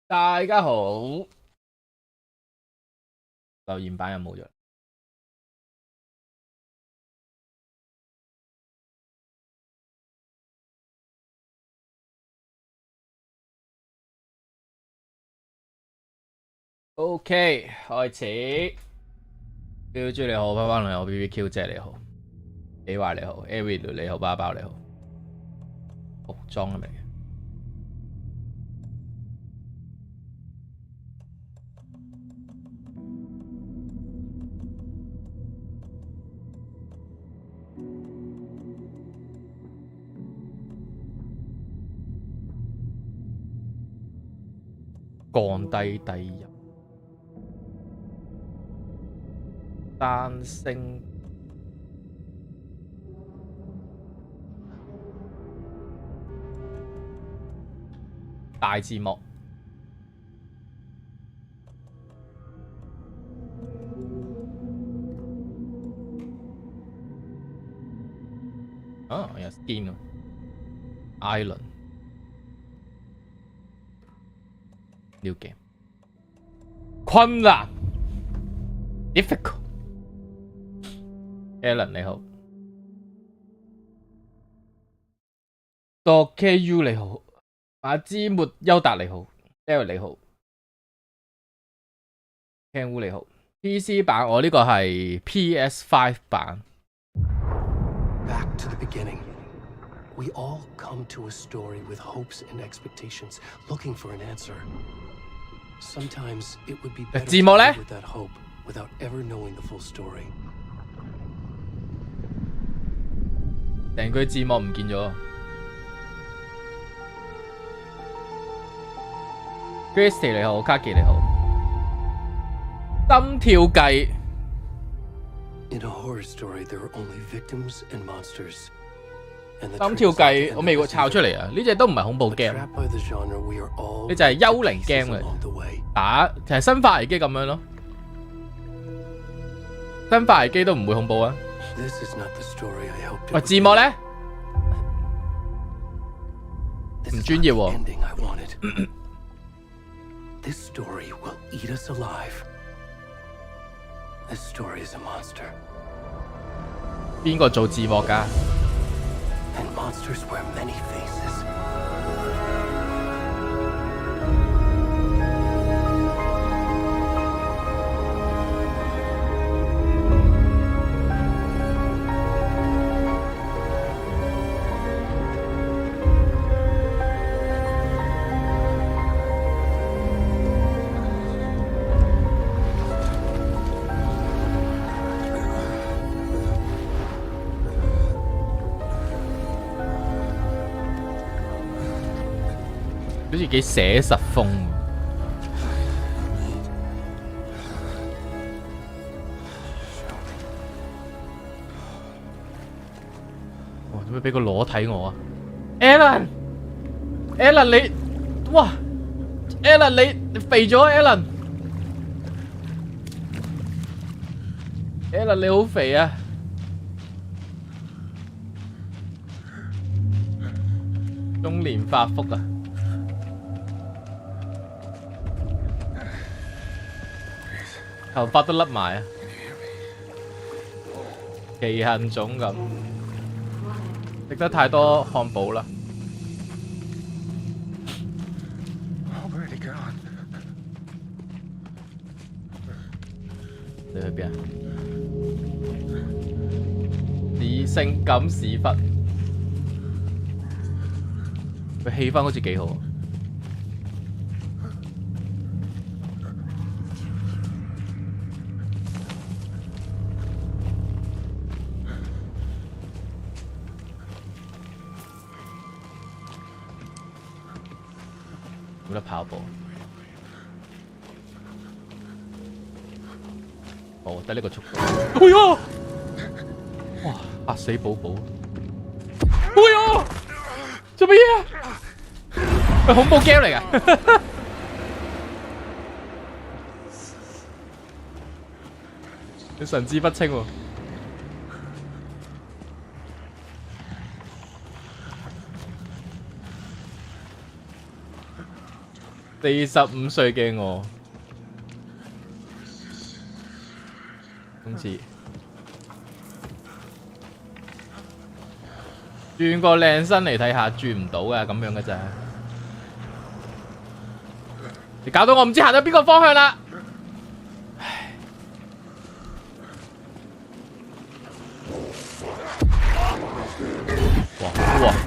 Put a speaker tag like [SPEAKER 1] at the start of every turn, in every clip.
[SPEAKER 1] 大家好，留言版又冇咗。OK， 開始。QG 你好，翻翻嚟我 BBQ 姐你好 ，AY 你好 ，Every 你好，包包你好。好裝係咪？降低低音，單聲。大字幕。啊，有 skin 啊 ，Island New game 困難 difficult。Alan 你好 ，DoKU 你好，阿芝末優達你好 ，L 你好 ，Ken Wu 你好 ，PC 版我呢個係 PS5 版。
[SPEAKER 2] Back to the beginning. We all come to a story with hopes and expectations, looking for an answer. Sometimes it would be better to live with that hope without ever knowing the full story.
[SPEAKER 1] 成句字幕唔見咗。Christy 你好 ，Kaki 你好。心跳計。
[SPEAKER 2] In a horror story, there are only victims and monsters.
[SPEAKER 1] 心跳計我未抄出嚟啊！呢隻都唔係恐怖 game， 呢就係幽靈 game 嚟。打其實生化危機咁樣咯，生化危機都唔會恐怖啊！喂，字幕咧唔專業喎。邊個做字幕㗎？
[SPEAKER 2] And monsters wear many faces.
[SPEAKER 1] 好似幾寫實風。哇！做咩俾個裸睇我啊 ？Alan 你，哇 ！Alan 你肥咗 Alan 你好肥啊！中年發福啊！ 頭髮都甩埋啊！奇恨種咁，食得太多漢堡啦。你去邊啊？性感屎忽，佢氣氛好似幾好。 冇得跑步，哦，得呢個速度。哎呀！哇，嚇死寶寶！哎呀！做乜嘢啊？係恐怖 game 嚟㗎！你神志不清喎。45歲嘅我，今次轉個靚身嚟睇下，轉唔到嘅咁樣嘅咋？你搞到我唔知行到邊個方向啦！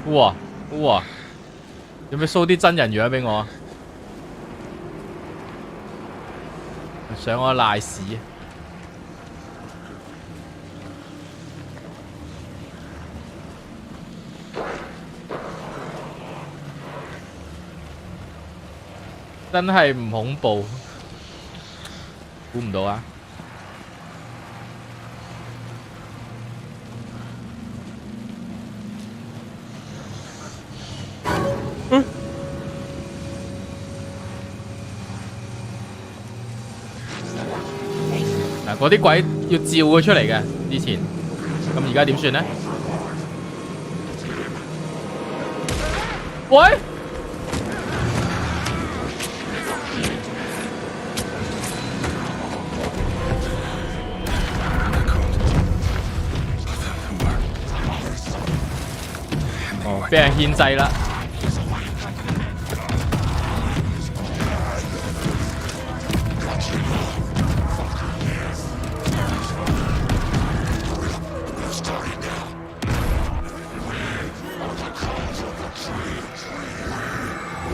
[SPEAKER 1] 哇！有冇 show 啲真人樣俾我啊？想我賴屎！真係唔恐怖，估唔到啊！嗰啲鬼要召佢出嚟嘅，之前，咁而家點算呢？喂！哦，俾人牽制啦！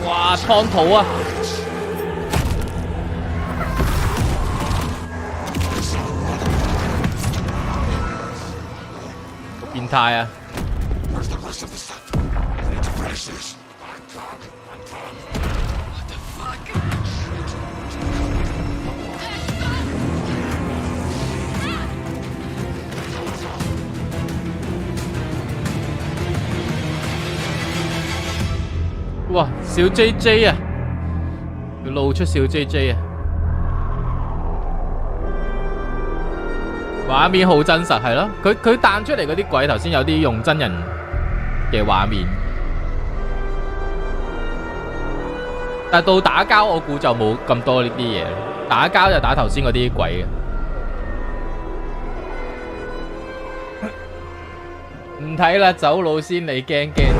[SPEAKER 1] 哇，湯土啊！好變態啊！哇，小 JJ 啊，佢露出小 JJ 啊，畫面好真實係咯，佢彈出嚟嗰啲鬼頭先有啲用真人嘅畫面，但係到打交我估就冇咁多呢啲嘢，打交就打頭先嗰啲鬼嘅，唔睇啦，走佬先，你驚驚。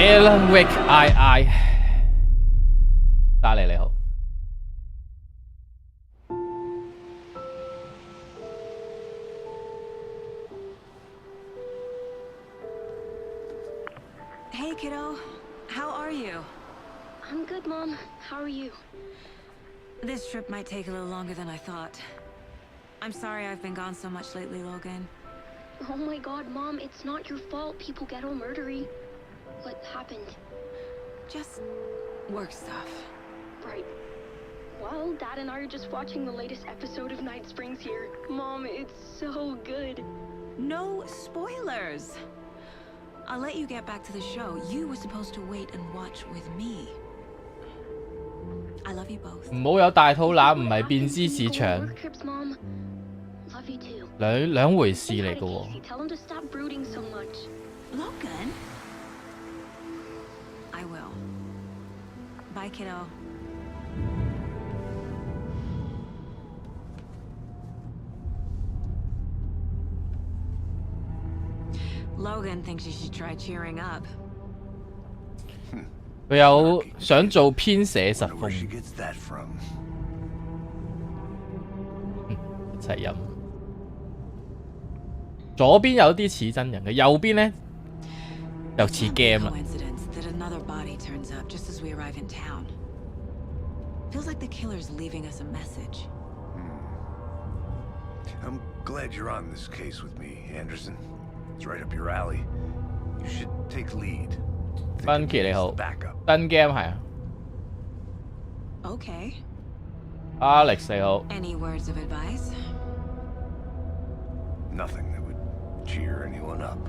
[SPEAKER 1] Alan Wake II， 打嚟你好。
[SPEAKER 3] Hey kiddo, how are you?
[SPEAKER 4] I'm good, Mom. How are you?
[SPEAKER 3] This trip might take a little longer than I thought. I'm sorry I've been gone so much lately, Logan.
[SPEAKER 4] Oh my God, Mom, it's not your fault people get all murdery. What happened?
[SPEAKER 3] Just work stuff.
[SPEAKER 4] Right. Well, Dad and I are just watching the latest episode of Night Springs here. Mom, it's so good.
[SPEAKER 3] No spoilers. I'll let you get back to the show. You were supposed to wait and watch with me. I love you both.
[SPEAKER 1] 唔好有大肚腩，唔係變芝士腸。兩回事嚟嘅喎。
[SPEAKER 3] Logan? I will. Bye, kiddo. Logan thinks you should try cheering up.
[SPEAKER 1] 佢有想做偏寫實風，一齊飲。左邊有啲似真人嘅，右邊呢又似 game 啦。
[SPEAKER 3] Feels like the killer's leaving us a message.
[SPEAKER 5] I'm glad you're on this case with me, Anderson. It's right up your alley. You should take lead.
[SPEAKER 1] 芬奇你好，新 game 係啊。
[SPEAKER 3] Okay.
[SPEAKER 1] Alex 你好。
[SPEAKER 3] Any words of advice?
[SPEAKER 5] Nothing that would cheer anyone up.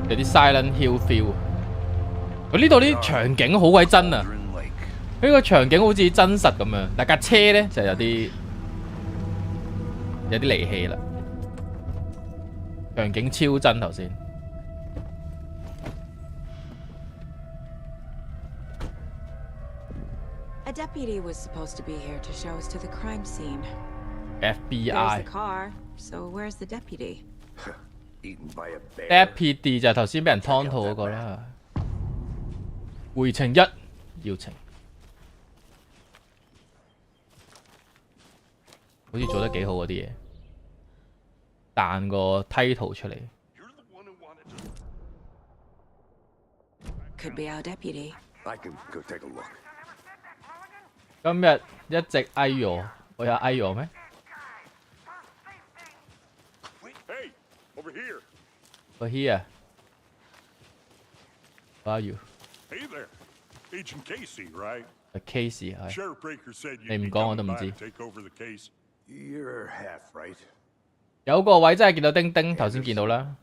[SPEAKER 1] 有啲 Silent Hill feel。佢呢度啲場景好鬼真啊！呢個場景好似真實咁樣，但架車咧就有啲有啲離氣啦，場景超真頭先。
[SPEAKER 3] A deputy was supposed to be here to show us to the crime scene.
[SPEAKER 1] FBI
[SPEAKER 3] There's the car, so where's the deputy?
[SPEAKER 5] Eaten by a bear.
[SPEAKER 1] Deputy 就係頭先俾人劏肚嗰個啦。回程1要程，好似做得幾好嗰啲嘢，彈個梯圖出嚟。
[SPEAKER 3] Could be our deputy.
[SPEAKER 5] I can go take a look.
[SPEAKER 1] 今日一直哎呦，我有哎呦咩
[SPEAKER 5] Hey, over here.？Over
[SPEAKER 1] here. Who are you?
[SPEAKER 6] Hey there, Agent Casey, right?
[SPEAKER 1] Casey 係。
[SPEAKER 6] Sheriff Breaker said
[SPEAKER 1] 你
[SPEAKER 6] you'd
[SPEAKER 1] 唔
[SPEAKER 6] be
[SPEAKER 1] 講我都
[SPEAKER 6] coming
[SPEAKER 1] 唔
[SPEAKER 6] by
[SPEAKER 1] 知。
[SPEAKER 6] to take over the case.
[SPEAKER 5] You're half right.
[SPEAKER 1] 有個位真係見到丁丁，頭先見到啦。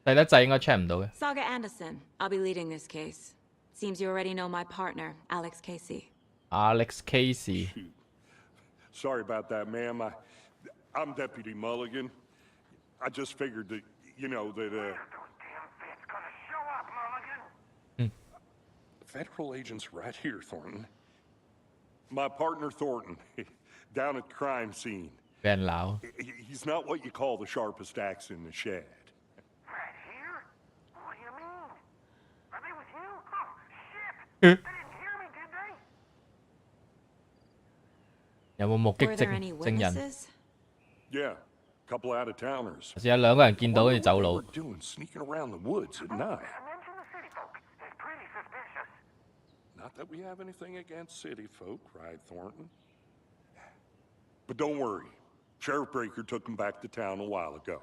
[SPEAKER 1] 細得滯應該 check 唔到嘅。
[SPEAKER 3] Saga Anderson, I'll be leading this case. Seems you already know my partner, Alex Casey.
[SPEAKER 1] Alex Casey。
[SPEAKER 6] Sorry about that, ma'am. I'm Deputy Mulligan. I just figured that, you know, that, Federal agents right here, Thornton. My partner, Thornton, down at the crime scene.
[SPEAKER 1] 俾人鬧。
[SPEAKER 6] He's not what you call the sharpest axe in the shed.
[SPEAKER 7] Right here? What do you mean? Are they with you? Oh, shit! They didn't hear me, did they?
[SPEAKER 1] 有冇目擊
[SPEAKER 3] Were there any
[SPEAKER 1] 證人？
[SPEAKER 3] witnesses?
[SPEAKER 6] Yeah, a couple out-of-towners.
[SPEAKER 1] 有兩個人見到跟住走
[SPEAKER 6] What
[SPEAKER 1] 佬
[SPEAKER 6] they。were doing sneaking around the woods at night.
[SPEAKER 7] Mention the city folk. It's pretty suspicious.
[SPEAKER 6] Not that we have anything against city folk, cried Thornton. But don't worry. Sheriff Breaker took them back to town a while ago.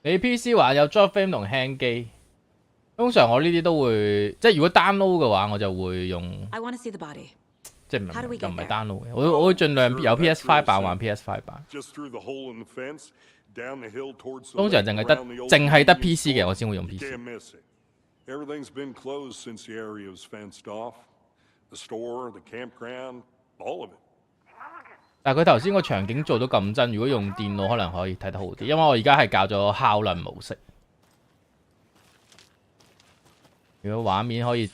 [SPEAKER 1] 你 PC 話有 drop frame 同 hand 機，通常我呢啲都會，即係如果 download 嘅話，我就會用，
[SPEAKER 3] I want to see the body.
[SPEAKER 1] 即係唔
[SPEAKER 3] How do we
[SPEAKER 1] 又
[SPEAKER 3] get
[SPEAKER 1] 唔係
[SPEAKER 3] there?
[SPEAKER 1] download 嘅，我會盡量有 PS5 版玩 PS5 版。
[SPEAKER 6] Just through the hole in the fence, down the hill towards the
[SPEAKER 1] 通常
[SPEAKER 6] lake,
[SPEAKER 1] 淨係得
[SPEAKER 6] around the old
[SPEAKER 1] 淨係得
[SPEAKER 6] convenience
[SPEAKER 1] PC 嘅，
[SPEAKER 6] store.
[SPEAKER 1] 我先會用
[SPEAKER 6] You
[SPEAKER 1] PC。
[SPEAKER 6] can't miss it. Everything's been closed since the area was fenced off. The store, the campground, all of it.
[SPEAKER 1] 但係佢頭先個場景做到咁真，如果用電腦可能可以睇得好啲，因為我而家係校咗效能模式。如果畫面可以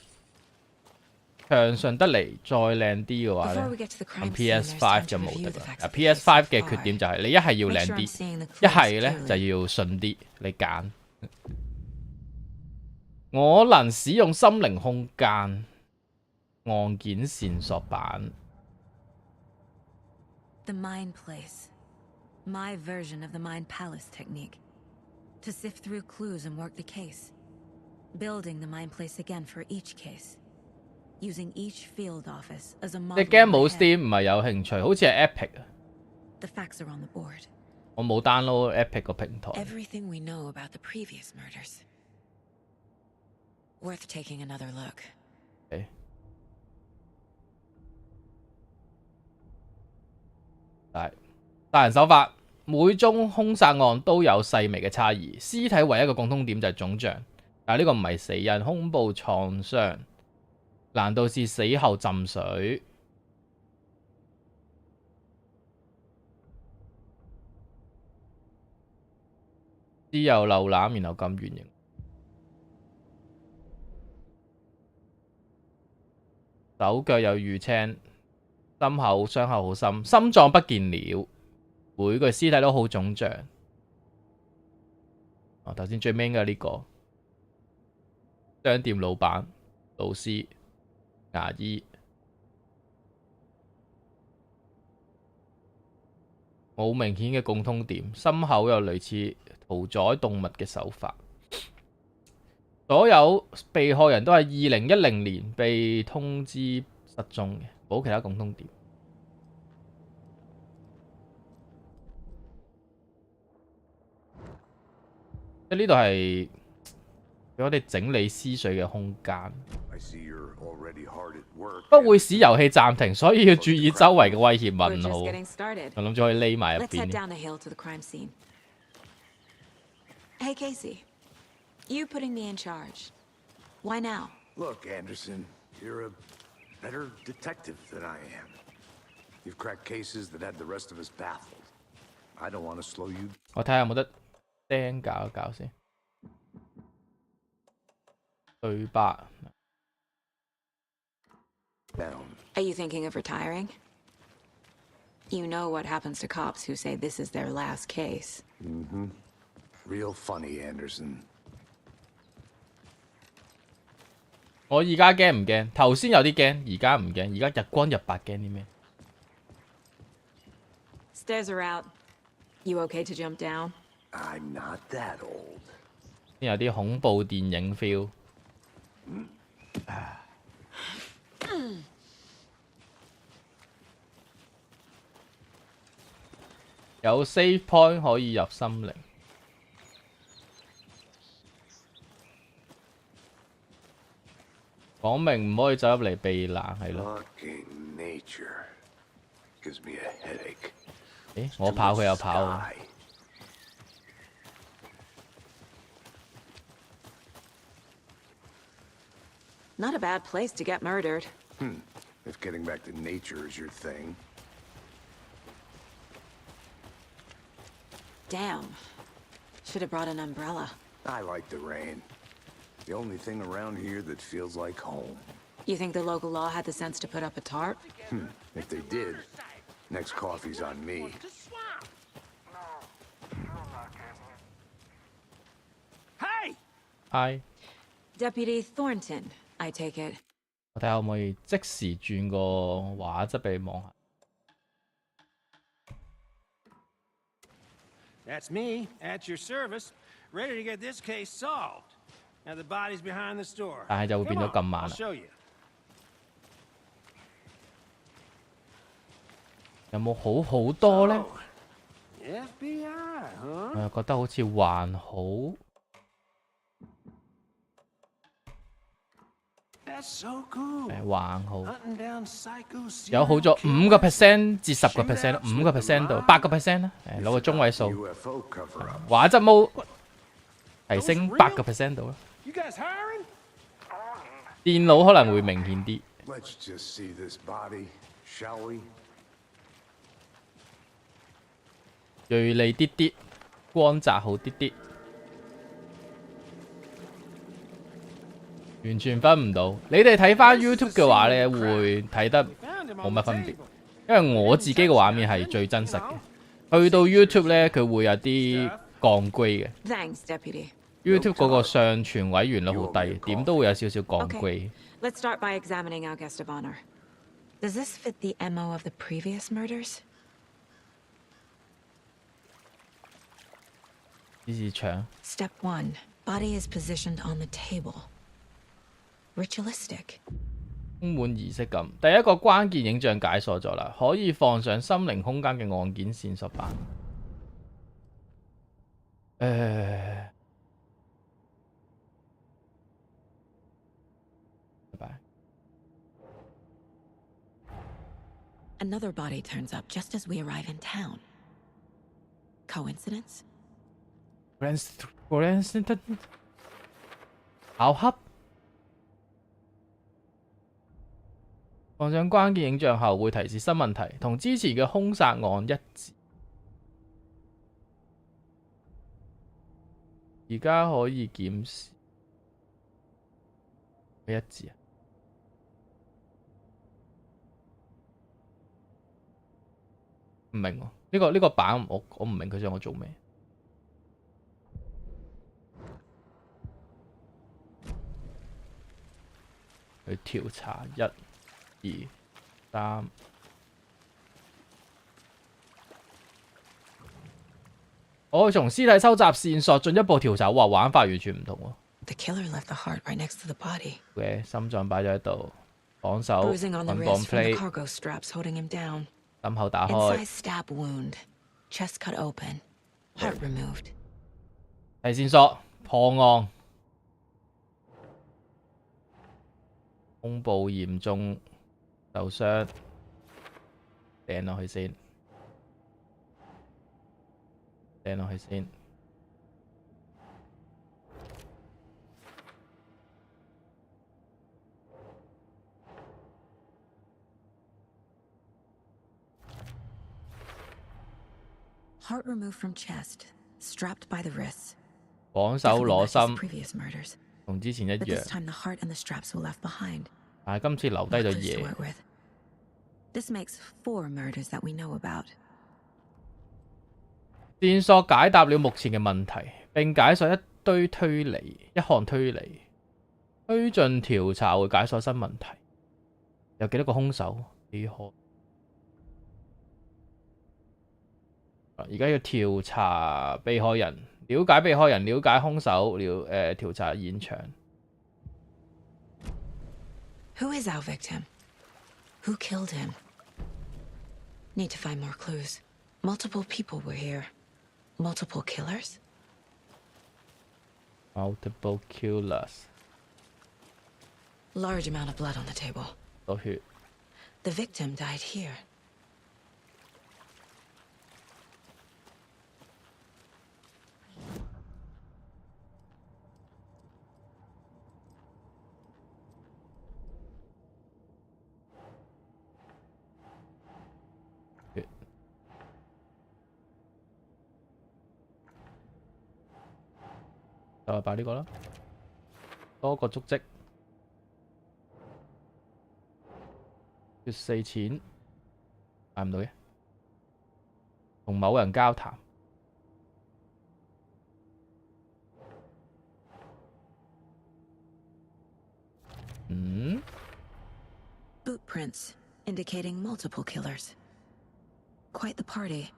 [SPEAKER 1] 暢順得嚟，再靚啲嘅話
[SPEAKER 3] Before
[SPEAKER 1] 咧
[SPEAKER 3] we get to the
[SPEAKER 1] 咁
[SPEAKER 3] crime scene, there's
[SPEAKER 1] PS5
[SPEAKER 3] time
[SPEAKER 1] 就
[SPEAKER 3] to
[SPEAKER 1] 冇
[SPEAKER 3] review
[SPEAKER 1] 得
[SPEAKER 3] the
[SPEAKER 1] 啦。
[SPEAKER 3] facts of the case
[SPEAKER 1] PS5 嘅
[SPEAKER 3] so
[SPEAKER 1] 缺
[SPEAKER 3] far.
[SPEAKER 1] 點就係你一係要
[SPEAKER 3] Make
[SPEAKER 1] 靚
[SPEAKER 3] sure I'm
[SPEAKER 1] 啲，
[SPEAKER 3] seeing the
[SPEAKER 1] 一
[SPEAKER 3] clues
[SPEAKER 1] 係咧
[SPEAKER 3] clearly.
[SPEAKER 1] 就要順啲，你揀。我能使用心靈空間案件線索版。
[SPEAKER 3] The Mind Place. My version of the Mind Palace technique. To sift through clues and work the case. Building the Mind Place again for each case. Using each field office as a model.
[SPEAKER 1] 隻 game 冇
[SPEAKER 3] in my head.
[SPEAKER 1] Steam 唔係有興趣，好似係 Epic 啊，
[SPEAKER 3] The facts are on the board.
[SPEAKER 1] 我冇 download Epic 個平台。
[SPEAKER 3] Everything we know about the previous murders. Worth taking another look.
[SPEAKER 1] 殺人手法，每宗兇殺案都有細微嘅差異。屍體唯一嘅共通點就係腫脹，但係呢個唔係死因，胸部創傷。難道是死後浸水？屍有漏攬，然後咁圓形。手腳有淤青，心口傷口好深，心臟不見了。每個屍體都好腫脹。哦，頭先最 main 嘅呢個商店老闆、老師、牙醫，冇明顯嘅共通點，心口有類似屠宰動物嘅手法。所有被害人都係2010年被通知失蹤嘅，冇其他共通點。即係呢度係俾我哋整理思緒嘅空間，
[SPEAKER 5] I see you're already hard at work.
[SPEAKER 1] 不會使遊戲暫停，所以要注意周圍嘅威脅
[SPEAKER 3] We're
[SPEAKER 1] 問
[SPEAKER 3] just
[SPEAKER 1] 號。
[SPEAKER 3] getting started.
[SPEAKER 1] 我諗住可以匿埋入
[SPEAKER 3] Let's head
[SPEAKER 1] 邊。
[SPEAKER 3] down the hill to the crime scene. Hey, Casey. You putting me in charge. Why now?
[SPEAKER 5] Look, Anderson, you're a better detective than I am. You've cracked cases that had the rest of us baffled. I don't want to slow you
[SPEAKER 1] 我睇下有冇得釘搞一搞先。對白。
[SPEAKER 5] down.
[SPEAKER 3] Are you thinking of retiring? You know what happens to cops who say this is their last case.
[SPEAKER 5] Real funny, Anderson.
[SPEAKER 1] 我而家驚唔驚？頭先有啲驚，而家唔驚。而家日光日白驚啲咩？
[SPEAKER 3] Stairs are out. You okay to jump down?
[SPEAKER 5] I'm not that old.
[SPEAKER 1] 先有啲恐怖電影 feel。有 save point 可以入心靈。講明唔可以走入嚟避冷，係咯。
[SPEAKER 5] Fucking nature gives me a headache.
[SPEAKER 1] 誒，我跑佢又跑喎。
[SPEAKER 5] Sky.
[SPEAKER 3] Not a bad place to get murdered.
[SPEAKER 5] If getting back to nature is your thing.
[SPEAKER 3] Damn. Should have brought an umbrella.
[SPEAKER 5] I like the rain. The only thing around here that feels like home.
[SPEAKER 3] You think the local law had the sense to put up a tarp?
[SPEAKER 5] If they did, next coffee's on me.
[SPEAKER 7] Hey!
[SPEAKER 1] I
[SPEAKER 3] Deputy Thornton, I take it.
[SPEAKER 1] 我睇下可唔可以即時轉個畫質俾你望下。
[SPEAKER 8] That's me, at your service, ready to get this case solved. Now the body's behind the store.
[SPEAKER 1] 但係就會變
[SPEAKER 8] Come
[SPEAKER 1] 咗咁
[SPEAKER 8] on,
[SPEAKER 1] 慢
[SPEAKER 8] I'll
[SPEAKER 1] 啦。
[SPEAKER 8] show you.
[SPEAKER 1] 有冇好好多咧？
[SPEAKER 8] FBI, huh?
[SPEAKER 1] 我又覺得好似還好。
[SPEAKER 8] That's so cool.
[SPEAKER 1] 還好。
[SPEAKER 8] Hunting down psycho
[SPEAKER 1] 有好咗5% 至10%， 5% 到8%啦。攞個中位數。
[SPEAKER 5] UFO cover up.
[SPEAKER 1] 畫質冇提升8% 到啦。
[SPEAKER 8] You guys hiring?
[SPEAKER 1] 電腦可能會明顯啲。
[SPEAKER 5] Let's just see this body, shall we?
[SPEAKER 1] 鋭利啲啲，光澤好啲啲，完全分唔到。你哋睇翻 YouTube 嘅話咧，會睇得冇乜分別，因為我自己嘅畫面係最真實嘅。去到 YouTube 咧，佢會有啲降龜嘅。
[SPEAKER 3] Thanks, Deputy.
[SPEAKER 1] YouTube 嗰個上傳位原率好低，點都會有少少降龜。
[SPEAKER 3] Okay. Let's start by examining our guest of honor. Does this fit the MO of the previous murders?
[SPEAKER 1] 支持牆。
[SPEAKER 3] Step 1. Body is positioned on the table. Ritualistic.
[SPEAKER 1] 充滿儀式感。第一個關鍵影像解鎖咗啦，可以放上心靈空間嘅案件線索板。拜拜。
[SPEAKER 3] Another body turns up just as we arrive in town. Coincidence?
[SPEAKER 1] 巧合。放上關鍵影像後會提示新問題，同之前嘅兇殺案一致。而家可以檢視一致啊！唔明喎，呢個版我唔明佢想我做咩。去調查1、2、3。我從屍體收集線索，進一步調查。哇，玩法完全唔同喎。
[SPEAKER 3] The killer left the heart right next to the body.
[SPEAKER 1] 嘅心臟擺咗喺度，綁手
[SPEAKER 3] Bruising on the
[SPEAKER 1] 捆綁
[SPEAKER 3] wrist from the
[SPEAKER 1] plate，
[SPEAKER 3] cargo straps holding him down.
[SPEAKER 1] 心口打開，
[SPEAKER 3] Inside stab wound. Chest cut open. Heart removed.
[SPEAKER 1] 提線索破案，胸部嚴重受傷，掟落去先，掟落去先。
[SPEAKER 3] Heart removed from chest, strapped by the wrists.
[SPEAKER 1] 綁手
[SPEAKER 3] Definitely
[SPEAKER 1] 攞
[SPEAKER 3] matches
[SPEAKER 1] 心，
[SPEAKER 3] previous murders.
[SPEAKER 1] 同之前一
[SPEAKER 3] But this
[SPEAKER 1] 樣，
[SPEAKER 3] time the heart and the straps were left behind.
[SPEAKER 1] 但係今次留低
[SPEAKER 3] No
[SPEAKER 1] 咗
[SPEAKER 3] clues to
[SPEAKER 1] 嘢。
[SPEAKER 3] work with. This makes 4 murders that we know about.
[SPEAKER 1] 線索解答了目前嘅問題，並解鎖一項推理，推進調查會解鎖新問題。有幾多個兇手？幾可？而家要調查被害人，了解被害人，了解兇手，調查現場。
[SPEAKER 3] Who is our victim? Who killed him? Need to find more clues. Multiple people were here. Multiple killers?
[SPEAKER 1] Multiple killers。
[SPEAKER 3] Large amount of blood on the table.
[SPEAKER 1] 多血。
[SPEAKER 3] The victim died here.
[SPEAKER 1] Okay. 就係擺呢個啦，多個足跡。 血四錢，買唔到嘅。同某人交談。嗯
[SPEAKER 3] Boot prints indicating multiple killers. Quite the party.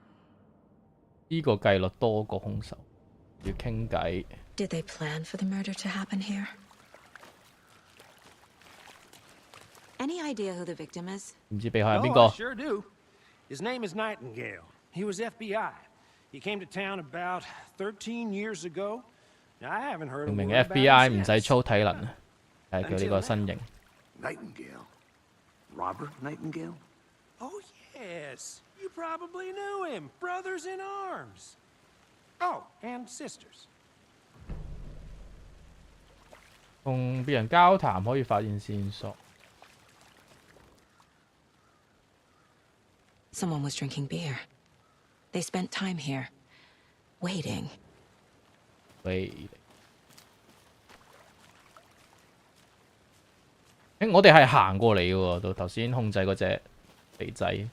[SPEAKER 1] 呢個計率多過兇手，要傾偈。
[SPEAKER 3] Did they plan for the murder to happen here? Any idea who the victim is?
[SPEAKER 1] 唔知被害人邊
[SPEAKER 8] Oh,
[SPEAKER 1] 個
[SPEAKER 8] I？ sure do. His name is Nightingale. He was FBI. He came to town about 13 years ago. Now, I haven't heard a
[SPEAKER 1] 明明
[SPEAKER 8] word about
[SPEAKER 1] FBI
[SPEAKER 8] him
[SPEAKER 1] 唔使
[SPEAKER 8] since.
[SPEAKER 1] 操體能啊，係佢呢個身形。
[SPEAKER 5] Nightingale? Robert Nightingale?
[SPEAKER 8] Oh, yes. You probably knew him. Brothers in arms. Oh, and sisters.
[SPEAKER 1] 同別人交談可以發現線索。
[SPEAKER 3] Someone was drinking beer. They spent time here, waiting.
[SPEAKER 1] 喂，我哋係行過嚟嘅喎，到頭先控制嗰隻肥仔。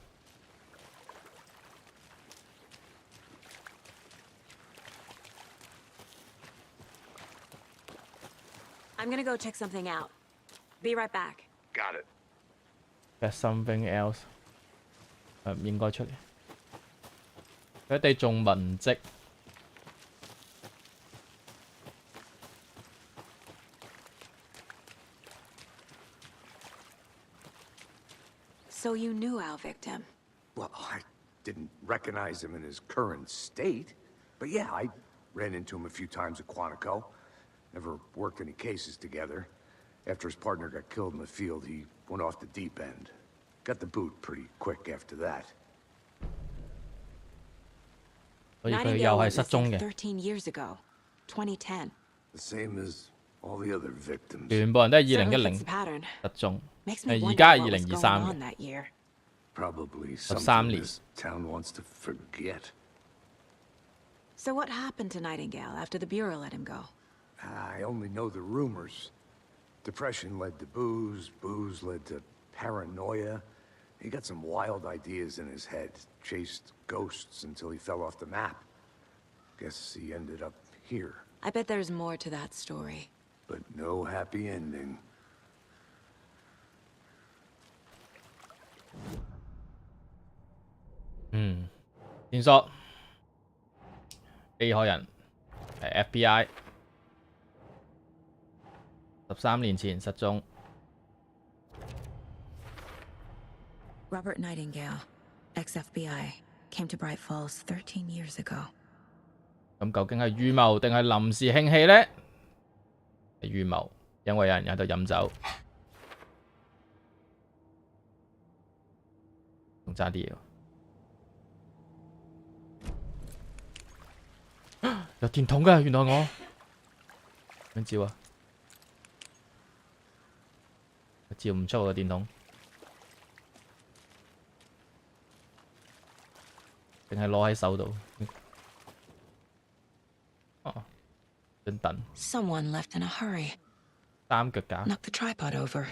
[SPEAKER 3] I'm gonna go check something out. Be right back.
[SPEAKER 5] Got it.
[SPEAKER 1] Get something else。唔應該出嚟。佢哋仲文職。
[SPEAKER 3] So you knew our victim.
[SPEAKER 5] Well, I didn't recognize him in his current state. But yeah, I ran into him a few times at Quantico. Never worked any cases together. After his partner got killed in the field, he went off the deep end. Got the boot pretty quick after that.
[SPEAKER 1] 所以佢又係失蹤嘅，
[SPEAKER 3] 13 years ago, 2010.
[SPEAKER 5] The same as all the other victims.
[SPEAKER 1] 全部人都係
[SPEAKER 3] Certainly
[SPEAKER 1] 2010
[SPEAKER 3] fits the pattern.
[SPEAKER 1] 失蹤。
[SPEAKER 3] Makes me
[SPEAKER 1] 而
[SPEAKER 3] wonder
[SPEAKER 1] 家係
[SPEAKER 3] what was going
[SPEAKER 1] 2023
[SPEAKER 3] on
[SPEAKER 1] 嘅。
[SPEAKER 3] that year.
[SPEAKER 5] Probably
[SPEAKER 1] 13
[SPEAKER 5] something
[SPEAKER 1] 年。
[SPEAKER 5] this town wants to forget.
[SPEAKER 3] So what happened to Nightingale after the Bureau let him go?
[SPEAKER 5] I only know the rumors. Depression led to booze, booze led to paranoia. He got some wild ideas in his head, chased ghosts until he fell off the map. Guess he ended up here,
[SPEAKER 3] I bet there's more to that story.
[SPEAKER 5] but no happy ending.
[SPEAKER 1] 線索，被害人係 FBI， 13年前失蹤。
[SPEAKER 3] Robert Nightingale, ex-FBI, came to Bright Falls 13 years ago.
[SPEAKER 1] 咁究竟係預謀定係臨時興起呢？係預謀，因為有人喺度飲酒，仲爭啲嘢喎。有電筒㗎，原來我點照啊？照唔出我個電筒。定係攞喺手度？哦，張凳。
[SPEAKER 3] Someone left in a hurry.
[SPEAKER 1] 三腳架。
[SPEAKER 3] Knocked the tripod over.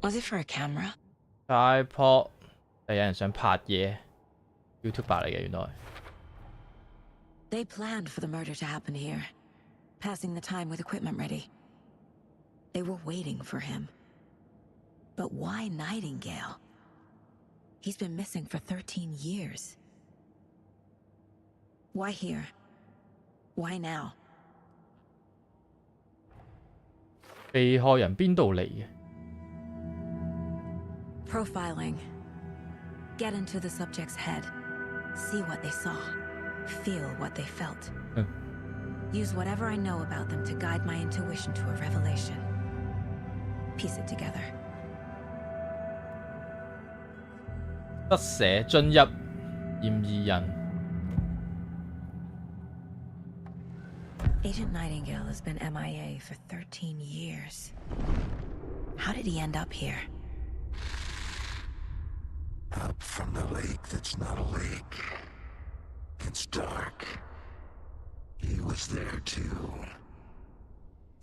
[SPEAKER 3] Was it for a camera?
[SPEAKER 1] tripod 係有人想拍嘢 ，YouTuber 嚟嘅原來。
[SPEAKER 3] They planned for the murder to happen here, passing the time with equipment ready. They were waiting for him. But why Nightingale? He's been missing for 13 years. Why here? Why now?
[SPEAKER 1] 被害人邊度嚟嘅？
[SPEAKER 3] Profiling. Get into the subject's head. See what they saw. Feel what they felt. Use whatever I know about them to guide my intuition to a revelation. Piece it together.
[SPEAKER 1] 得寫進入嫌疑人。
[SPEAKER 3] Agent Nightingale has been MIA for 13 years. How did he end up here?
[SPEAKER 9] Up from the lake that's not a lake. It's dark. He was there too.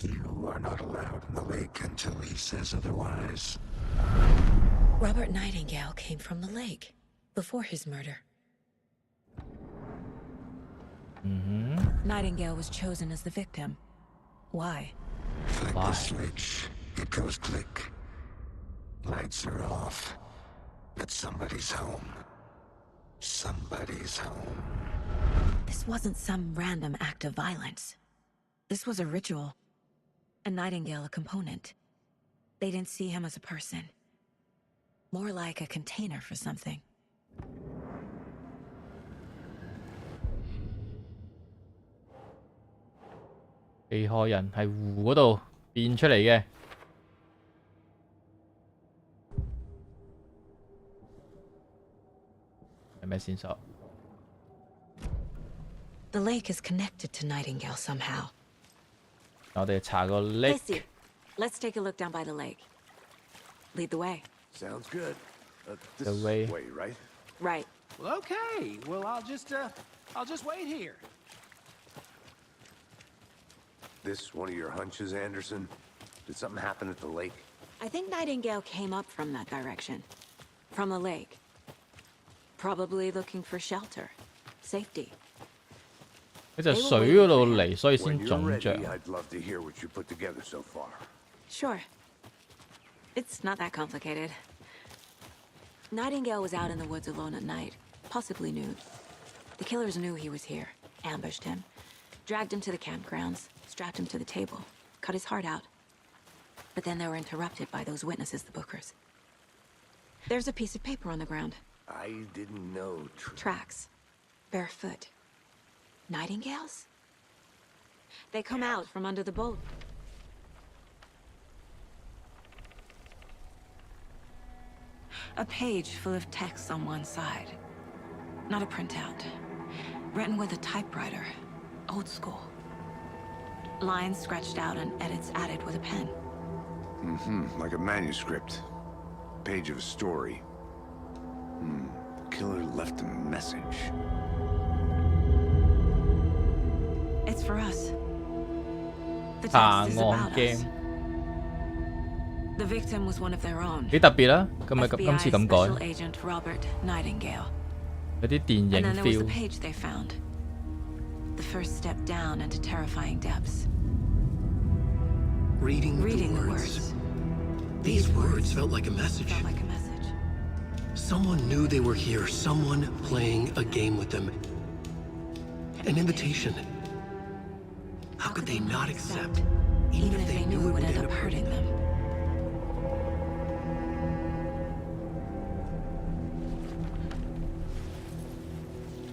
[SPEAKER 9] You are not allowed in the lake until he says otherwise.
[SPEAKER 3] Robert Nightingale came from the lake before his murder. Nightingale was chosen as the victim. Why?
[SPEAKER 9] Flick the switch. It goes click. Lights are off. But somebody's home. Somebody's home.
[SPEAKER 3] This wasn't some random act of violence. This was a ritual. And Nightingale a component. They didn't see him as a person. More like a container for something.
[SPEAKER 1] 被害人係湖嗰度變出嚟嘅。有咩線索？
[SPEAKER 3] The lake is connected to Nightingale somehow.
[SPEAKER 1] 我哋查個 lake。
[SPEAKER 3] Casey, let's take a look down by the lake. Lead the way.
[SPEAKER 5] Sounds good. This
[SPEAKER 1] The way.
[SPEAKER 5] way, right?
[SPEAKER 3] Right.
[SPEAKER 8] Well, okay. Well, I'll just wait here.
[SPEAKER 5] This one of your hunches, Anderson? Did something happen at the lake?
[SPEAKER 3] I think Nightingale came up from that direction. From the lake. Probably looking for shelter. Safety.
[SPEAKER 1] 佢就水嗰度嚟，所以
[SPEAKER 5] When
[SPEAKER 1] 先
[SPEAKER 5] you're
[SPEAKER 1] 腫
[SPEAKER 5] ready,
[SPEAKER 1] 脹。
[SPEAKER 5] I'd love to hear what you put together so far.
[SPEAKER 3] Sure. It's not that complicated. Nightingale was out in the woods alone at night, possibly nude. The killers knew he was here, ambushed him, dragged him to the campgrounds, strapped him to the table, cut his heart out. But then they were interrupted by those witnesses, the Bookers. There's a piece of paper on the ground.
[SPEAKER 5] I didn't know.
[SPEAKER 3] Tracks. Barefoot. Nightingales? They come out from under the boat. A page full of text on one side. Not a printout. Written with a typewriter. Old school. Lines scratched out and edits added with a pen.
[SPEAKER 5] Like a manuscript. Page of a story. The killer left a message.
[SPEAKER 3] It's for us. The text is about us.
[SPEAKER 1] game
[SPEAKER 3] The victim was one of their own.
[SPEAKER 1] 幾特別啦，今次
[SPEAKER 3] FBI
[SPEAKER 1] 咁
[SPEAKER 3] Special
[SPEAKER 1] 改，
[SPEAKER 3] Agent Robert Nightingale.
[SPEAKER 1] 有啲電
[SPEAKER 3] And
[SPEAKER 1] 影
[SPEAKER 3] then there was the
[SPEAKER 1] feel。
[SPEAKER 3] page they found. The first step down into terrifying depths.
[SPEAKER 2] Reading
[SPEAKER 3] Reading
[SPEAKER 2] the
[SPEAKER 3] the
[SPEAKER 2] words.
[SPEAKER 3] words.
[SPEAKER 2] These words felt like a message.
[SPEAKER 3] Felt like a message.
[SPEAKER 2] Someone knew they were here. Someone playing a game with them. An invitation. How could they not accept?
[SPEAKER 3] Even if they knew it would end up hurting them.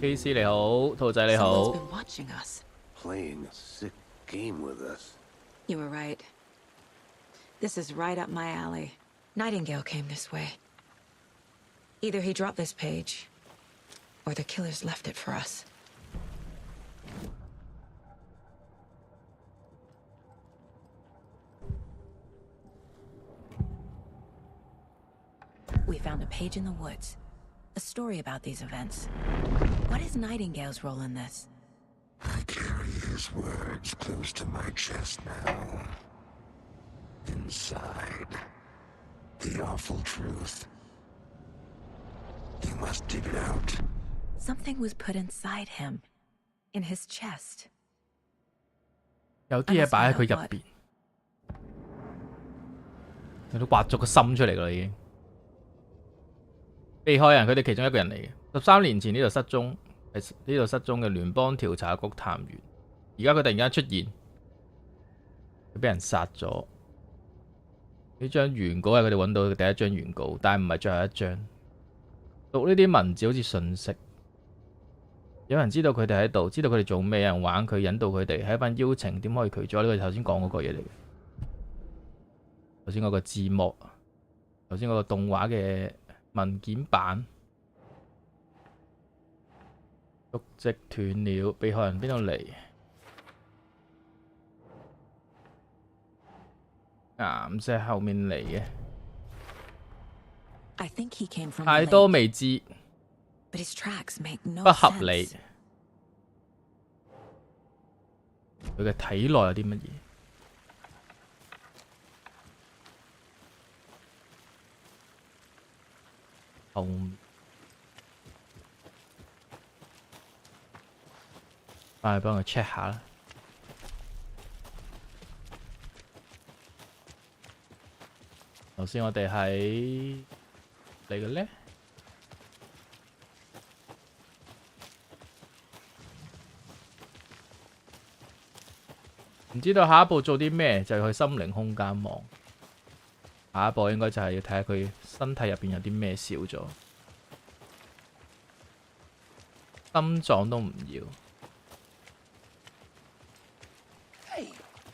[SPEAKER 1] KC 你好，兔仔你
[SPEAKER 3] Someone's
[SPEAKER 1] 好。
[SPEAKER 3] been watching us.
[SPEAKER 5] Playing a sick game with us.
[SPEAKER 3] You were right. This is right up my alley. Nightingale came this way. Either he dropped this page, or the killers left it for us. We found a page in the woods. a story about these events. What is Nightingale's role in this?
[SPEAKER 9] I carry his words close to my chest now. Inside, the awful truth. You must dig it out.
[SPEAKER 3] Something was put inside him, in his chest.
[SPEAKER 1] 有啲嘢擺喺佢入邊，佢都挖咗個心出嚟㗎啦已經。被害人佢哋其中一個人嚟嘅，13年前呢度失蹤，係呢度失蹤嘅聯邦調查局探員。而家佢突然間出現，佢俾人殺咗。呢張原稿係佢哋揾到嘅第一張原稿，但係唔係最後一張。讀呢啲文字好似訊息。有人知道佢哋喺度，知道佢哋做咩，有人玩佢，引導佢哋，係一份邀請，點可以拒絕？呢個頭先講嗰個嘢嚟嘅，頭先嗰個字幕，頭先嗰個動畫嘅文件版，足跡斷了，被害人邊度嚟？岩石後面嚟嘅，
[SPEAKER 3] I think he came from
[SPEAKER 1] 太
[SPEAKER 3] the
[SPEAKER 1] 多
[SPEAKER 3] lake,
[SPEAKER 1] 未知，
[SPEAKER 3] but his tracks make no
[SPEAKER 1] 不合理。
[SPEAKER 3] sense.
[SPEAKER 1] 佢嘅體內有啲乜嘢？後翻去幫佢 check 下啦。頭先我哋喺嚟嘅咧，唔知道下一步做啲咩，就要去心靈空間望。下一步應該就係要睇下佢身體入邊有啲咩少咗，心臟都唔要。
[SPEAKER 8] Hey,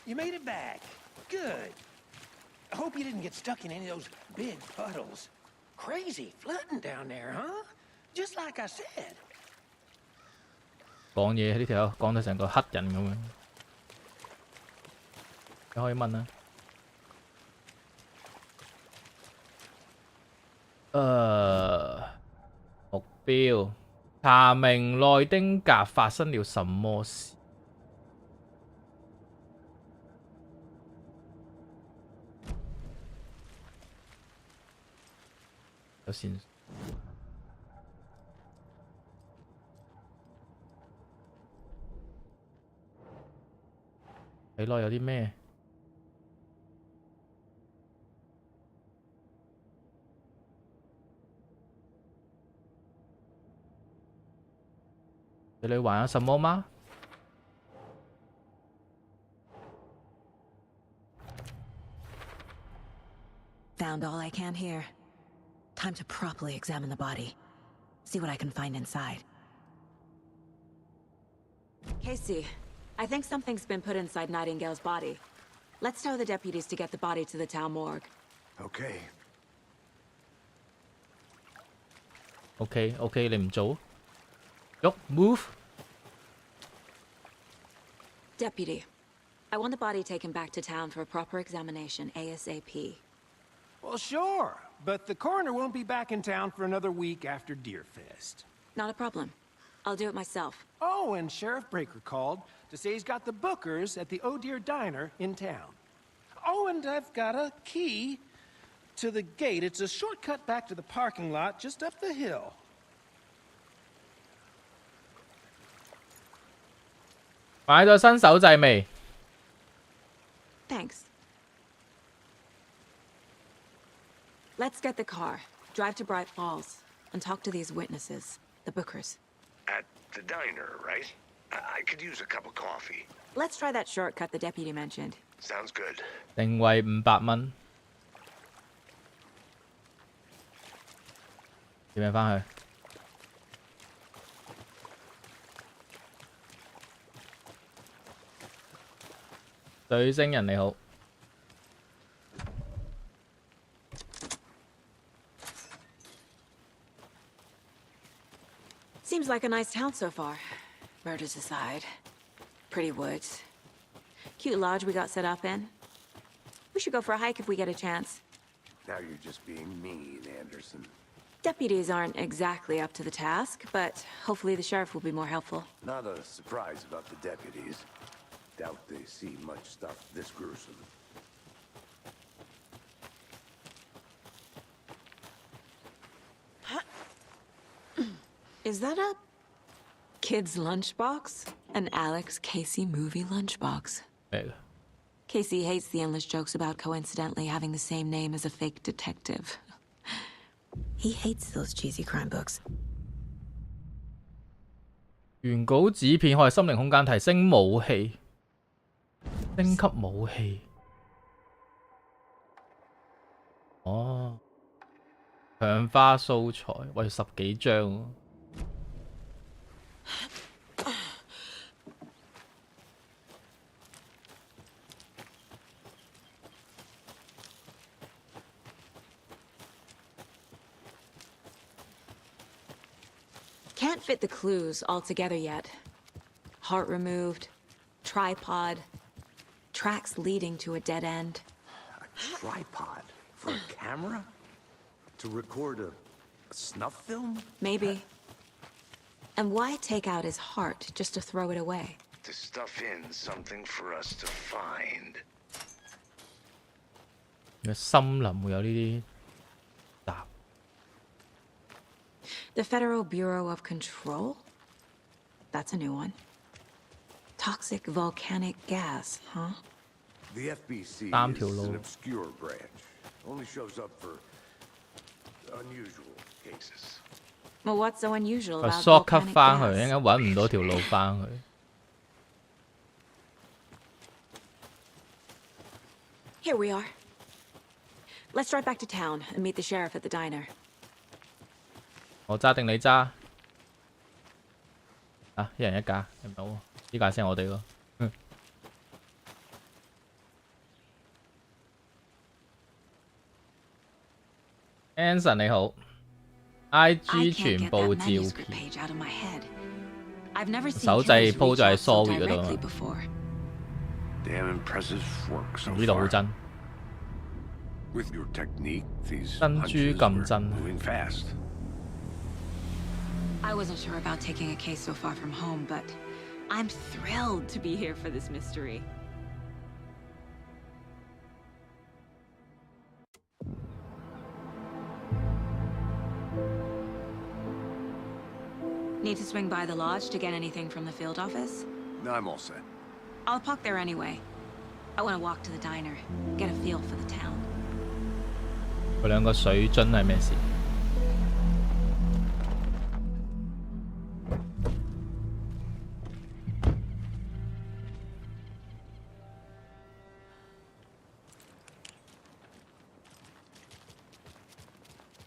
[SPEAKER 8] you made it back. Good. I hope you didn't get stuck in any of those big puddles. Crazy flooding down there, huh? Just like I said.
[SPEAKER 1] 講嘢呢條友講到成個黑人咁樣，你可以問啦。目標查明內丁格發生了什麼事。有線索。睇落有啲咩？這裡還有什麼嗎？
[SPEAKER 3] Found all I can here. Time to properly examine the body. See what I can find inside. Casey, I think something's been put inside Nightingale's body. Let's tell the deputies to get the body to the town morgue.
[SPEAKER 5] Okay.
[SPEAKER 1] OK， 你唔做？喐 move。
[SPEAKER 3] Deputy, I want the body taken back to town for a proper examination ASAP.
[SPEAKER 8] Well, sure, but the coroner won't be back in town for another week after Deerfest.
[SPEAKER 3] Not a problem. I'll do it myself.
[SPEAKER 8] Oh, and Sheriff Breaker called to say he's got the bookers at the Oh Dear Diner in town. Oh, and I've got a key to the gate. It's a shortcut back to the parking lot just up the hill.
[SPEAKER 1] 買咗新手掣未？
[SPEAKER 3] Thanks. Let's get the car, drive to Bright Falls, and talk to these witnesses, the bookers.
[SPEAKER 5] At the diner, right? I could use a cup of coffee.
[SPEAKER 3] Let's try that shortcut the deputy mentioned.
[SPEAKER 5] Sounds good.
[SPEAKER 1] 定位500蚊。點樣返去？水星人你好。
[SPEAKER 3] Seems like a nice town so far. Murders aside. Pretty woods. Cute lodge we got set up in. We should go for a hike if we get a chance.
[SPEAKER 5] Now you're just being mean, Anderson.
[SPEAKER 3] Deputies aren't exactly up to the task, but hopefully the sheriff will be more helpful.
[SPEAKER 5] Not a surprise about the deputies. Doubt they see much stuff this gruesome.
[SPEAKER 3] Is that a kid's lunchbox? An Alex Casey movie lunchbox.
[SPEAKER 1] 咩㗎？
[SPEAKER 3] Casey hates the endless jokes about coincidentally having the same name as a fake detective. He hates those cheesy crime books.
[SPEAKER 1] 原稿紙片可以心靈空間提升武器，升級武器。哦，強化素材，喂10幾張喎。
[SPEAKER 3] Can't fit the clues all together yet. Heart removed, tripod, tracks leading to a dead end.
[SPEAKER 5] A tripod for a camera? To record a snuff film?
[SPEAKER 3] Maybe. And why take out his heart just to throw it away?
[SPEAKER 9] To stuff in something for us to find.
[SPEAKER 1] 嘅森林會有呢啲搭。
[SPEAKER 3] The Federal Bureau of Control? That's a new one. Toxic volcanic gas, huh?
[SPEAKER 5] The FBC
[SPEAKER 1] 三條
[SPEAKER 5] is
[SPEAKER 1] 路
[SPEAKER 5] an obscure branch. Only shows up for unusual cases.
[SPEAKER 3] Well, what's so unusual
[SPEAKER 1] 佢
[SPEAKER 3] about
[SPEAKER 1] shortcut
[SPEAKER 3] volcanic
[SPEAKER 1] 翻去，應
[SPEAKER 3] gas?
[SPEAKER 1] 該揾唔到條路翻去。
[SPEAKER 3] Here we are. Let's drive back to town and meet the sheriff at the diner.
[SPEAKER 1] 我揸定你揸？啊，一人一架，唔好喎，呢架先係我哋咯。Anson 你好
[SPEAKER 3] I
[SPEAKER 1] ，IG
[SPEAKER 3] can't
[SPEAKER 1] 全
[SPEAKER 3] get
[SPEAKER 1] 部
[SPEAKER 3] that
[SPEAKER 1] 照
[SPEAKER 3] manuscript
[SPEAKER 1] 片，
[SPEAKER 3] page out of my head. I've never seen
[SPEAKER 1] 手掣
[SPEAKER 3] killers
[SPEAKER 1] 鋪
[SPEAKER 3] reach
[SPEAKER 1] 咗喺
[SPEAKER 3] out so
[SPEAKER 1] sorry 嗰度
[SPEAKER 3] directly
[SPEAKER 1] 啊，
[SPEAKER 3] before.
[SPEAKER 5] Damn impressive work so
[SPEAKER 1] 呢度好
[SPEAKER 5] far.
[SPEAKER 1] 真。
[SPEAKER 5] With your technique, these
[SPEAKER 1] 珍珠
[SPEAKER 5] hunches
[SPEAKER 1] 咁
[SPEAKER 5] were
[SPEAKER 1] 真。
[SPEAKER 5] moving fast.
[SPEAKER 3] I wasn't sure about taking a case so far from home, but I'm thrilled to be here for this mystery. Need to swing by the lodge to get anything from the field office?
[SPEAKER 5] No, I'm all set.
[SPEAKER 3] I'll park there anyway. I want to walk to the diner, get a feel for the town.
[SPEAKER 1] 佢兩個水樽係咩事？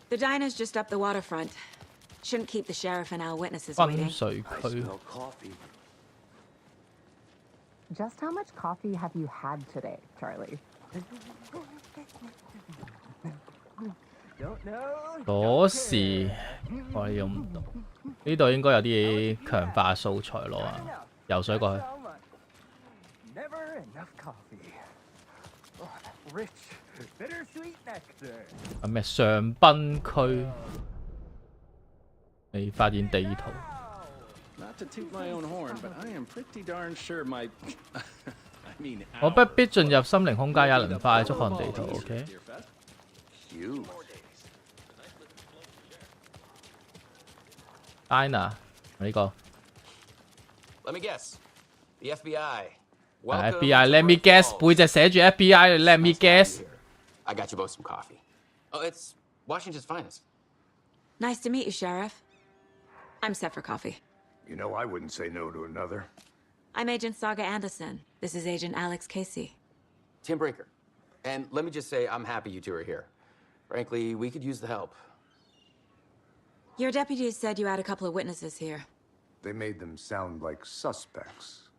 [SPEAKER 3] The diner's just up the waterfront. Shouldn't keep the sheriff and our witnesses
[SPEAKER 1] 分
[SPEAKER 3] waiting.
[SPEAKER 1] 水
[SPEAKER 5] I
[SPEAKER 1] 區
[SPEAKER 5] smell coffee.
[SPEAKER 10] Just how much coffee have you had today, Charlie? Don't know.
[SPEAKER 1] 嗰時我哋用唔到，呢度應該有啲強化素材攞啊！游水過去。
[SPEAKER 10] Never enough coffee. Oh, rich, bittersweet nectar.
[SPEAKER 1] 係咩上賓區？未發現地圖。
[SPEAKER 8] Not to toot my own horn, but I am pretty darn sure my I mean
[SPEAKER 1] 我不必進入心靈空間，也能快速看地圖。OK。
[SPEAKER 5] Huge.
[SPEAKER 1] Diner 呢個。
[SPEAKER 11] Let me guess. The FBI.
[SPEAKER 1] FBI，Let me guess，背脊寫住 FBI，Let me guess。
[SPEAKER 11] I got you both some coffee. Oh, it's Washington's finest.
[SPEAKER 3] Nice to meet you, Sheriff. I'm set for coffee.
[SPEAKER 5] You know, I wouldn't say no to another.
[SPEAKER 3] I'm Agent Saga Anderson. This is Agent Alex Casey.
[SPEAKER 11] Tim Breaker. And let me just say, I'm happy you two are here. Frankly, we could use the help.
[SPEAKER 3] Your deputies said you had a couple of witnesses here.
[SPEAKER 5] They made them sound like suspects.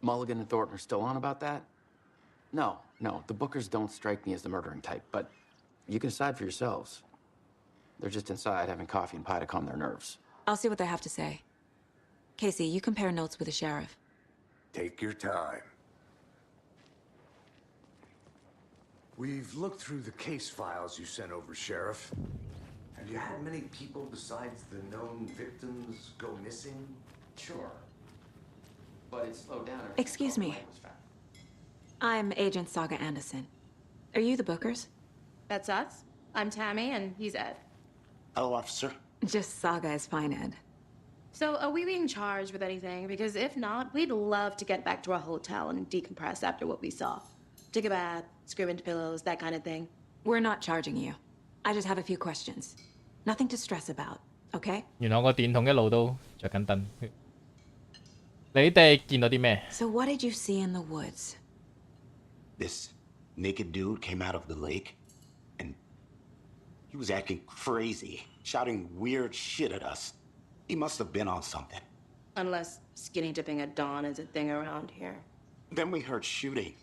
[SPEAKER 11] Mulligan and Thornton are still on about that? No, the Bookers don't strike me as the murdering type, but you can decide for yourselves. They're just inside having coffee and pie to calm their nerves.
[SPEAKER 3] I'll see what they have to say. Casey, you compare notes with the sheriff.
[SPEAKER 5] Take your time. We've looked through the case files you sent over, Sheriff. Have you had many people besides the known victims go missing?
[SPEAKER 11] Sure. But it slowed down.
[SPEAKER 3] Excuse me. I'm Agent Saga Anderson. Are you the Bookers?
[SPEAKER 12] That's us. I'm Tammy, and he's Ed.
[SPEAKER 9] Hello, officer.
[SPEAKER 3] Just Saga is fine, Ed.
[SPEAKER 12] So, are we being charged with anything? Because if not, we'd love to get back to our hotel and decompress after what we saw. Take a bath, scream into pillows, that kind of thing.
[SPEAKER 3] We're not charging you. I just have a few questions. Nothing to stress about, okay?
[SPEAKER 1] 原來我個電筒一路都着緊燈。你哋見到啲咩？
[SPEAKER 3] So what did you see in the woods?
[SPEAKER 9] This naked dude came out of the lake, and he was acting crazy, shouting weird shit at us. He must have been on something.
[SPEAKER 12] Unless skinny dipping at dawn is a thing around here.
[SPEAKER 9] Then we heard shooting.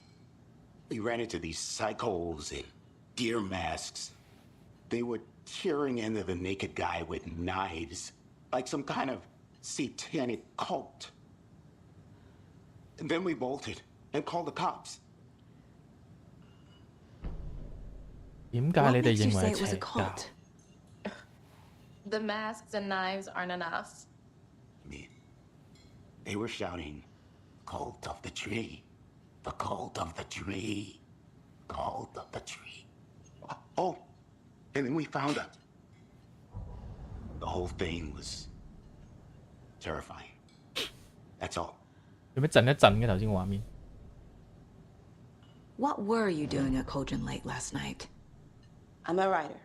[SPEAKER 9] We ran into these psychos in deer masks. They were tearing into the naked guy with knives, like some kind of satanic cult. And then we bolted and called the cops.
[SPEAKER 1] 點解
[SPEAKER 3] What
[SPEAKER 1] 你哋
[SPEAKER 3] makes you
[SPEAKER 1] 認
[SPEAKER 3] say
[SPEAKER 1] 為
[SPEAKER 3] it was
[SPEAKER 1] 邪
[SPEAKER 3] a
[SPEAKER 1] 教
[SPEAKER 3] cult?？
[SPEAKER 12] The masks and knives aren't enough.
[SPEAKER 9] I mean, they were shouting, "Cult of the tree, the cult of the tree, cult of the tree." Oh, and then we found them. The whole thing was terrifying. That's all.
[SPEAKER 1] 做咩震一震嘅頭先個畫面？
[SPEAKER 3] What were you doing at Cauldron Lake last night?
[SPEAKER 12] I'm a writer.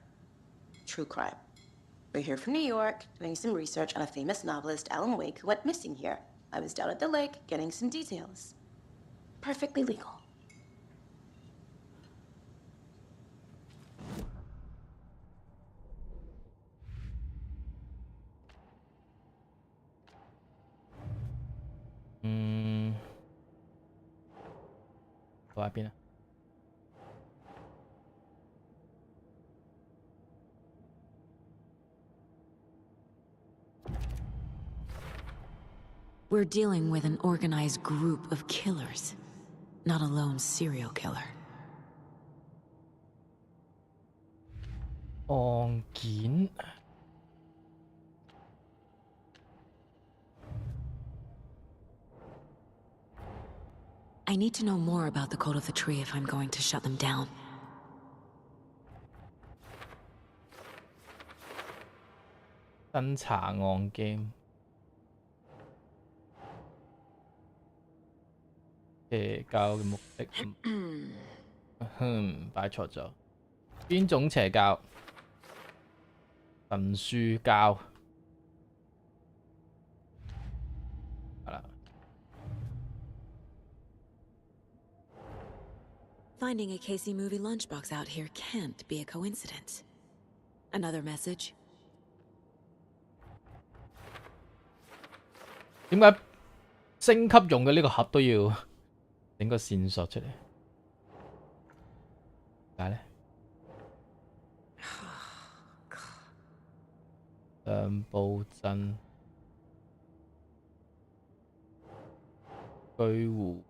[SPEAKER 12] True crime. We're here from New York, doing some research on a famous novelist, Alan Wake, who went missing here. I was down at the lake, getting some details. Perfectly legal.
[SPEAKER 1] Ừ. 我喺邊啊？
[SPEAKER 3] We're dealing with an organized group of killers, not a lone serial killer.
[SPEAKER 1] 案件
[SPEAKER 3] I need to know more about the Cult of the Tree if I'm going to shut them down.
[SPEAKER 1] 新查案 game。邪教嘅目的，擺錯咗。邊種邪教？神書教。係啦。
[SPEAKER 3] Finding a Casey movie lunchbox out here can't be a coincidence. Another message?
[SPEAKER 1] 點解升級用嘅呢個盒都要整個線索出嚟？點解咧？上布鎮居戶。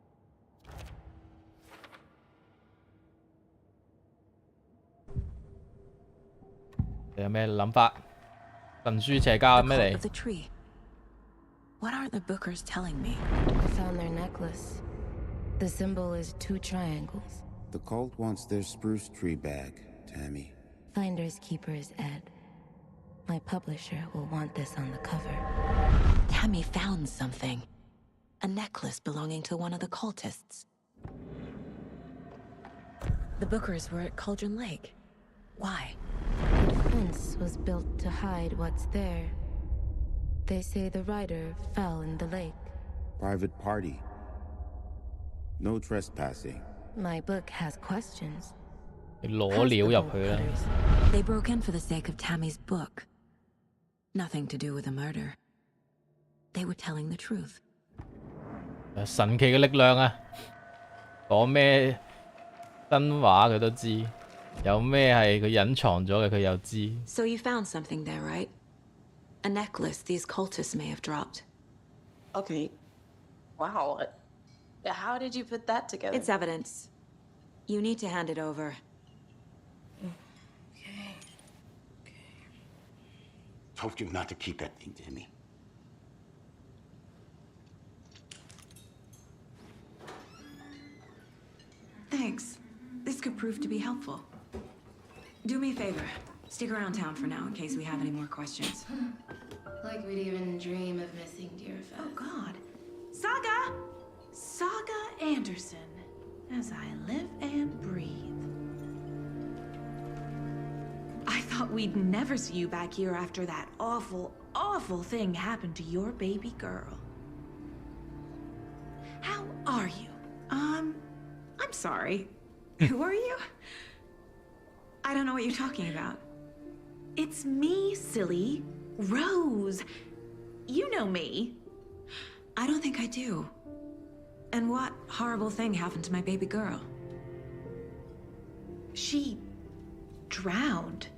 [SPEAKER 1] 你有咩諗法？神書邪教係咩嚟？
[SPEAKER 3] What are the Bookers telling me?
[SPEAKER 13] I found their necklace. The symbol is 2 triangles.
[SPEAKER 14] The cult wants their spruce tree back, Tammy.
[SPEAKER 13] Finders keepers, Ed. My publisher will want this on the cover.
[SPEAKER 3] Tammy found something. A necklace belonging to one of the cultists. The Bookers were at Cauldron Lake. Why?
[SPEAKER 13] The defense was built to hide what's there. They say the writer fell in the lake.
[SPEAKER 14] Private party. No trespassing.
[SPEAKER 13] My book has questions.
[SPEAKER 1] 你攞料入去啦。
[SPEAKER 3] They broke in for the sake of Tammy's book. Nothing to do with the murder. They were telling the truth.
[SPEAKER 1] 神奇嘅力量啊！講咩真話佢都知，有咩係佢隱藏咗嘅佢又知。
[SPEAKER 3] So you found something there, right? A necklace these cultists may have dropped.
[SPEAKER 12] Okay. Wow. How did you put that together?
[SPEAKER 3] It's evidence. You need to hand it over.
[SPEAKER 9] Told you not to keep that thing, Timmy.
[SPEAKER 3] Thanks. This could prove to be helpful. Do me a favor. Stick around town for now in case we have any more questions.
[SPEAKER 13] Like we'd even dream of missing Deerfest.
[SPEAKER 3] Oh, God. Saga Anderson. As I live and breathe. I thought we'd never see you back here after that awful, awful thing happened to your baby girl. How are you? I'm sorry. Who are you? I don't know what you're talking about. It's me, silly. Rose. You know me. I don't think I do. And what horrible thing happened to my baby girl? She drowned.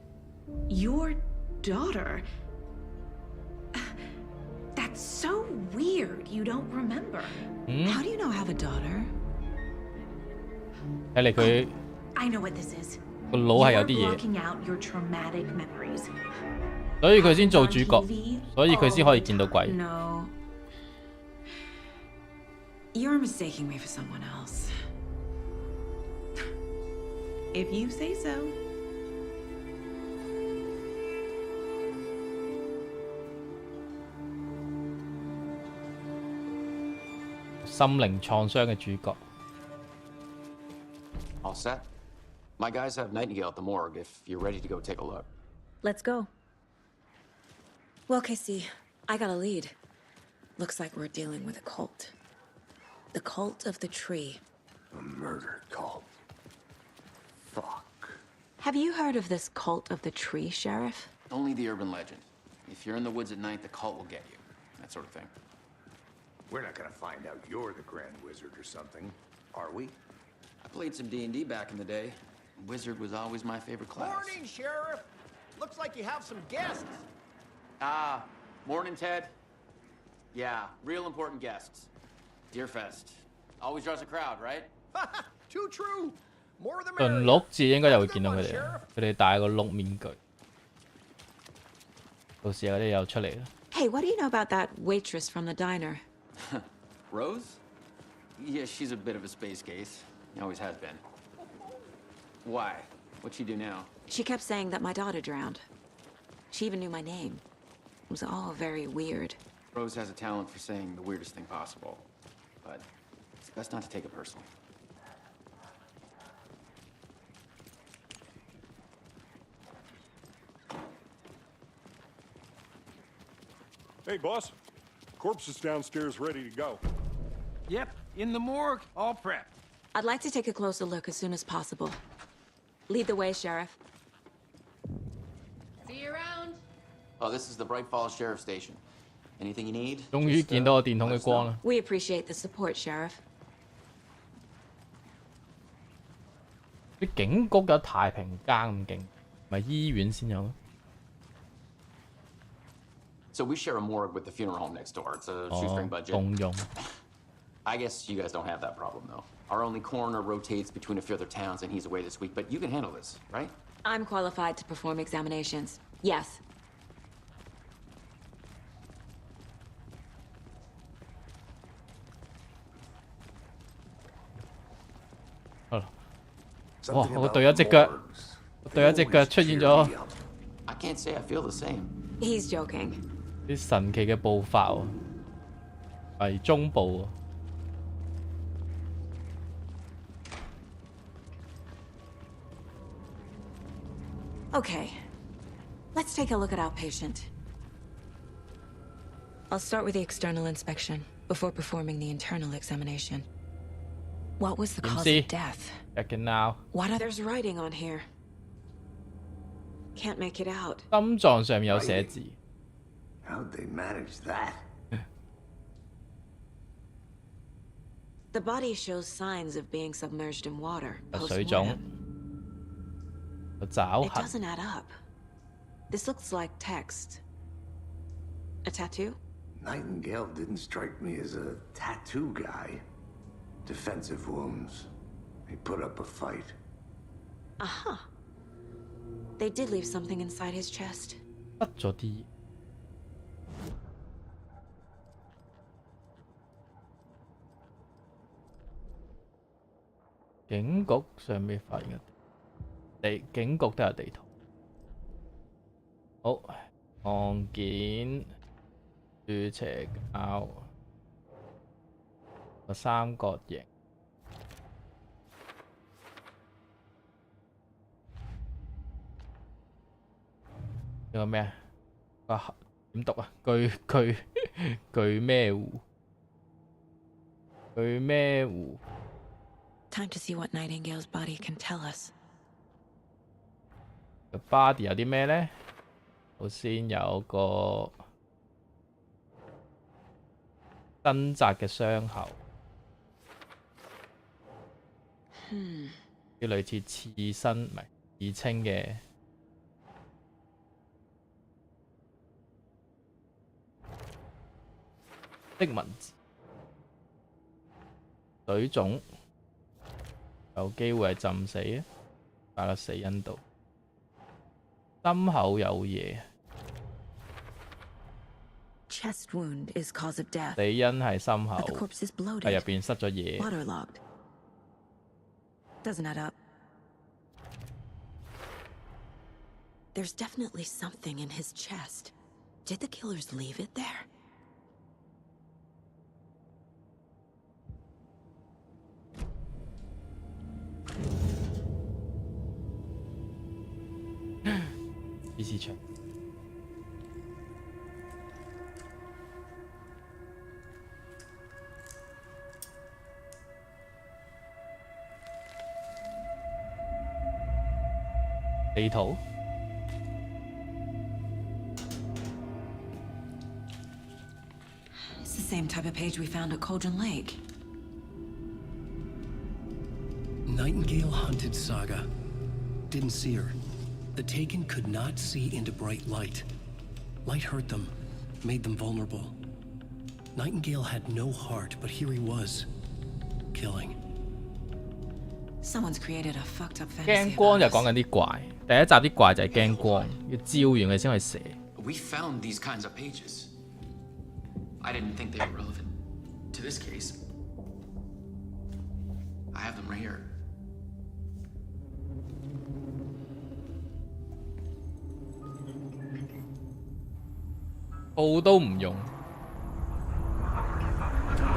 [SPEAKER 3] Your daughter. That's so weird you don't remember. How do you know I have a daughter?
[SPEAKER 1] 睇嚟佢
[SPEAKER 3] I know what this is.
[SPEAKER 1] 個腦係有啲
[SPEAKER 3] You're
[SPEAKER 1] 嘢，
[SPEAKER 3] blocking out your traumatic memories.
[SPEAKER 1] 所以佢先做主角，所以佢先可以見到鬼。
[SPEAKER 3] No. You're mistaking me for someone else. If you say so.
[SPEAKER 1] 心靈創傷嘅主角。
[SPEAKER 11] All set? My guys have Nightingale at the morgue if you're ready to go take a look.
[SPEAKER 3] Let's go. Well, Casey, I got a lead. Looks like we're dealing with a cult. The cult of the tree.
[SPEAKER 5] A murder cult. Fuck.
[SPEAKER 3] Have you heard of this cult of the tree, Sheriff?
[SPEAKER 11] Only the urban legend. If you're in the woods at night, the cult will get you. That sort of thing.
[SPEAKER 5] We're not gonna find out you're the Grand Wizard or something, are we?
[SPEAKER 11] I played some D&D back in the day. Wizard was always my favorite class.
[SPEAKER 8] Morning, Sheriff. Looks like you have some guests.
[SPEAKER 11] Ah, morning, Ted. Yeah, real important guests. Deerfest. Always draws a crowd, right?
[SPEAKER 8] Too true. More the
[SPEAKER 1] 馴
[SPEAKER 8] merrier.
[SPEAKER 1] 鹿節應該又會見到佢哋，佢哋戴個鹿面具，到時嗰啲又出嚟啦。
[SPEAKER 3] Hey, what do you know about that waitress from the diner?
[SPEAKER 11] Rose? Yeah, she's a bit of a space case. Always has been. Why? What'd she do now?
[SPEAKER 3] She kept saying that my daughter drowned. She even knew my name. It was all very weird.
[SPEAKER 11] Rose has a talent for saying the weirdest thing possible. But it's best not to take it personally.
[SPEAKER 6] Hey, boss. Corpse is downstairs ready to go.
[SPEAKER 8] Yep, in the morgue, all prepped.
[SPEAKER 3] I'd like to take a closer look as soon as possible. Lead the way, Sheriff.
[SPEAKER 13] See you around.
[SPEAKER 11] Oh, this is the Bright Falls Sheriff Station. Anything you need?
[SPEAKER 1] 終於見到個電筒嘅光啦！
[SPEAKER 3] We appreciate the support, Sheriff.
[SPEAKER 1] 啲警局有太平間咁勁，咪醫院先有咩？
[SPEAKER 11] So we share a morgue with the funeral home next door. It's a shoestring budget.
[SPEAKER 1] 共用。
[SPEAKER 11] I guess you guys don't have that problem, though. Our only coroner rotates between a few other towns, and he's away this week. But you can handle this, right?
[SPEAKER 3] I'm qualified to perform examinations. Yes.
[SPEAKER 1] Oh. 哇！我對咗隻腳，我對咗隻腳出現咗
[SPEAKER 11] I can't say I feel the same.
[SPEAKER 3] He's joking.
[SPEAKER 1] 啲神奇嘅步伐喎，係中步喎。
[SPEAKER 3] Okay. Let's take a look at our patient. I'll start with the external inspection before performing the internal examination. What was the cause of death?
[SPEAKER 1] Checking now.
[SPEAKER 3] What there's writing on here? Can't make it out.
[SPEAKER 1] 心臟上面有寫字。
[SPEAKER 5] How'd they manage that?
[SPEAKER 3] The body shows signs of being submerged in water.
[SPEAKER 1] 有水腫，有爪
[SPEAKER 3] It
[SPEAKER 1] 痕。
[SPEAKER 3] doesn't add up. This looks like text. A tattoo?
[SPEAKER 5] Nightingale didn't strike me as a tattoo guy. Defensive wounds. He put up a fight.
[SPEAKER 3] Uh-huh. They did leave something inside his chest.
[SPEAKER 1] 甩咗啲。警局尚未發現嘅警局都有地圖。好，案件豎斜角個三角形。呢個咩啊？點讀啊？巨咩湖？巨咩湖
[SPEAKER 3] Time to see what Nightingale's body can tell us.
[SPEAKER 1] 個 body 有啲咩咧？首先有個掙扎嘅傷口，啲類似刺身唔係刺青嘅的文字，水腫有機會係浸死啊，擺落死因度。心口有嘢，
[SPEAKER 3] Chest wound is cause of death.
[SPEAKER 1] 死因係心口，
[SPEAKER 3] But the corpse is bloated.
[SPEAKER 1] 係入邊塞咗嘢。
[SPEAKER 3] Waterlogged. Doesn't add up. There's definitely something in his chest. Did the killers leave it there?
[SPEAKER 1] PC 牆。地圖。
[SPEAKER 3] It's the same type of page we found at Cauldron Lake.
[SPEAKER 2] Nightingale hunted Saga. Didn't see her. The Taken could not see into bright light. Light hurt them, made them vulnerable. Nightingale had no heart, but here he was, killing.
[SPEAKER 3] Someone's created a fucked up
[SPEAKER 1] 驚
[SPEAKER 3] fantasy.
[SPEAKER 1] 光就講緊啲怪，第一集啲怪就係驚光，要照完佢先可以射。
[SPEAKER 11] We found these kinds of pages. I didn't think they were relevant to this case. I have them right here.
[SPEAKER 1] 鋪都唔用，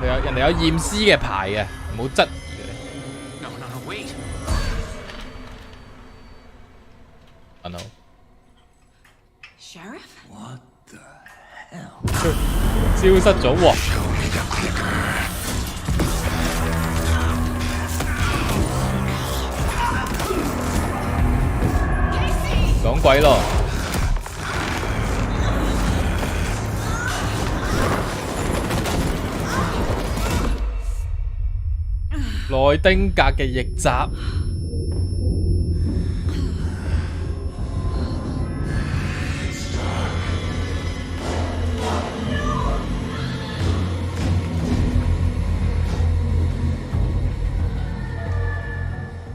[SPEAKER 1] 人哋有驗屍嘅牌嘅，唔好質疑佢。
[SPEAKER 11] No, wait.
[SPEAKER 1] No.
[SPEAKER 3] Sheriff?
[SPEAKER 2] What the hell?
[SPEAKER 1] 消失咗喎！講鬼咯！內丁格嘅逆襲。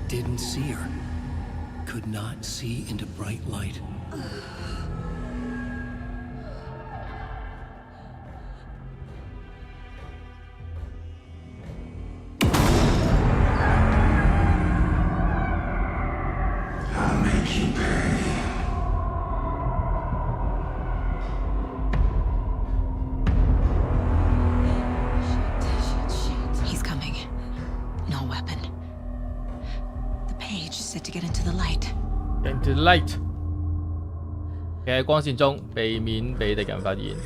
[SPEAKER 2] Didn't see her. Could not see into bright light.
[SPEAKER 9] I'll make you pay.
[SPEAKER 3] He's coming. No weapon. The page said to get into the light.
[SPEAKER 1] Into the light。企喺光線中，避免被敵人發現。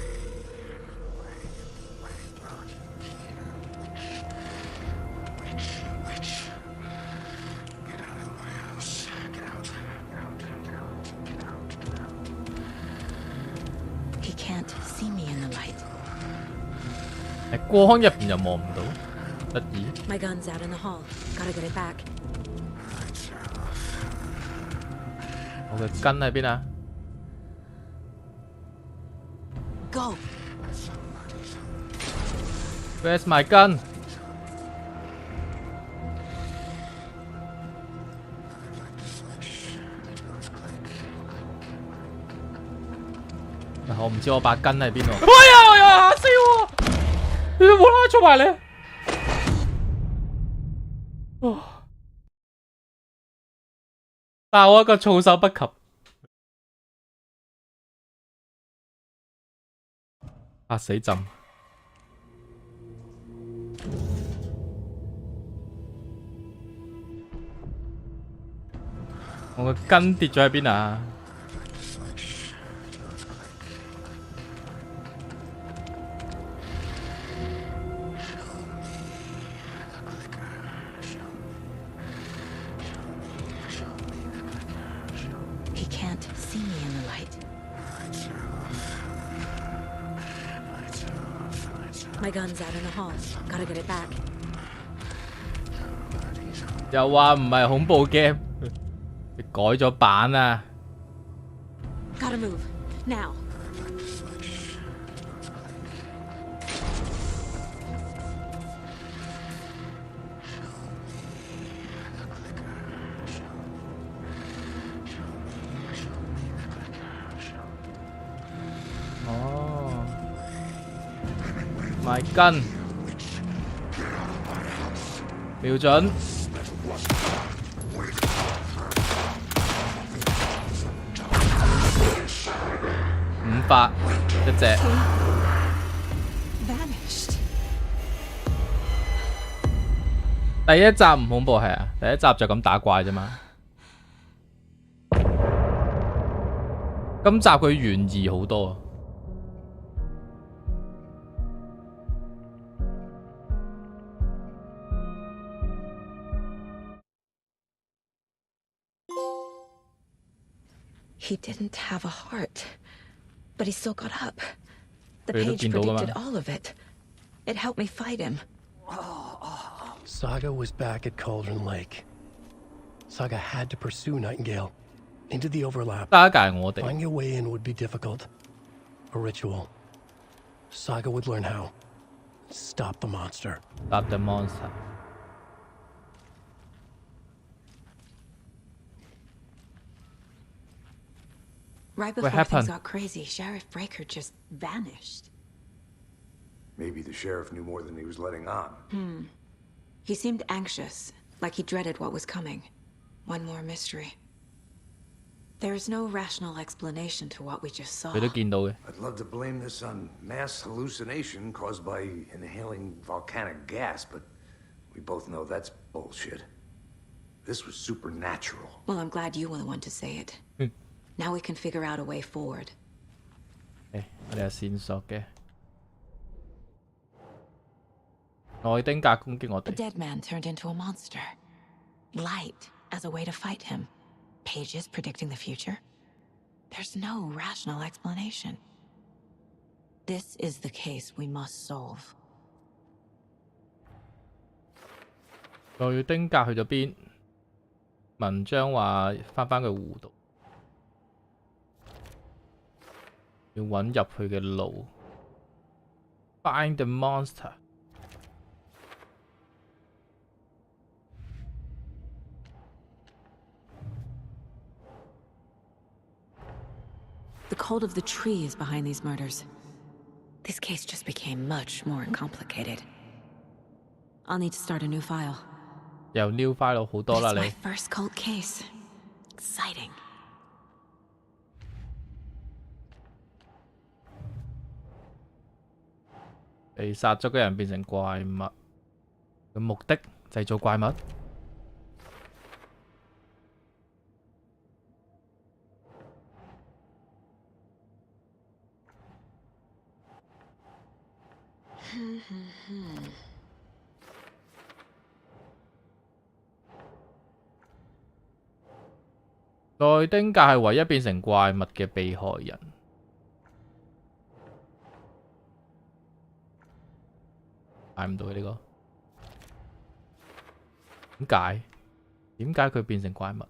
[SPEAKER 3] He can't see me in the light.
[SPEAKER 1] 喺光入邊又望唔到，得意。
[SPEAKER 3] My gun's out in the hall. Gotta get it back.
[SPEAKER 1] 我嘅根喺邊啊
[SPEAKER 3] Go.？Where's
[SPEAKER 1] my gun？ 我唔知我把根喺邊喎。哎呀！嚇死我！你冇啦啦出埋嚟。但我一個措手不及。嚇死朕！我個根跌咗喺邊啊
[SPEAKER 3] ？He can't see me in the light. My gun's out in the hall. Gotta get it back.
[SPEAKER 1] 又話唔係恐怖 game， 你改咗版啊
[SPEAKER 3] Gotta move now.
[SPEAKER 1] 哦，埋根，瞄準。500一隻。第一集唔恐怖係啊，第一集就咁打怪啫嘛。今集佢懸疑好多。
[SPEAKER 3] He didn't have a heart, but he still got up. The page predicted all of it. It helped me fight him.
[SPEAKER 2] Saga was back at Cauldron Lake. Saga had to pursue Nightingale into the overlap. Finding a way in would be difficult. A ritual. Saga would learn how. Stop the monster.
[SPEAKER 1] Stop the monster.
[SPEAKER 3] Right before things got crazy, Sheriff Breaker just vanished.
[SPEAKER 5] Maybe the sheriff knew more than he was letting on.
[SPEAKER 3] He seemed anxious, like he dreaded what was coming. One more mystery. There's no rational explanation to what we just saw.
[SPEAKER 5] I'd love to blame this on mass hallucination caused by inhaling volcanic gas, but we both know that's bullshit. This was supernatural.
[SPEAKER 3] Well, I'm glad you were the one to say it. Now we can figure out a way forward.
[SPEAKER 1] 我哋有線索嘅。愛丁格攻擊我哋。
[SPEAKER 3] A dead man turned into a monster. Light as a way to fight him. Pages predicting the future. There's no rational explanation. This is the case we must solve.
[SPEAKER 1] 愛丁格去咗邊？文章話返佢湖度。要揾入去嘅路 ，Find the monster。The
[SPEAKER 3] cult of the tree is behind these murders. This case just became much more complicated. I'll need to start a new file.
[SPEAKER 1] 又 new file 好多啦，你。
[SPEAKER 3] It's my first cult case. Exciting.
[SPEAKER 1] 被殺咗嘅人變成怪物，嘅目的製造怪物。愛丁格係唯一變成怪物嘅被害人。買唔到嘅呢個，點解？點解佢變成怪物？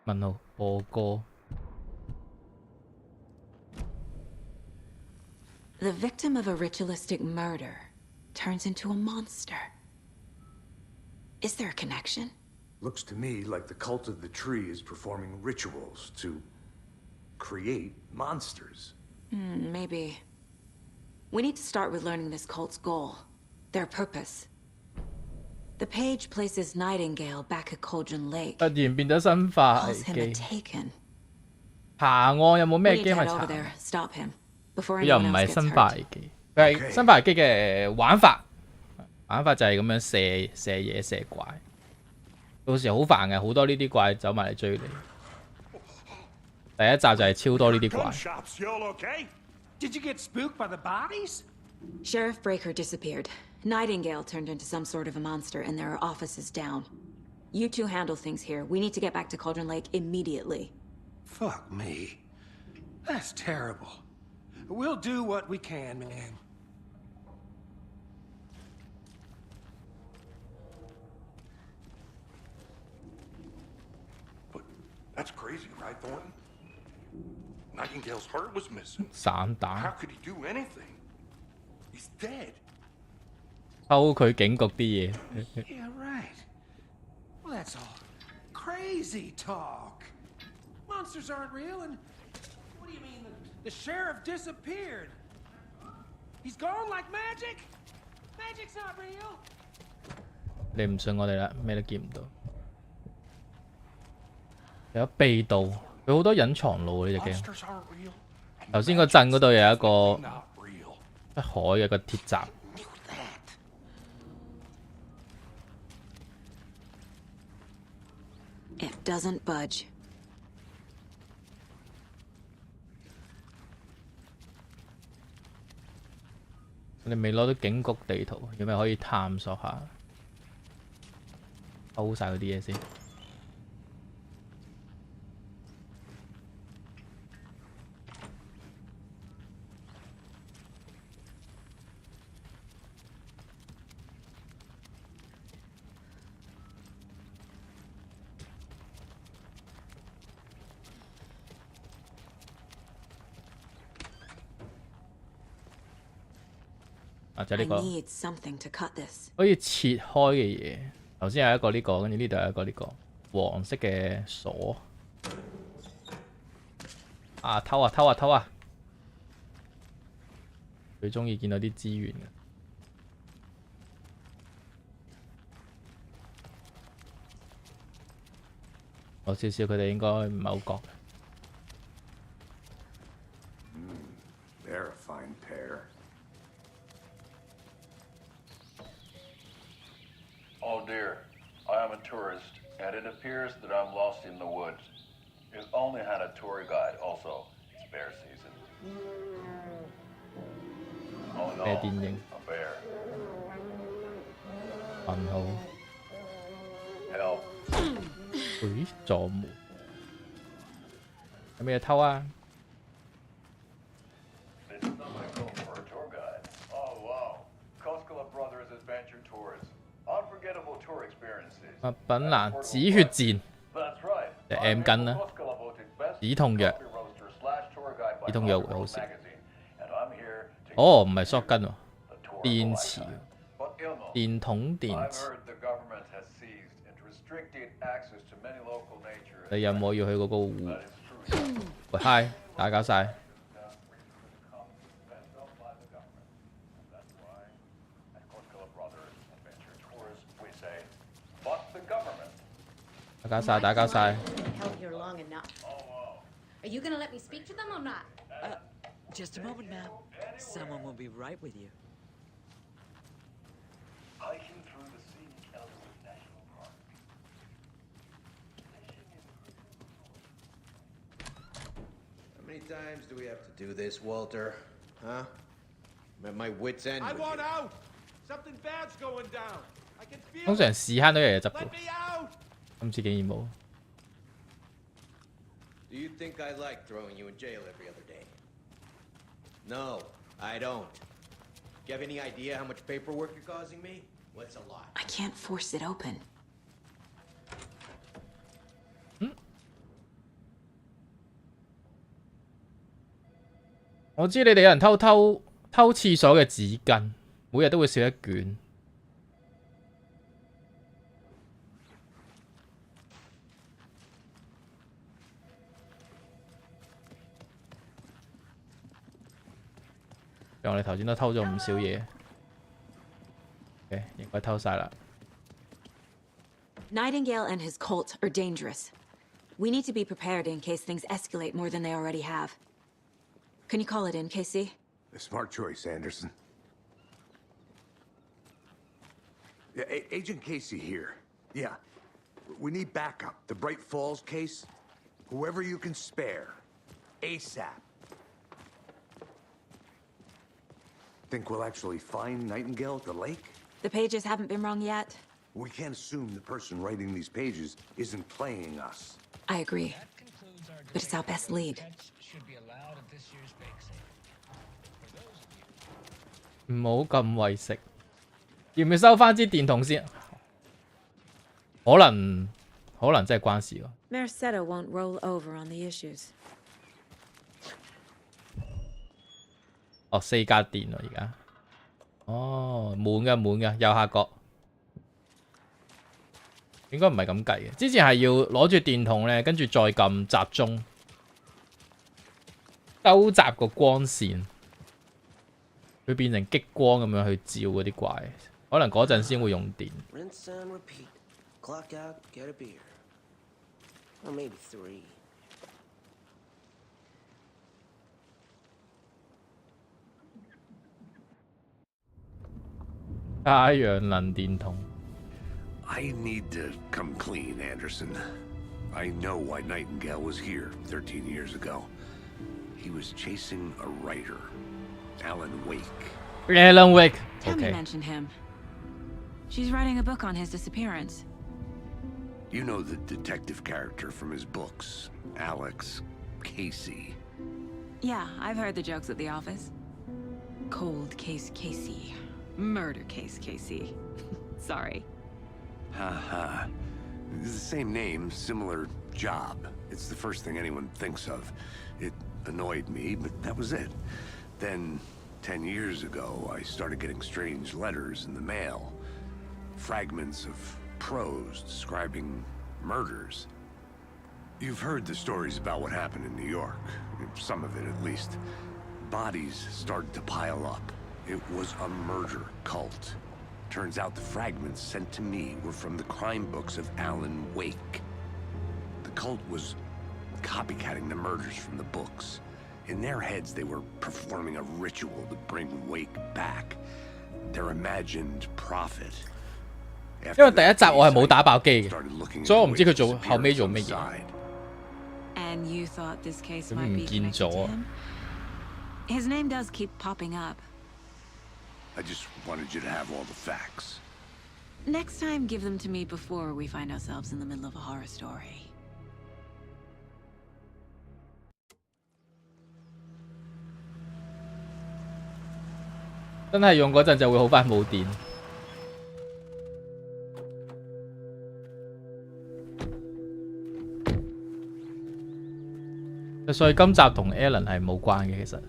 [SPEAKER 1] 問號播歌。
[SPEAKER 3] The victim of a ritualistic murder turns into a monster. Is there a connection?
[SPEAKER 5] Looks to me like the cult of the tree is performing rituals to create monsters.
[SPEAKER 3] Maybe. We need to start with learning this cult's goal, their purpose. The page places Nightingale back at Cauldron Lake.
[SPEAKER 1] 突然變咗生化危
[SPEAKER 3] Calls him a
[SPEAKER 1] 機。
[SPEAKER 3] taken.
[SPEAKER 1] 查案有冇
[SPEAKER 3] We
[SPEAKER 1] 咩
[SPEAKER 3] need
[SPEAKER 1] 機
[SPEAKER 3] to
[SPEAKER 1] 係
[SPEAKER 3] head over
[SPEAKER 1] 查？
[SPEAKER 3] there, stop him, before
[SPEAKER 1] 佢又
[SPEAKER 3] anyone
[SPEAKER 1] 唔
[SPEAKER 3] else
[SPEAKER 1] 係
[SPEAKER 3] gets
[SPEAKER 1] 生化
[SPEAKER 3] hurt.
[SPEAKER 1] 危機，佢係生化危機嘅玩法。玩法就係咁樣射嘢射怪，到時好煩嘅，好多呢啲怪走埋嚟追你。第一集就係超多呢啲怪。
[SPEAKER 8] Shops, y'all okay? Did you get spooked by the bodies?
[SPEAKER 3] Sheriff Breaker disappeared. Nightingale turned into some sort of a monster, and there are offices down. You two handle things here. We need to get back to Cauldron Lake immediately.
[SPEAKER 8] Fuck me. That's terrible. We'll do what we can, man.
[SPEAKER 6] But that's crazy, right, Thornton? Nightingale's heart was missing.
[SPEAKER 1] 散
[SPEAKER 6] How
[SPEAKER 1] 彈，
[SPEAKER 6] could he do anything? He's dead.
[SPEAKER 1] 偷佢警局啲嘢。
[SPEAKER 8] Yeah, right. Well, that's all crazy talk. Monsters aren't real, and what do you mean the sheriff disappeared? He's gone like magic? Magic's not real.
[SPEAKER 1] 你唔信我哋啦，咩都見唔到。有秘道，佢好多隱藏路呢隻 game。
[SPEAKER 6] Monsters aren't real.
[SPEAKER 1] 頭先個鎮嗰度有一個
[SPEAKER 6] Not real.
[SPEAKER 1] 喺海嘅個鐵閘。
[SPEAKER 3] It doesn't budge.
[SPEAKER 1] 我哋未攞到警局地圖，有咩可以探索下？偷晒嗰啲嘢先。啊，就
[SPEAKER 3] I
[SPEAKER 1] 呢個
[SPEAKER 3] need something to cut this.
[SPEAKER 1] 可以切開嘅嘢。頭先有一個呢個，跟住呢度有一個呢個黃色嘅鎖。啊，偷啊偷啊偷啊！最中意見到啲資源嘅。我少少佢哋應該唔係好覺。
[SPEAKER 5] They're a fine pair.
[SPEAKER 15] Oh dear, I am a tourist, and it appears that I'm lost in the woods. If only had a tour guide. Also, it's bear season. Oh no,
[SPEAKER 1] 咩電影？
[SPEAKER 15] a bear.
[SPEAKER 1] 問號。
[SPEAKER 15] Help.
[SPEAKER 1] 咦？撞門。有咩嘢偷啊？
[SPEAKER 15] This is not my code for a tour guide. Oh wow, Koskela Brothers Adventure Tours. Unforgettable tour experiences.
[SPEAKER 1] 物品欄止血戰，
[SPEAKER 15] That's right.
[SPEAKER 1] 就 M 巾啦，
[SPEAKER 15] Koskela voted best
[SPEAKER 1] 止痛藥，
[SPEAKER 15] coffee roaster slash tour guide by
[SPEAKER 1] 止痛藥
[SPEAKER 15] Coffee
[SPEAKER 1] 會好
[SPEAKER 15] Road
[SPEAKER 1] 食。
[SPEAKER 15] Magazine, and I'm here to
[SPEAKER 1] 哦，唔係索根喎，
[SPEAKER 15] tour
[SPEAKER 1] 電池，
[SPEAKER 15] But Ilmo,
[SPEAKER 1] 電筒電
[SPEAKER 15] I've
[SPEAKER 1] 池。
[SPEAKER 15] heard the government has seized and restricted access to many local nature.
[SPEAKER 1] 你有冇要去嗰個湖？
[SPEAKER 15] That is true.
[SPEAKER 1] 喂嗨，打攪晒。
[SPEAKER 15] That's why at Koskela Brothers Adventure Tours we say, but the government.
[SPEAKER 1] 打攪晒，打攪晒。
[SPEAKER 16] Held here long enough. Are you gonna let me speak to them or not?
[SPEAKER 17] Just a moment, ma'am. Someone will be right with you.
[SPEAKER 15] Hiking through the scenic Elderwood National Park.
[SPEAKER 18] How many times do we have to do this, Walter? Huh? I'm at my wit's end.
[SPEAKER 8] I
[SPEAKER 18] with
[SPEAKER 8] want
[SPEAKER 18] you.
[SPEAKER 8] out! Something bad's going down. I can feel
[SPEAKER 1] 通常
[SPEAKER 8] it.
[SPEAKER 1] 屎坑都有嘢執
[SPEAKER 8] Let
[SPEAKER 1] 嘅，
[SPEAKER 8] me out!
[SPEAKER 1] 今次竟然冇。
[SPEAKER 18] Do you think I like throwing you in jail every other day? No, I don't. Do you have any idea how much paperwork you're causing me? What's a lot?
[SPEAKER 3] I can't force it open.
[SPEAKER 1] 我知你哋有人偷廁所嘅紙巾，每日都會少一卷。我哋頭先都偷咗唔少嘢。OK， 應該偷晒啦。
[SPEAKER 3] Nightingale and his cult are dangerous. We need to be prepared in case things escalate more than they already have. Can you call it in, Casey?
[SPEAKER 5] A smart choice, Anderson. Yeah, Agent Casey here. Yeah. We need backup. The Bright Falls case. Whoever you can spare. ASAP. Think we'll actually find Nightingale at the lake?
[SPEAKER 3] The pages haven't been wrong yet.
[SPEAKER 5] We can't assume the person writing these pages isn't playing us.
[SPEAKER 3] I agree. But it's our best lead.
[SPEAKER 1] 唔好咁為食，要唔要收翻支電筒先？可能真係關事喎。
[SPEAKER 3] Merced won't roll over on the issues.
[SPEAKER 1] 哦，4格電喎而家。哦，滿嘅，右下角。應該唔係咁計嘅，之前係要攞住電筒咧，跟住再撳集中，收集個光線，會變成激光咁樣去照嗰啲怪，可能嗰陣先會用電。
[SPEAKER 8] Rinse and repeat. Clock out, get a beer. Or maybe 3.
[SPEAKER 1] 太陽能電筒。
[SPEAKER 5] I need to come clean, Anderson. I know why Nightingale was here 13 years ago. He was chasing a writer, Alan Wake.
[SPEAKER 1] Alan Wake.
[SPEAKER 3] Tammy mentioned him. She's writing a book on his disappearance.
[SPEAKER 5] You know the detective character from his books, Alex Casey.
[SPEAKER 3] Yeah, I've heard the jokes at the office. Cold case Casey. Murder case Casey. Sorry.
[SPEAKER 5] Ha. It's the same name, similar job. It's the first thing anyone thinks of. It annoyed me, but that was it. Then, 10 years ago, I started getting strange letters in the mail. Fragments of prose describing murders. You've heard the stories about what happened in New York. Some of it, at least. Bodies started to pile up. It was a murder cult. Turns out the fragments sent to me were from the crime books of Alan Wake. The cult was copycatting the murders from the books. In their heads, they were performing a ritual to bring Wake back. Their imagined prophet.
[SPEAKER 1] 因為第一集我係冇打爆機嘅，所以我唔知佢做後尾做乜嘢。
[SPEAKER 3] And you thought this case
[SPEAKER 1] 佢
[SPEAKER 3] might
[SPEAKER 1] 唔
[SPEAKER 3] be
[SPEAKER 1] 見
[SPEAKER 3] connected
[SPEAKER 1] 咗
[SPEAKER 3] to him? His name does keep popping up.
[SPEAKER 5] I just wanted you to have all the facts.
[SPEAKER 3] Next time, give them to me before we find ourselves in the middle of a horror story.
[SPEAKER 1] 真係用嗰陣就會好快冇電。所以今集同 Alan 係冇關嘅，其實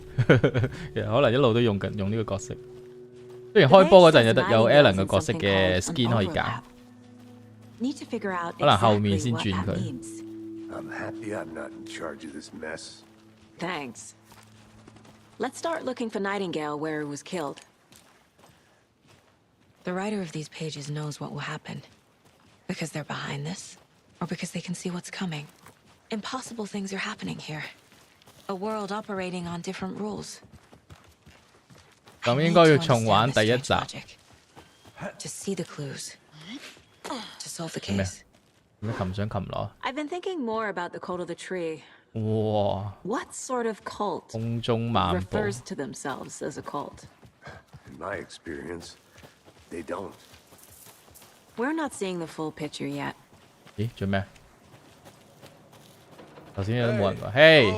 [SPEAKER 1] 其實可能一路都用呢個角色。雖然開波嗰陣有 Alan 嘅角色嘅 skin 可以揀，可能後面先轉佢。
[SPEAKER 5] I'm happy I'm not in charge of this mess.
[SPEAKER 3] Thanks. Let's start looking for Nightingale where he was killed. The writer of these pages knows what will happen. Because they're behind this, or because they can see what's coming. Impossible things are happening here. A world operating on different rules.
[SPEAKER 1] 咁應該要重玩第一集。
[SPEAKER 3] To see the clues. To solve the case.
[SPEAKER 1] 咩擒上擒落
[SPEAKER 3] I've been thinking more about the cult of the tree.
[SPEAKER 1] 哇！
[SPEAKER 3] What sort of cult
[SPEAKER 1] 空中漫步
[SPEAKER 3] refers to themselves as a cult?
[SPEAKER 5] In my experience, they don't.
[SPEAKER 3] We're not seeing the full picture yet.
[SPEAKER 1] 咦？做咩？頭先有冇人話 ？Hey,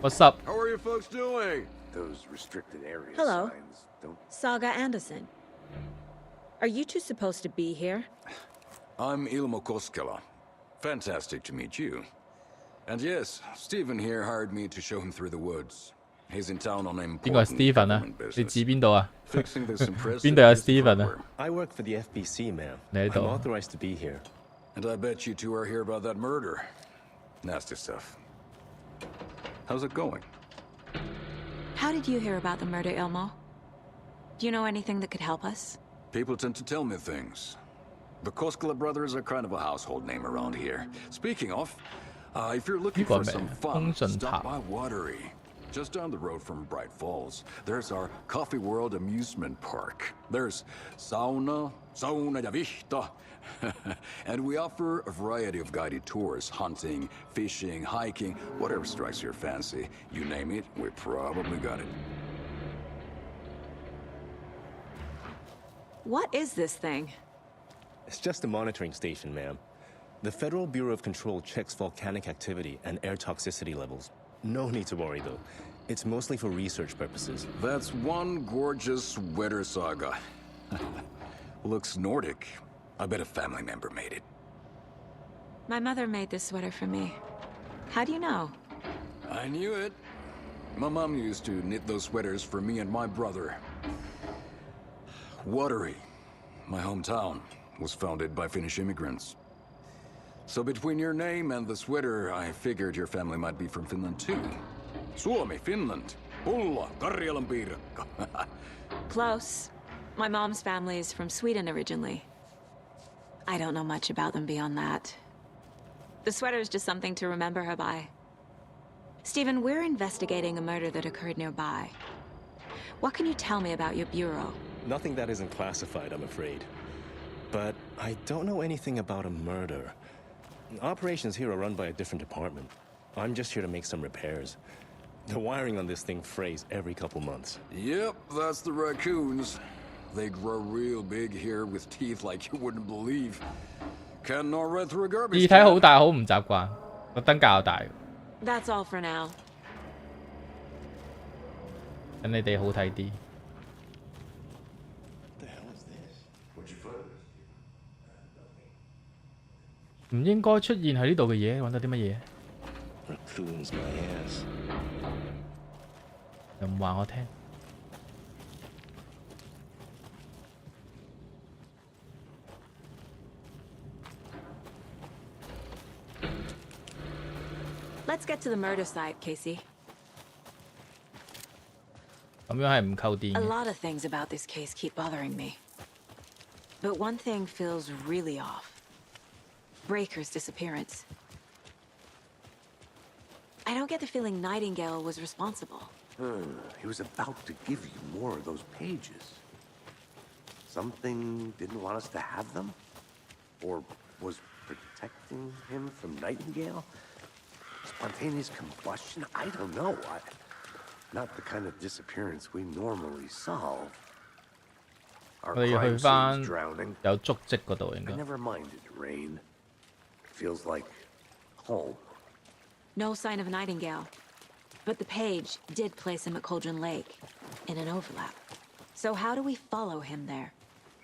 [SPEAKER 1] what's up?
[SPEAKER 6] How are you folks doing?
[SPEAKER 5] Those restricted areas
[SPEAKER 3] Hello.
[SPEAKER 5] signs don't.
[SPEAKER 3] Saga Anderson. Are you two supposed to be here?
[SPEAKER 15] I'm Ilmo Koskela. Fantastic to meet you. And yes, Stephen here hired me to show him through the woods. He's in town on
[SPEAKER 1] 邊個係
[SPEAKER 15] important
[SPEAKER 1] Stephen 啊？
[SPEAKER 15] government
[SPEAKER 1] 你
[SPEAKER 15] business.
[SPEAKER 1] 指邊度啊？
[SPEAKER 15] Fixing this impressive
[SPEAKER 1] 邊度有
[SPEAKER 15] piece of
[SPEAKER 1] Stephen 啊
[SPEAKER 15] hardware.？
[SPEAKER 19] I work for the FBC, ma'am.
[SPEAKER 1] 你喺
[SPEAKER 19] I'm
[SPEAKER 1] 度。
[SPEAKER 19] authorized to be here.
[SPEAKER 15] And I bet you two are here about that murder. Nasty stuff. How's it going?
[SPEAKER 3] How did you hear about the murder, Ilmo? Do you know anything that could help us?
[SPEAKER 15] People tend to tell me things. The Koskela brothers are kind of a household name around here. Speaking of, if you're looking for some fun, stop by Watery. Just down the road from Bright Falls, there's our Coffee World amusement park. There's sauna ja vihta. And we offer a variety of guided tours, hunting, fishing, hiking, whatever strikes your fancy. You name it, we probably got it.
[SPEAKER 3] What is this thing?
[SPEAKER 19] It's just a monitoring station, ma'am. The Federal Bureau of Control checks volcanic activity and air toxicity levels. No need to worry, though. It's mostly for research purposes.
[SPEAKER 15] That's one gorgeous sweater saga. Looks Nordic. I bet a family member made it.
[SPEAKER 3] My mother made this sweater for me. How do you know?
[SPEAKER 15] I knew it. My mom used to knit those sweaters for me and my brother. Watery, my hometown, was founded by Finnish immigrants. So between your name and the sweater, I figured your family might be from Finland too. Suomi, Finland. Pulla, Karjalan piirakka.
[SPEAKER 3] Close. My mom's family is from Sweden originally. I don't know much about them beyond that. The sweater is just something to remember her by. Stephen, we're investigating a murder that occurred nearby. What can you tell me about your bureau?
[SPEAKER 19] Nothing that isn't classified, I'm afraid. But I don't know anything about a murder. Operations here are run by a different department. I'm just here to make some repairs. The wiring on this thing frays every couple months.
[SPEAKER 15] Yep, that's the raccoons. They grow real big here with teeth like you wouldn't believe. Can not run through a garbage
[SPEAKER 1] 字體好大，好唔習慣，個燈較大。
[SPEAKER 3] That's all for now.
[SPEAKER 1] 等你哋好睇啲。唔應該出現喺呢度嘅嘢，揾到啲乜嘢？
[SPEAKER 19] Raccoons my ass.
[SPEAKER 1] 又唔話我聽。
[SPEAKER 3] Let's get to the murder site, Casey.
[SPEAKER 1] 咁樣係唔扣電
[SPEAKER 3] A
[SPEAKER 1] 嘅。
[SPEAKER 3] lot of things about this case keep bothering me. But one thing feels really off. Breaker's disappearance. I don't get the feeling Nightingale was responsible.
[SPEAKER 5] He was about to give you more of those pages. Something didn't want us to have them? Or was protecting him from Nightingale? Spontaneous combustion? I don't know. Not the kind of disappearance we normally solve.
[SPEAKER 1] 我哋要去翻有足跡嗰度應該。
[SPEAKER 5] I never minded rain. Feels like home.
[SPEAKER 3] No sign of Nightingale. But the page did place him at Cauldron Lake, in an overlap. So how do we follow him there?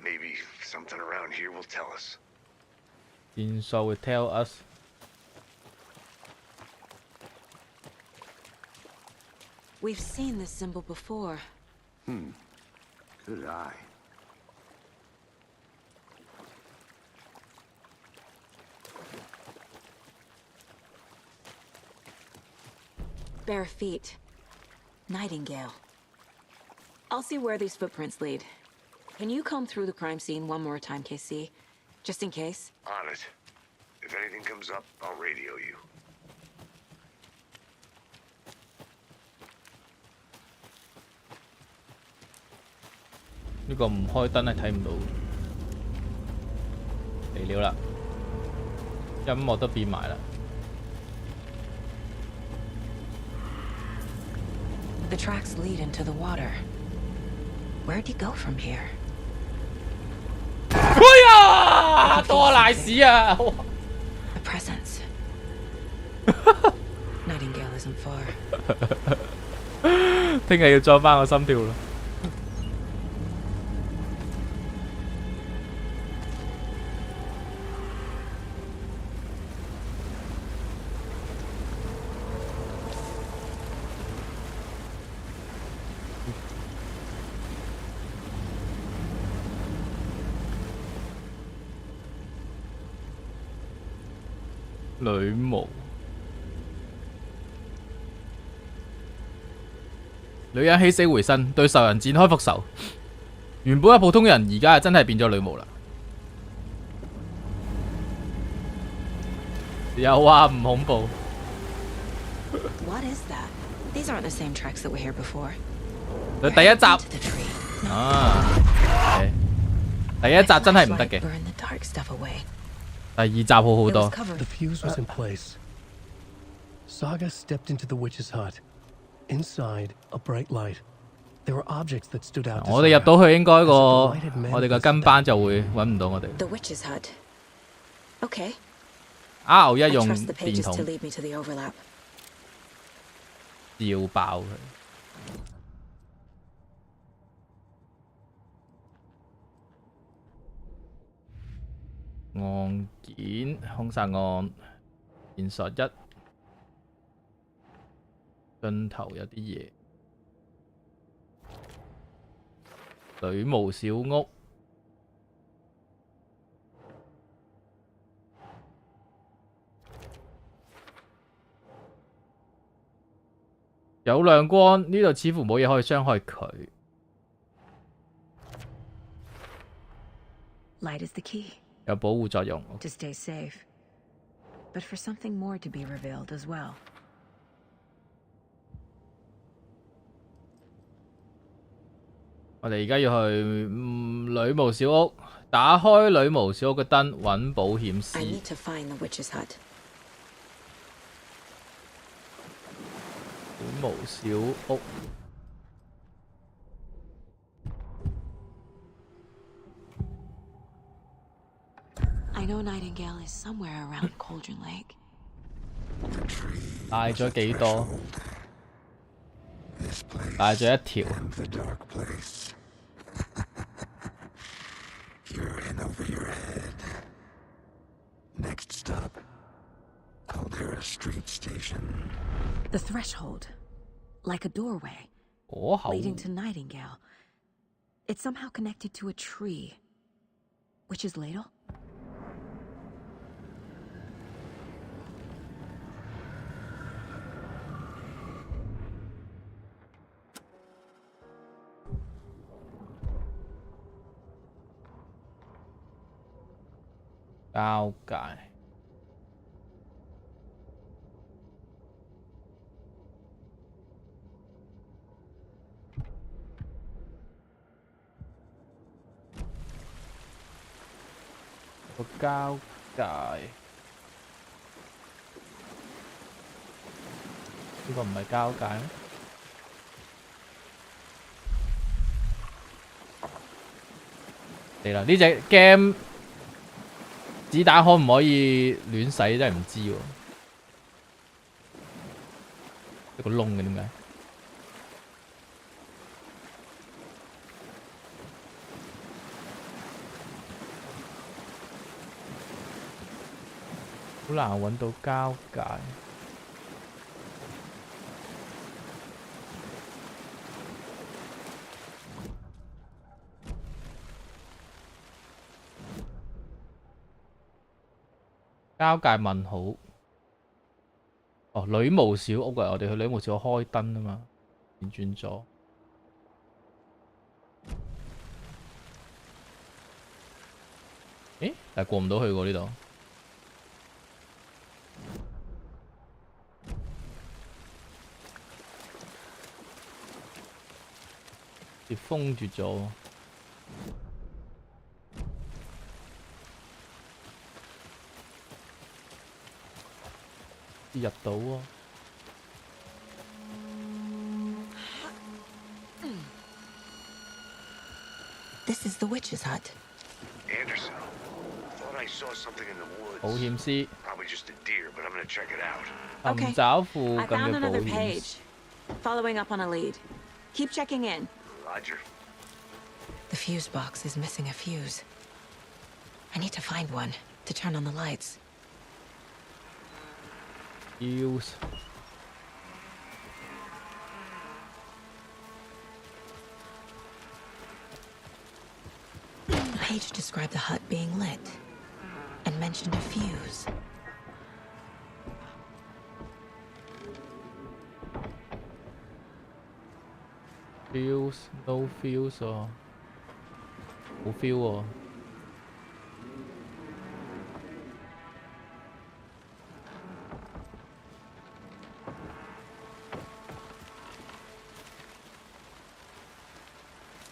[SPEAKER 5] Maybe something around here will tell us.
[SPEAKER 1] 電數 will tell us.
[SPEAKER 3] We've seen this symbol before.
[SPEAKER 5] Good eye.
[SPEAKER 3] Bare feet. Nightingale. I'll see where these footprints lead. Can you comb through the crime scene one more time, KC? Just in case?
[SPEAKER 5] On it. If anything comes up, I'll radio you.
[SPEAKER 1] 呢個唔開燈係睇唔到。嚟了啦，音樂都變埋啦。
[SPEAKER 3] The tracks lead into the water. Where'd you go from here?
[SPEAKER 1] 哎呀！多賴屎啊！
[SPEAKER 3] The presence. Nightingale isn't far.
[SPEAKER 1] 聽日要裝翻個心跳啦。 女巫，女人起死回生，對仇人展開復仇。原本係普通人，而家係真係變咗女巫啦。又話唔恐怖。
[SPEAKER 3] What is that? These aren't the same tracks that were here before.
[SPEAKER 1] 佢第一集啊，第一集真係唔得嘅。第二集好好多。
[SPEAKER 2] The fuse was in place. Saga stepped into the witch's hut. Inside, a bright light. There were objects that stood out.
[SPEAKER 1] 我哋入到去應該我哋個跟班就會揾唔到我哋。
[SPEAKER 3] The witch's hut. Okay.
[SPEAKER 1] R 一用
[SPEAKER 3] trust the
[SPEAKER 1] 電
[SPEAKER 3] pages
[SPEAKER 1] 筒
[SPEAKER 3] to lead me to the overlap.
[SPEAKER 1] 照爆佢。案件兇殺案線索一，盡頭有啲嘢。女巫小屋。有亮光，呢度似乎冇嘢可以傷害佢。
[SPEAKER 3] Light is the key.
[SPEAKER 1] 有保護作用。
[SPEAKER 3] To stay safe. But for something more to be revealed as well.
[SPEAKER 1] 我哋而家要去女巫小屋，打開女巫小屋嘅燈，揾保險絲。
[SPEAKER 3] I need to find the witch's hut.
[SPEAKER 1] 女巫小屋。
[SPEAKER 3] I know Nightingale is somewhere around Cauldron Lake.
[SPEAKER 1] 帶咗幾多？帶咗一條。
[SPEAKER 9] You're in over your head. Next stop, Caldera Street Station.
[SPEAKER 3] The threshold. Like a doorway. Leading to Nightingale. It's somehow connected to a tree. Witch's ladle?
[SPEAKER 1] Cao cải. Có cao cải. Chứ còn mày cao cải. Đây là呢隻 game 子彈可唔可以亂使真係唔知喎，一個窿嘅點解？好難揾到交界。交界問號。哦，女巫小屋啊！我哋去女巫小屋開燈啊嘛，轉轉咗。誒，但係過唔到去喎呢度。跌封住咗。入到喎。
[SPEAKER 3] This is the witch's hut.
[SPEAKER 5] Anderson, thought I saw something in the woods.
[SPEAKER 1] 保險絲。
[SPEAKER 5] Probably just a deer, but I'm gonna check it out.
[SPEAKER 1] 尋找附
[SPEAKER 3] I
[SPEAKER 1] 近
[SPEAKER 3] found
[SPEAKER 1] 嘅保
[SPEAKER 3] another
[SPEAKER 1] 險。
[SPEAKER 3] page. Following up on a lead. Keep checking in.
[SPEAKER 5] Roger.
[SPEAKER 3] The fuse box is missing a fuse. I need to find one to turn on the lights.
[SPEAKER 1] Fuse.
[SPEAKER 3] The page described the hut being lit and mentioned a fuse.
[SPEAKER 1] Fuse, no fuse 喎。冇 feel 喎。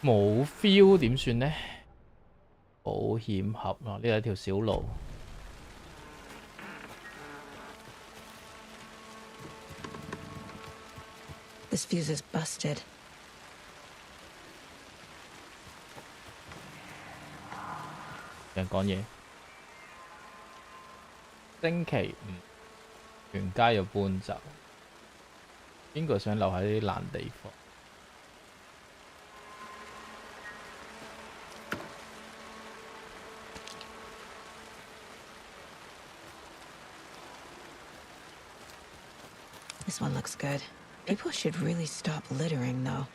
[SPEAKER 1] 冇 feel 點算呢？保險盒啊，呢度一條小路。
[SPEAKER 3] This fuse is busted.
[SPEAKER 1] 有人講嘢。星期五，全街要搬走。邊個想留喺啲爛地方？This
[SPEAKER 3] one looks good. People should really stop littering, though.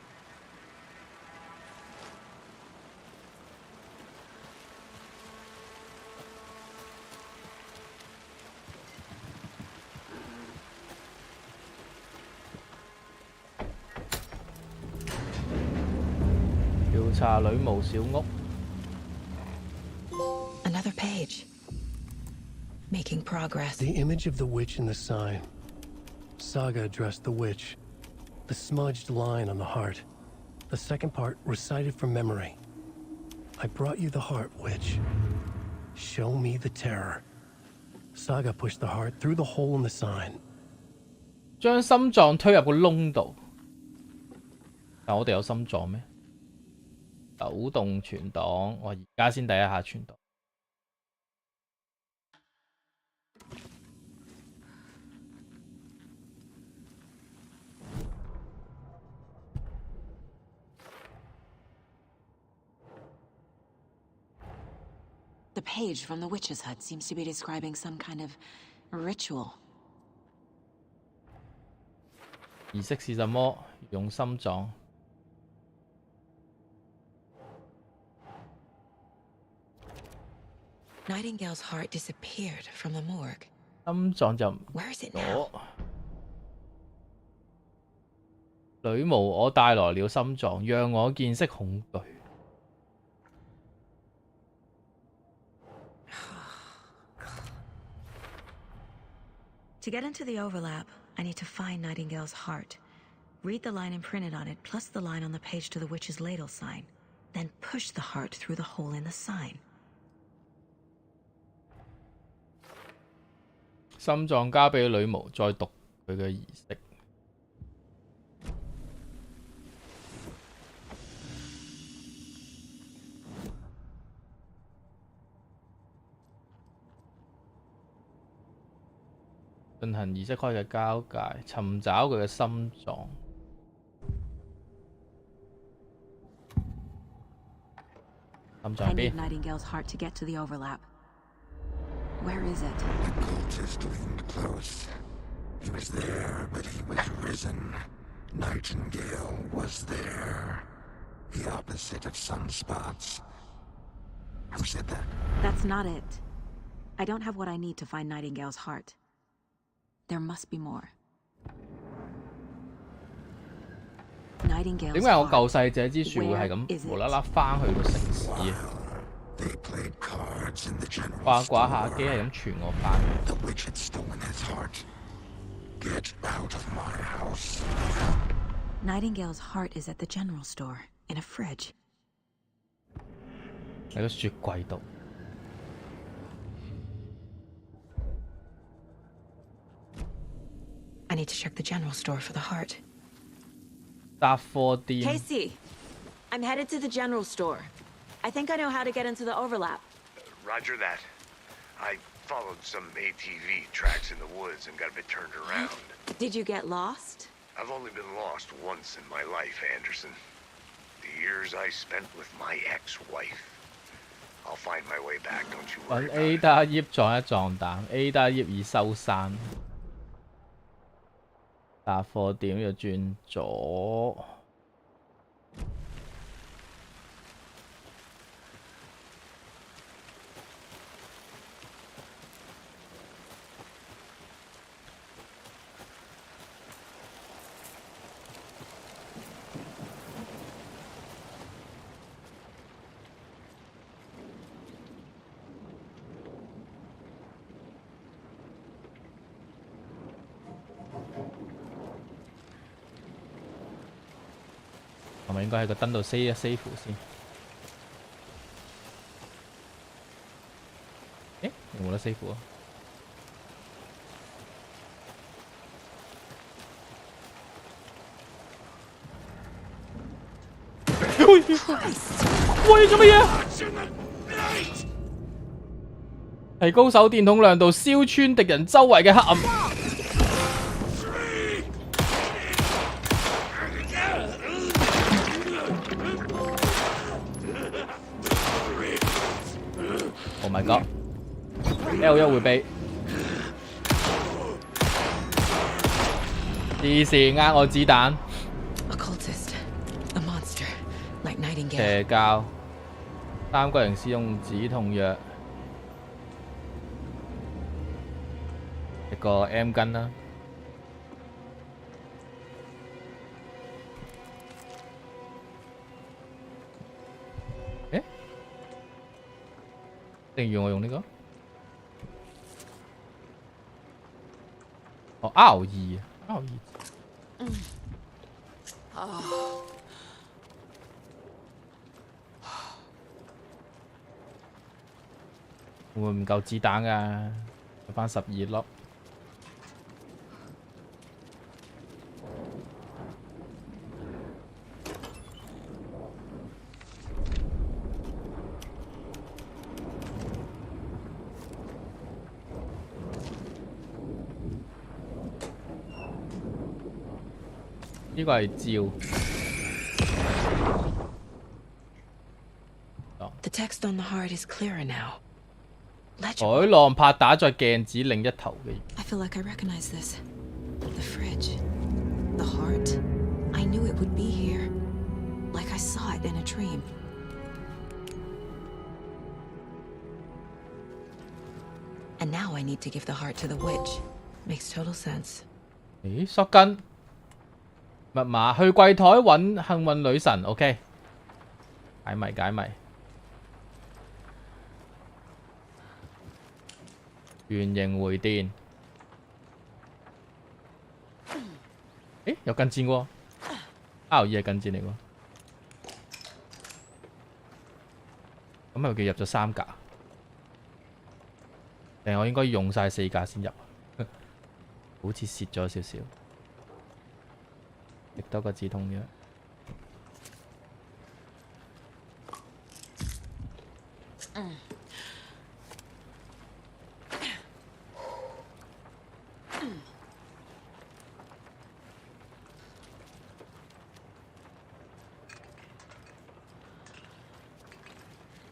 [SPEAKER 3] Another page. Making progress.
[SPEAKER 2] The image of the witch in the sign. Saga addressed the witch. The smudged line on the heart. The second part recited from memory. I brought you the heart, witch. Show me the terror. Saga pushed the heart through the hole in the sign.
[SPEAKER 1] 將心臟推入個窿度。但我哋有心臟咩？抖動存檔，我而家先第一下存檔。
[SPEAKER 3] The page from the witch's hut seems to be describing some kind of ritual.
[SPEAKER 1] 儀式是什麼？用心臟。
[SPEAKER 3] Nightingale's heart disappeared from the morgue.
[SPEAKER 1] 心臟就唔
[SPEAKER 3] Where is it now?
[SPEAKER 1] 女巫，我帶來了心臟，讓我見識恐懼。
[SPEAKER 3] To get into the overlap, I need to find Nightingale's heart. Read the line imprinted on it, plus the line on the page to the witch's ladle sign. Then push the heart through the hole in the sign.
[SPEAKER 1] 心臟交俾女巫，再讀佢嘅儀式。進行儀式開嘅交界，尋找佢嘅心臟。心臟
[SPEAKER 3] I
[SPEAKER 1] 邊
[SPEAKER 3] need Nightingale's heart to get to the overlap. Where is it?
[SPEAKER 9] The cultist leaned close. He was there, but he was risen. Nightingale was there. The opposite of sunspots. Who said that?
[SPEAKER 3] That's not it. I don't have what I need to find Nightingale's heart. There must be more. Nightingale's
[SPEAKER 1] 點解我
[SPEAKER 3] heart.
[SPEAKER 1] 救世者之樹會係
[SPEAKER 3] Where
[SPEAKER 1] 咁
[SPEAKER 3] is
[SPEAKER 1] 無
[SPEAKER 3] it?
[SPEAKER 1] 啦啦翻去個城市嘅？
[SPEAKER 9] They played cards in the general
[SPEAKER 1] 掛掛
[SPEAKER 9] store.
[SPEAKER 1] 下機係咁傳我翻去。
[SPEAKER 9] The witch had stolen his heart. Get out of my house.
[SPEAKER 3] Nightingale's heart is at the general store, in a fridge.
[SPEAKER 1] 喺個雪櫃度。
[SPEAKER 3] I need to check the general store for the heart.
[SPEAKER 1] 雜貨店。
[SPEAKER 3] Casey, I'm headed to the general store. I think I know how to get into the overlap.
[SPEAKER 5] Roger that. I followed some ATV tracks in the woods and got a bit turned around.
[SPEAKER 3] Did you get lost?
[SPEAKER 5] I've only been lost once in my life, Anderson. The years I spent with my ex-wife. I'll find my way back, don't you worry.
[SPEAKER 1] 揾 A 打葉撞一撞彈 ，A 打葉已收山。雜貨店要轉左。係咪應該喺個燈度 save 先？誒，有冇得 save 啊？喂，做乜嘢？提高手電筒亮度，燒穿敵人周圍嘅黑暗。Oh my god！ L1 回避，黐線呃我子彈。邪教，3個人使用止痛藥，一個 M 巾啦。誒，定要我用呢個？哦 R2。會唔會唔夠子彈㗎？有返12粒。呢個係照。
[SPEAKER 3] The text on the heart is clearer now.
[SPEAKER 1] 海浪拍打在鏡子另一頭嘅。
[SPEAKER 3] I feel like I recognize this. The fridge. The heart. I knew it would be here. Like I saw it in a dream. And now I need to give the heart to the witch. Makes total sense.
[SPEAKER 1] 咦，索根密碼去櫃台揾幸運女神。OK， 解謎解謎。圓形回電。誒，有近戰喎。R2係近戰嚟喎。咁係咪叫入咗3格？定我應該用晒4格先入？好似蝕咗少少。食多個止痛藥。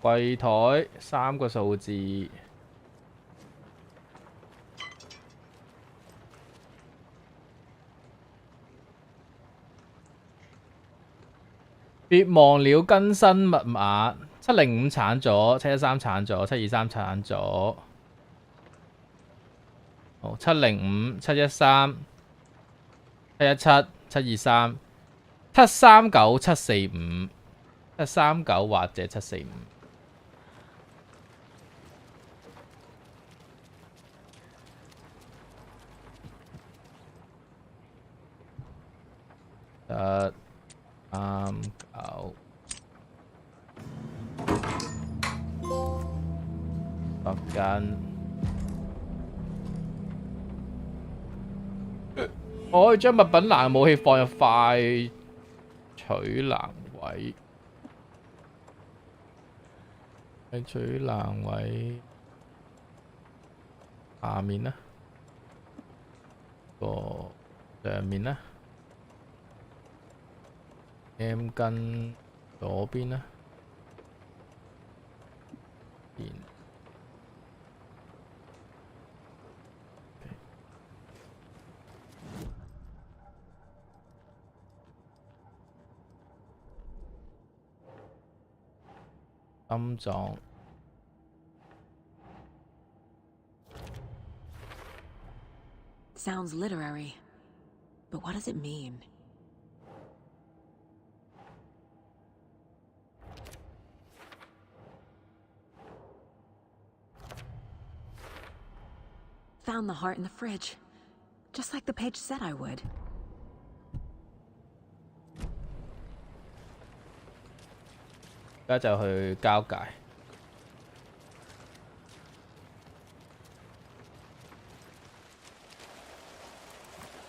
[SPEAKER 1] 櫃台3個數字，別忘了更新密碼。705鏟咗，713鏟咗，723鏟咗。好，705、713、717、723、739、745、739或者745。739索緊，我可以將物品欄嘅武器放入快取欄位。快取欄位下面啦，個上面啦。M 跟左邊啦，心臟。
[SPEAKER 3] Sounds literary, but what does it mean? Found the heart in the fridge, just like the page said I would.
[SPEAKER 1] 而家就去交界。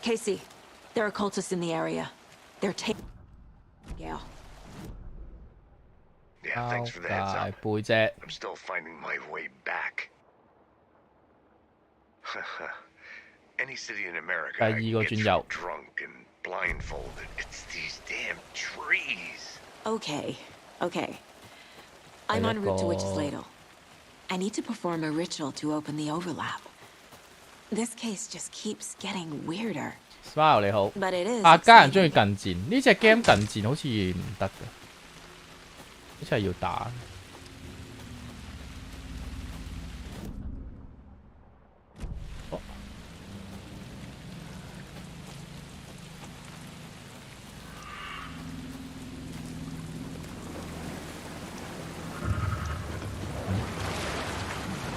[SPEAKER 3] Casey, there are cultists in the area. They're taking Gale.
[SPEAKER 5] Yeah, thanks for the heads
[SPEAKER 1] 交
[SPEAKER 5] up.
[SPEAKER 1] 界背脊。
[SPEAKER 5] I'm still finding my way back. Any city in America,
[SPEAKER 1] 第
[SPEAKER 5] I
[SPEAKER 1] 二
[SPEAKER 5] can
[SPEAKER 1] 個
[SPEAKER 5] get
[SPEAKER 1] 轉
[SPEAKER 5] through
[SPEAKER 1] 右。
[SPEAKER 5] drunk and blindfolded. It's these damn trees.
[SPEAKER 3] Okay, okay. I'm en route to Witch's Ladle. I need to perform a ritual to open the overlap. This case just keeps getting weirder.
[SPEAKER 1] Smile 你好，
[SPEAKER 3] But it is
[SPEAKER 1] 客家人中意近戰，呢只 game 近戰好似唔得嘅，好似係要打。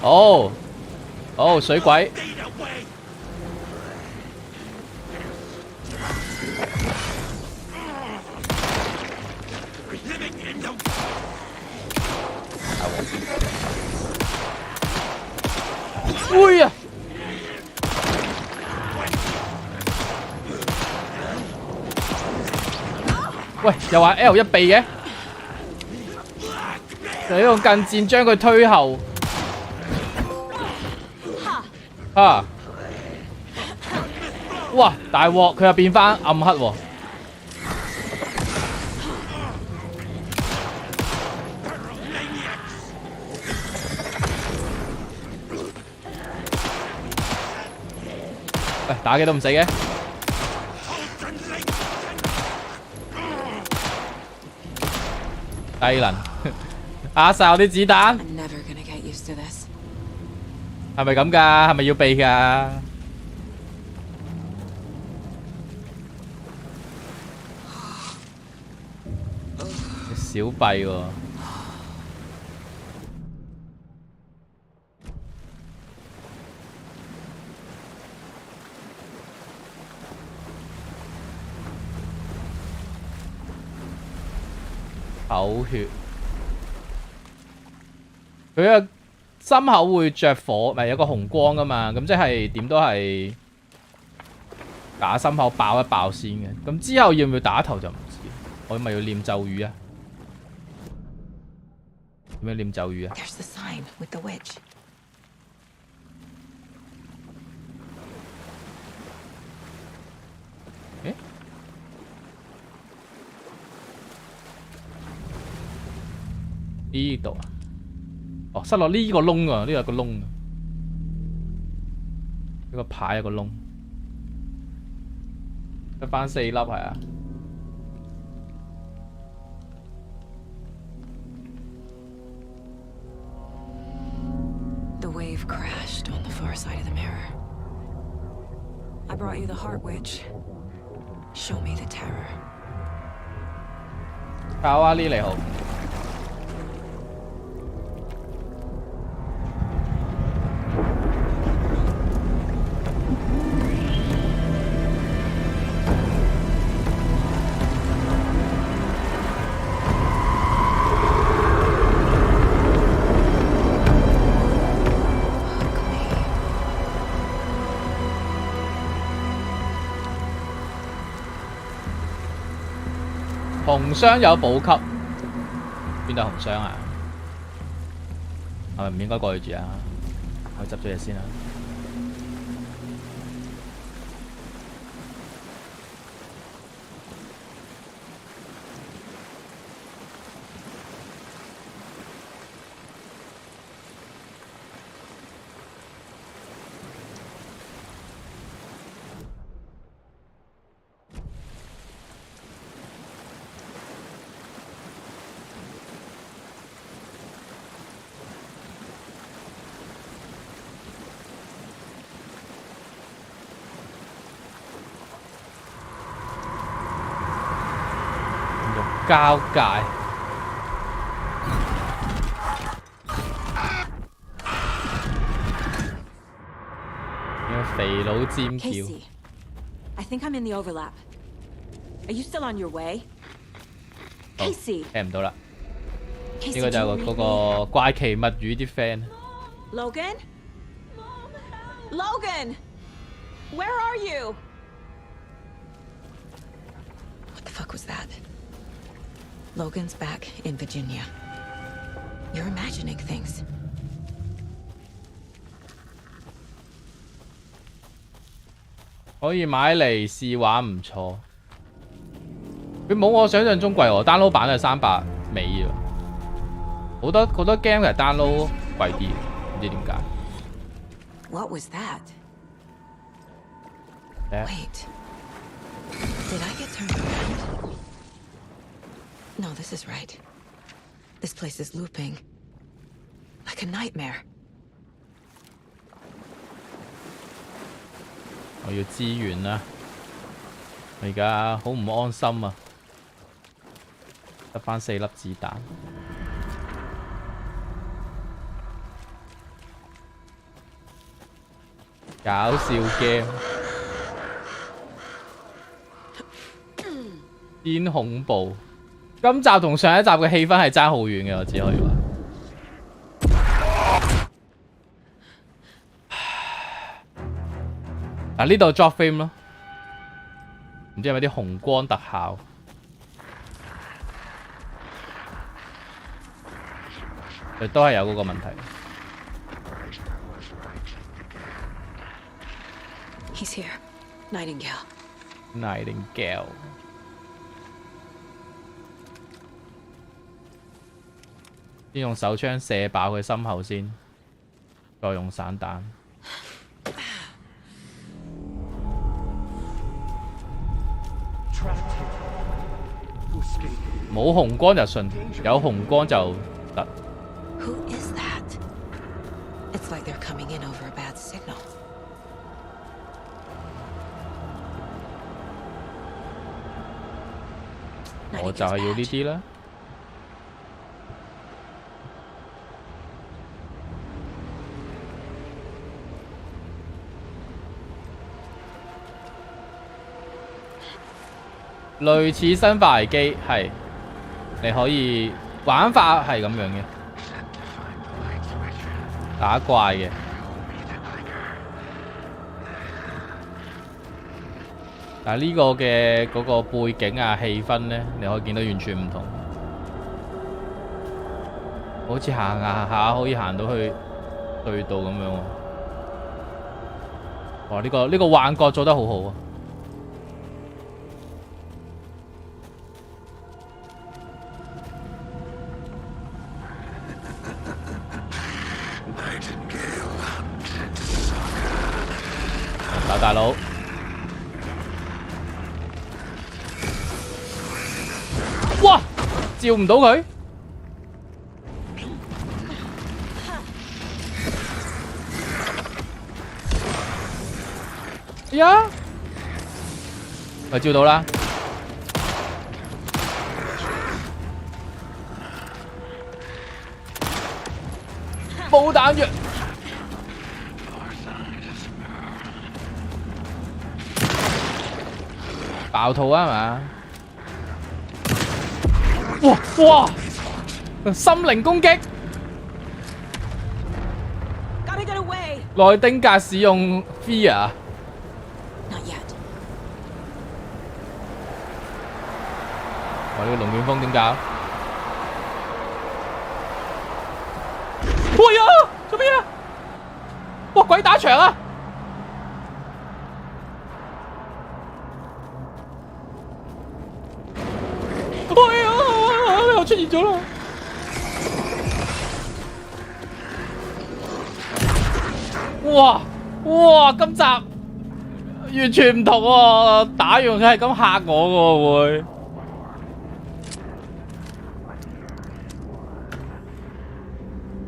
[SPEAKER 1] 哦，哦，水鬼。 哎呀！喂，又話 L 一避嘅，就用近戰將佢推後。啊！哇！大鑊，佢又變翻暗黑喎。 喂，打幾都唔死嘅。低能，壓晒我啲子彈。係咪咁㗎？係咪要避㗎？小閉喎。 口血，佢個心口會着火，咪有個紅光噶嘛？咁即係點都係打心口爆一爆先嘅。咁之後要唔要打頭就唔知。我咪要念咒語啊？點樣念咒語啊？
[SPEAKER 3] There's the sign with the witch.
[SPEAKER 1] 誒？ 呢度啊，哦，塞落呢個窿啊，呢度有個窿，呢個牌有個窿，得翻4粒係啊。
[SPEAKER 3] The wave crashed on the far side of the mirror. I brought you the heart witch. Show me the terror.
[SPEAKER 1] 卡哇哩你好。 紅箱有補給，邊度紅箱啊？係咪唔應該過去住啊？我執咗嘢先啦。交界。有肥佬尖叫。
[SPEAKER 3] Casey, I think I'm in the overlap. Are you still on your way? Casey.
[SPEAKER 1] 聽唔到啦。呢個就係嗰個怪奇物語啲 friend。Logan?
[SPEAKER 20] Logan! Where are you?
[SPEAKER 3] What the fuck was that? Logan's back in Virginia. You're imagining things.
[SPEAKER 1] 可以買嚟試玩唔錯。佢冇我想象中貴喎，download 版係300美喎。好多 game 其實 download 貴啲，唔知點解。
[SPEAKER 3] What was that? Wait. Did I get turned around? No, this is right. This place is looping. Like a nightmare.
[SPEAKER 1] 我要支援啦！我而家好唔安心啊！得返4粒子彈。搞笑 game， 癲恐怖。今集同上一集嘅氣氛係爭好遠嘅，我只可以話。嗱呢度 drop frame 咯，唔知係咪啲紅光特效？佢都係有嗰個問題。
[SPEAKER 3] He's here, Nightingale.
[SPEAKER 1] Nightingale。先用手槍射爆佢心口先，再用散彈。冇紅光就順，有紅光就得。
[SPEAKER 3] Who is that? It's like they're coming in over a bad signal.
[SPEAKER 1] 我就係要呢啲啦。類似生化危機係，你可以玩法係咁樣嘅，打怪嘅。但係呢個嘅嗰個背景啊、氣氛咧，你可以見到完全唔同。好似行下可以行到去隧道咁樣喎。哇！呢個幻覺做得好好啊！打大佬。哇！照唔到佢。哎呀！我照到啦。冇彈藥。爆肚啊嘛！哇！心靈攻擊。內丁格使用 Fear。哇！呢個龍捲風點搞？喂呀！做咩啊？哇！鬼打牆啊！哎呀！又出現咗啦！哇！今集完全唔同喎，打完佢係咁嚇我喎會。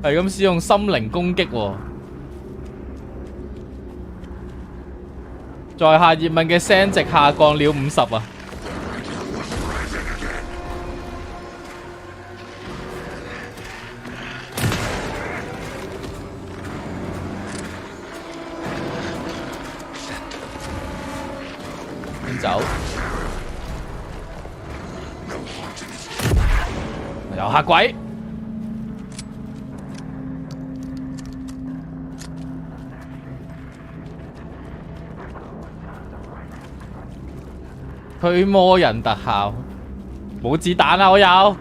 [SPEAKER 1] 係咁使用心靈攻擊喎。在下葉問嘅聲值下降了50啊！先走，又嚇鬼！驅魔人特效，冇子彈啊！我有。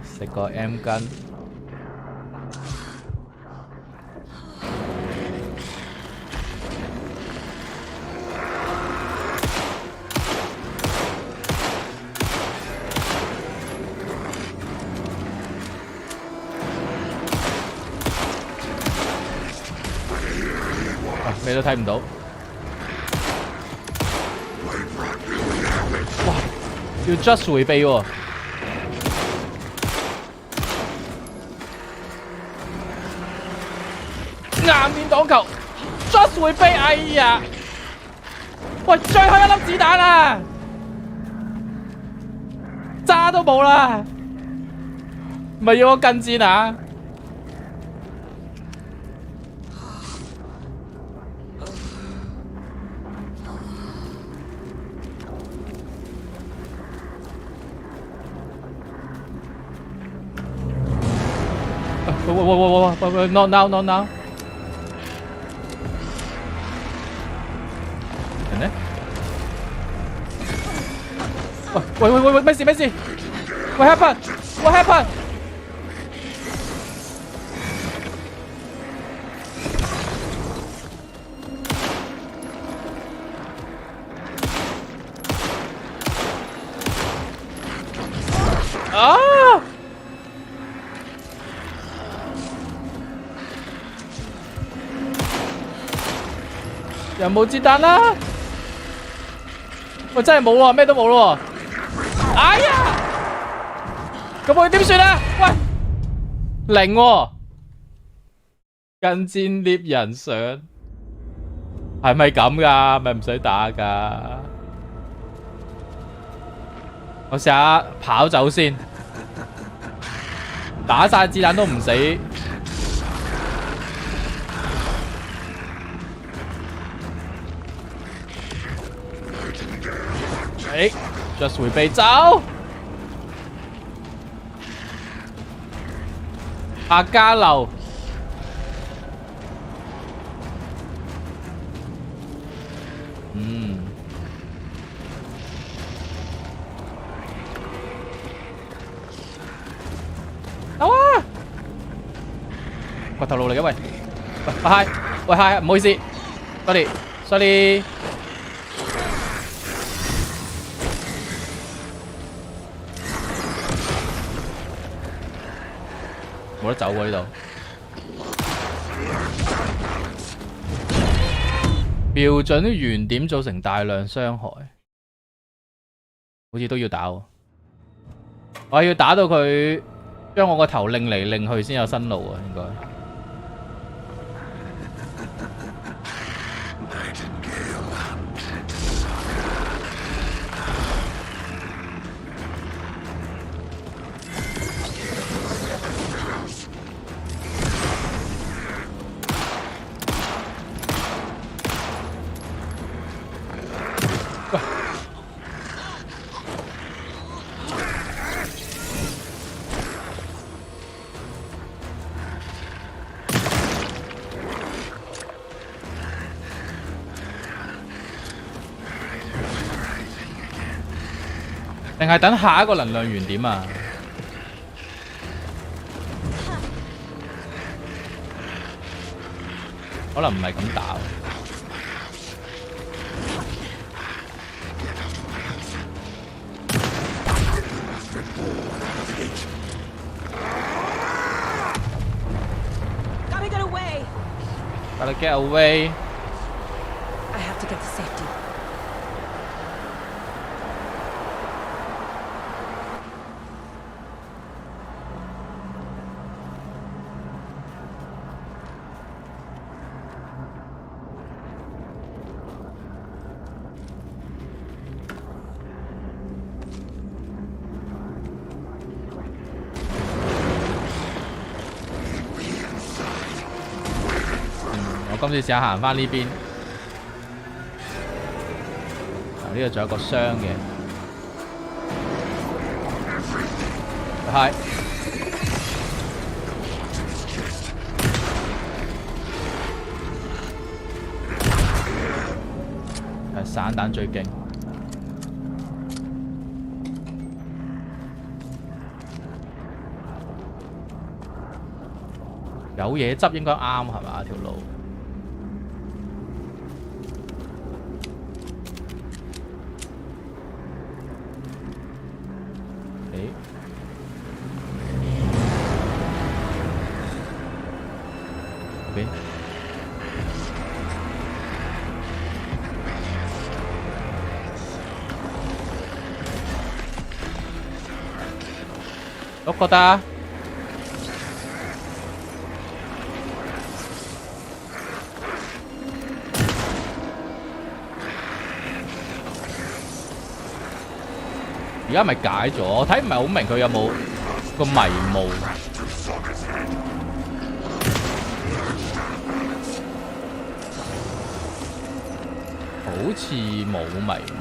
[SPEAKER 1] 食個 M 巾。咩都睇唔到。哇！要 just 迴避喎。顏面擋球 ，just 迴避，哎呀！喂，最後一粒子彈啊！渣都冇啦，咪要我近戰啊！喂 ，not now，not now。人呢？喂，咩事？What happened？啊！有冇子彈啦？喂，真係冇喎，咩都冇咯喎！哎呀！咁我點算啊？喂，零喎！近戰獵人上係咪咁㗎？咪唔使打㗎？我試下跑走先，打晒子彈都唔死。just 迴避走。阿加流。走啊！掘頭路嚟嘅喂，喂嗨，唔好意思 ，sorry。冇得走喎呢度，瞄準圓點造成大量傷害，好似都要打喎。我要打到佢將我個頭擰嚟擰去先有新路啊，應該。定係等下一個能量源點啊？可能唔係咁打。
[SPEAKER 20] Gotta get away.
[SPEAKER 1] Gotta get away.
[SPEAKER 20] I have to get to safety.
[SPEAKER 1] 我今次試下行返呢邊，呢度仲有個箱嘅，係彈最勁。有嘢執應該啱係嘛條路？OK。どこだ？而家咪解咗，我睇唔係好明佢有冇個迷霧。好似冇迷霧。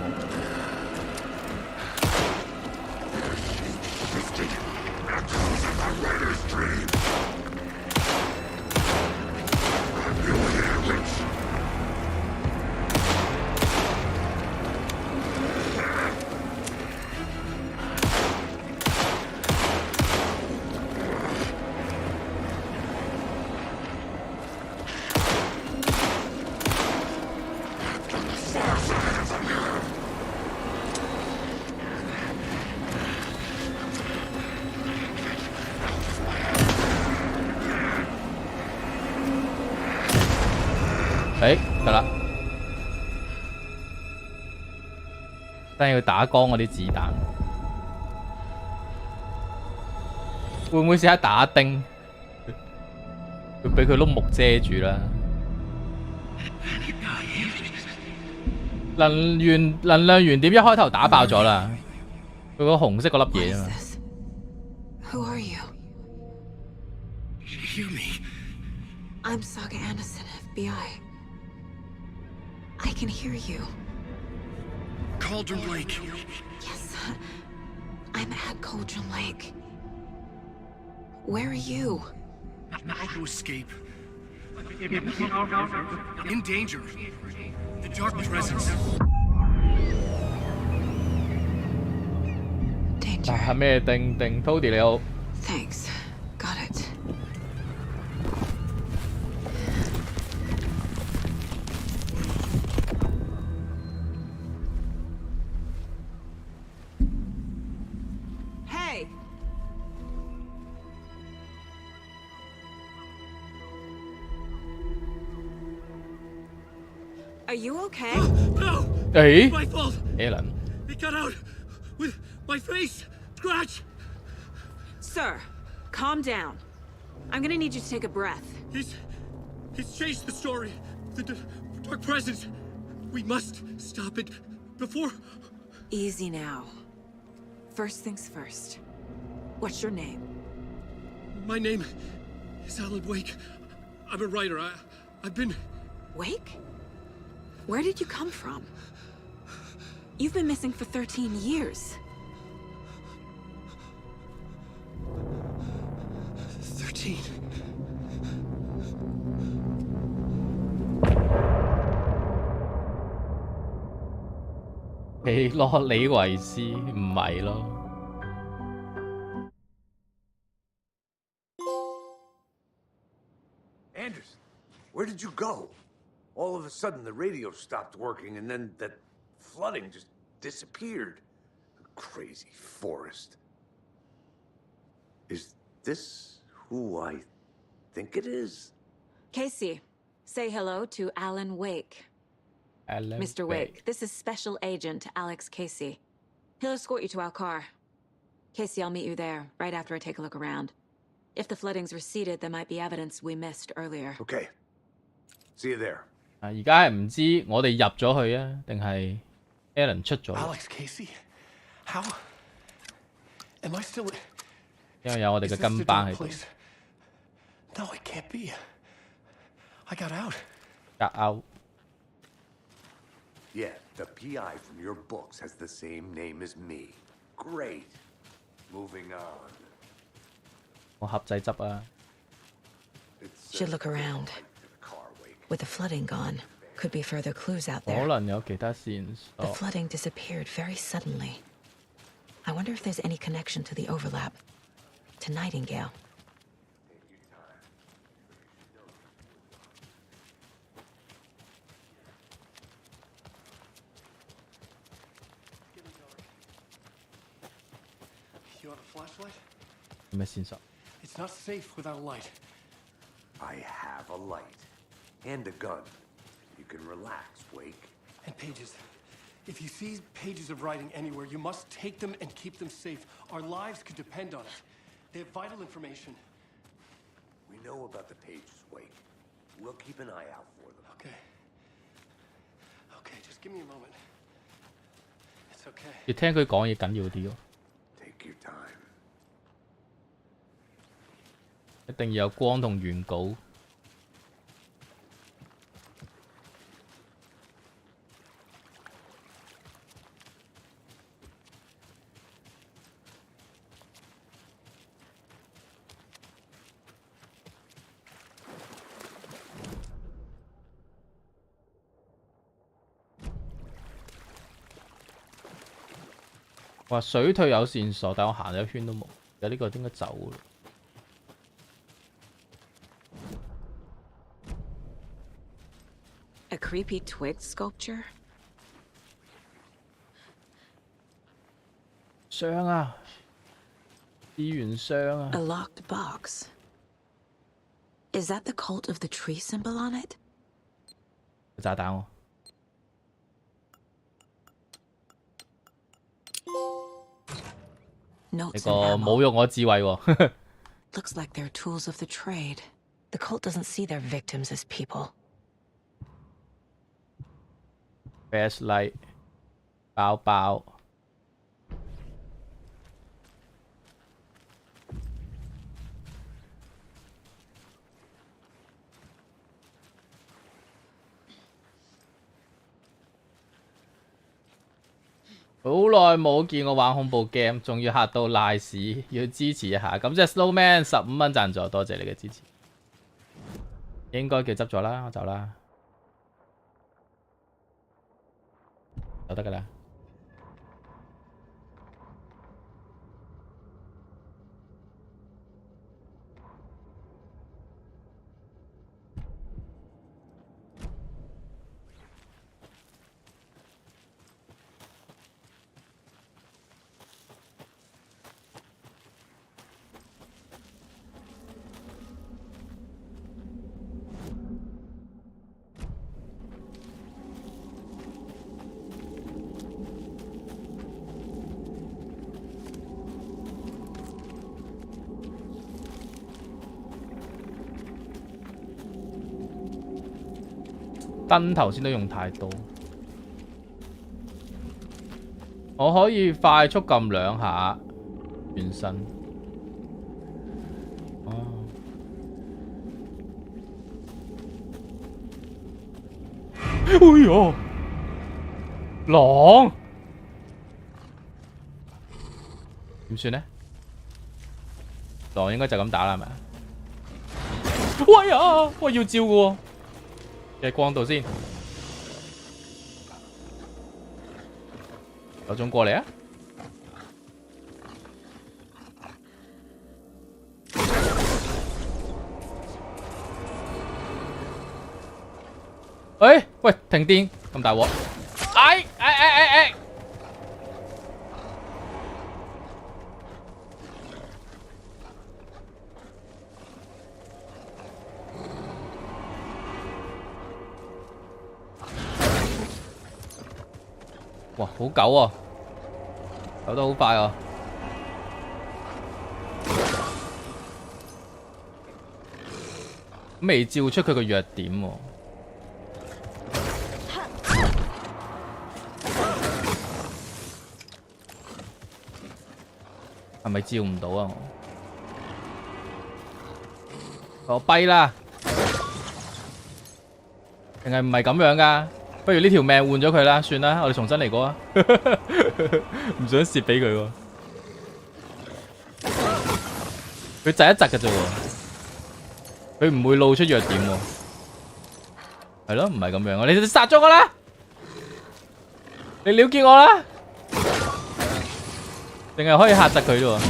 [SPEAKER 1] 得啦，但係要打光嗰啲子彈，會唔會試下打釘？要俾佢碌木遮住啦。能量源點一開頭打爆咗啦，佢個紅色嗰粒嘢啊嘛。
[SPEAKER 20] Who are you?
[SPEAKER 2] Hear me.
[SPEAKER 20] I'm Saga Anderson, FBI. I can hear you.
[SPEAKER 2] Cauldron Lake.
[SPEAKER 20] Yes, I'm at Cauldron Lake. Where are you?
[SPEAKER 2] To escape. In danger. The dark presence.
[SPEAKER 1] 但係咩定 Tody 你好。
[SPEAKER 20] Thanks. Got it. Hey! Are you okay?
[SPEAKER 2] No!
[SPEAKER 1] 誒
[SPEAKER 2] My fault!
[SPEAKER 1] Alan
[SPEAKER 2] It got out with my face! Scratch!
[SPEAKER 20] Sir, calm down. I'm gonna need you to take a breath.
[SPEAKER 2] He's changed the story. The dark presence. We must stop it before...
[SPEAKER 20] Easy now. First things first. What's your name?
[SPEAKER 2] My name is Alan Wake. I'm a writer. I've been...
[SPEAKER 20] Wake? Where did you come from? You've been missing for 13 years.
[SPEAKER 2] 13.
[SPEAKER 1] Hey, 洛里維斯唔係咯。
[SPEAKER 5] Anderson, where did you go? All of a sudden, the radio stopped working, and then that flooding just disappeared. Crazy forest. Is this who I think it is?
[SPEAKER 3] Casey, say hello to Alan Wake.
[SPEAKER 1] Alan
[SPEAKER 3] Mr. Wake, this is Special Agent Alex Casey. He'll escort you to our car. Casey, I'll meet you there, right after I take a look around. If the flooding's receded, there might be evidence we missed earlier.
[SPEAKER 5] Okay. See you there.
[SPEAKER 1] 而家係唔知我哋入咗去啊，定係 Alan 出咗？
[SPEAKER 2] Alex Casey? How? Am I still...
[SPEAKER 1] 因為有我哋嘅跟班喺度。
[SPEAKER 2] No, it can't be. I got out.
[SPEAKER 1] Got out.
[SPEAKER 5] Yeah, the PI from your books has the same name as me. Great. Moving on.
[SPEAKER 1] 我盒仔執啊！
[SPEAKER 3] Should look around. With the flooding gone, Could be further clues out
[SPEAKER 1] 可
[SPEAKER 3] there.
[SPEAKER 1] 能有其他線
[SPEAKER 3] The
[SPEAKER 1] 索。
[SPEAKER 3] flooding disappeared very suddenly. I wonder if there's any connection to the overlap. To Nightingale.
[SPEAKER 8] You want a flashlight?
[SPEAKER 1] 有咩線索？
[SPEAKER 8] It's not safe without a light.
[SPEAKER 5] I have a light. And a gun. You can relax, Wake.
[SPEAKER 8] And pages. If you see pages of writing anywhere, you must take them and keep them safe. Our lives could depend on it. They have vital information.
[SPEAKER 5] We know about the pages, Wake. We'll keep an eye out for them.
[SPEAKER 8] Okay. Okay, just give me a moment. It's okay.
[SPEAKER 1] 要聽佢講嘢緊要啲喎。
[SPEAKER 5] Take your time.
[SPEAKER 1] 一定要有光同原稿。話水退有線索，但我行咗一圈都冇。有呢個應該走㗎啦。
[SPEAKER 20] A creepy twig sculpture?
[SPEAKER 1] 箱啊，資源箱啊。
[SPEAKER 3] A locked box. Is that the cult of the tree symbol on it?
[SPEAKER 1] 炸彈喎。 呢
[SPEAKER 3] Notes
[SPEAKER 1] 個
[SPEAKER 3] and ammo.
[SPEAKER 1] 侮辱我智慧喎。
[SPEAKER 3] Looks like they're tools of the trade. The cult doesn't see their victims as people.
[SPEAKER 1] Flashlight 包包。好耐冇見我玩恐怖 game， 仲要嚇到賴屎，要支持一下。咁即係 Snowman 15蚊贊助，多謝你嘅支持。應該叫執咗啦，我走啦，就得㗎啦。燈頭先都用太多，我可以快速撳2下轉身。哦，哎呀，狼點算呢？狼應該就咁打啦，係咪啊？喂啊！喂，要照嘅喎。 嘅光度先，有種過嚟啊！喂，停電咁大鑊！哎！哇，好狗啊！走得好快啊！未照出佢個弱點喎。係咪照唔到啊？我跛啦，定係唔係咁樣㗎？ 不如呢條命換咗佢啦，算啦，我哋重新嚟過啊！唔想蝕俾佢喎，佢窒一窒嘅啫喎，佢唔會露出弱點喎。係咯，唔係咁樣啊！你殺咗我啦！你了結我啦！定係可以嚇窒佢啫喎？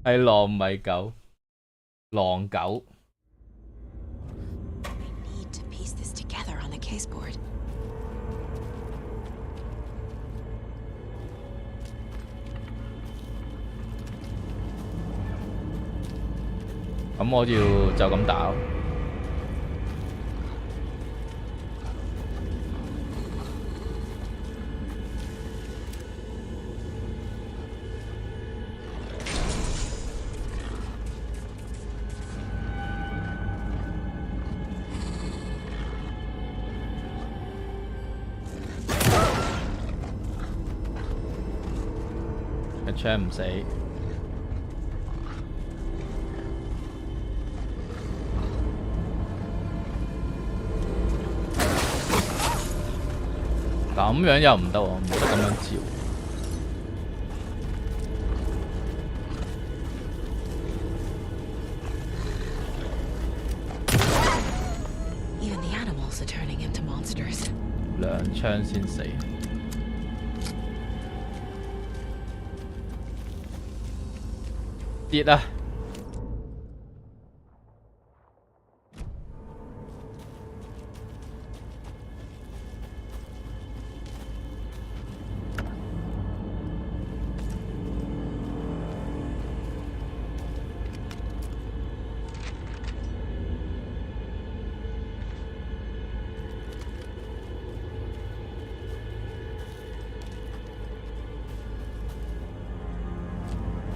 [SPEAKER 1] 係狼唔係狗，狼狗。
[SPEAKER 20] Need to piece this together on the case board.
[SPEAKER 1] 咁我要就咁打。一槍唔死。咁樣又唔得喎，唔得咁樣照。
[SPEAKER 20] Even the animals are turning into monsters.
[SPEAKER 1] 兩槍先死。跌啊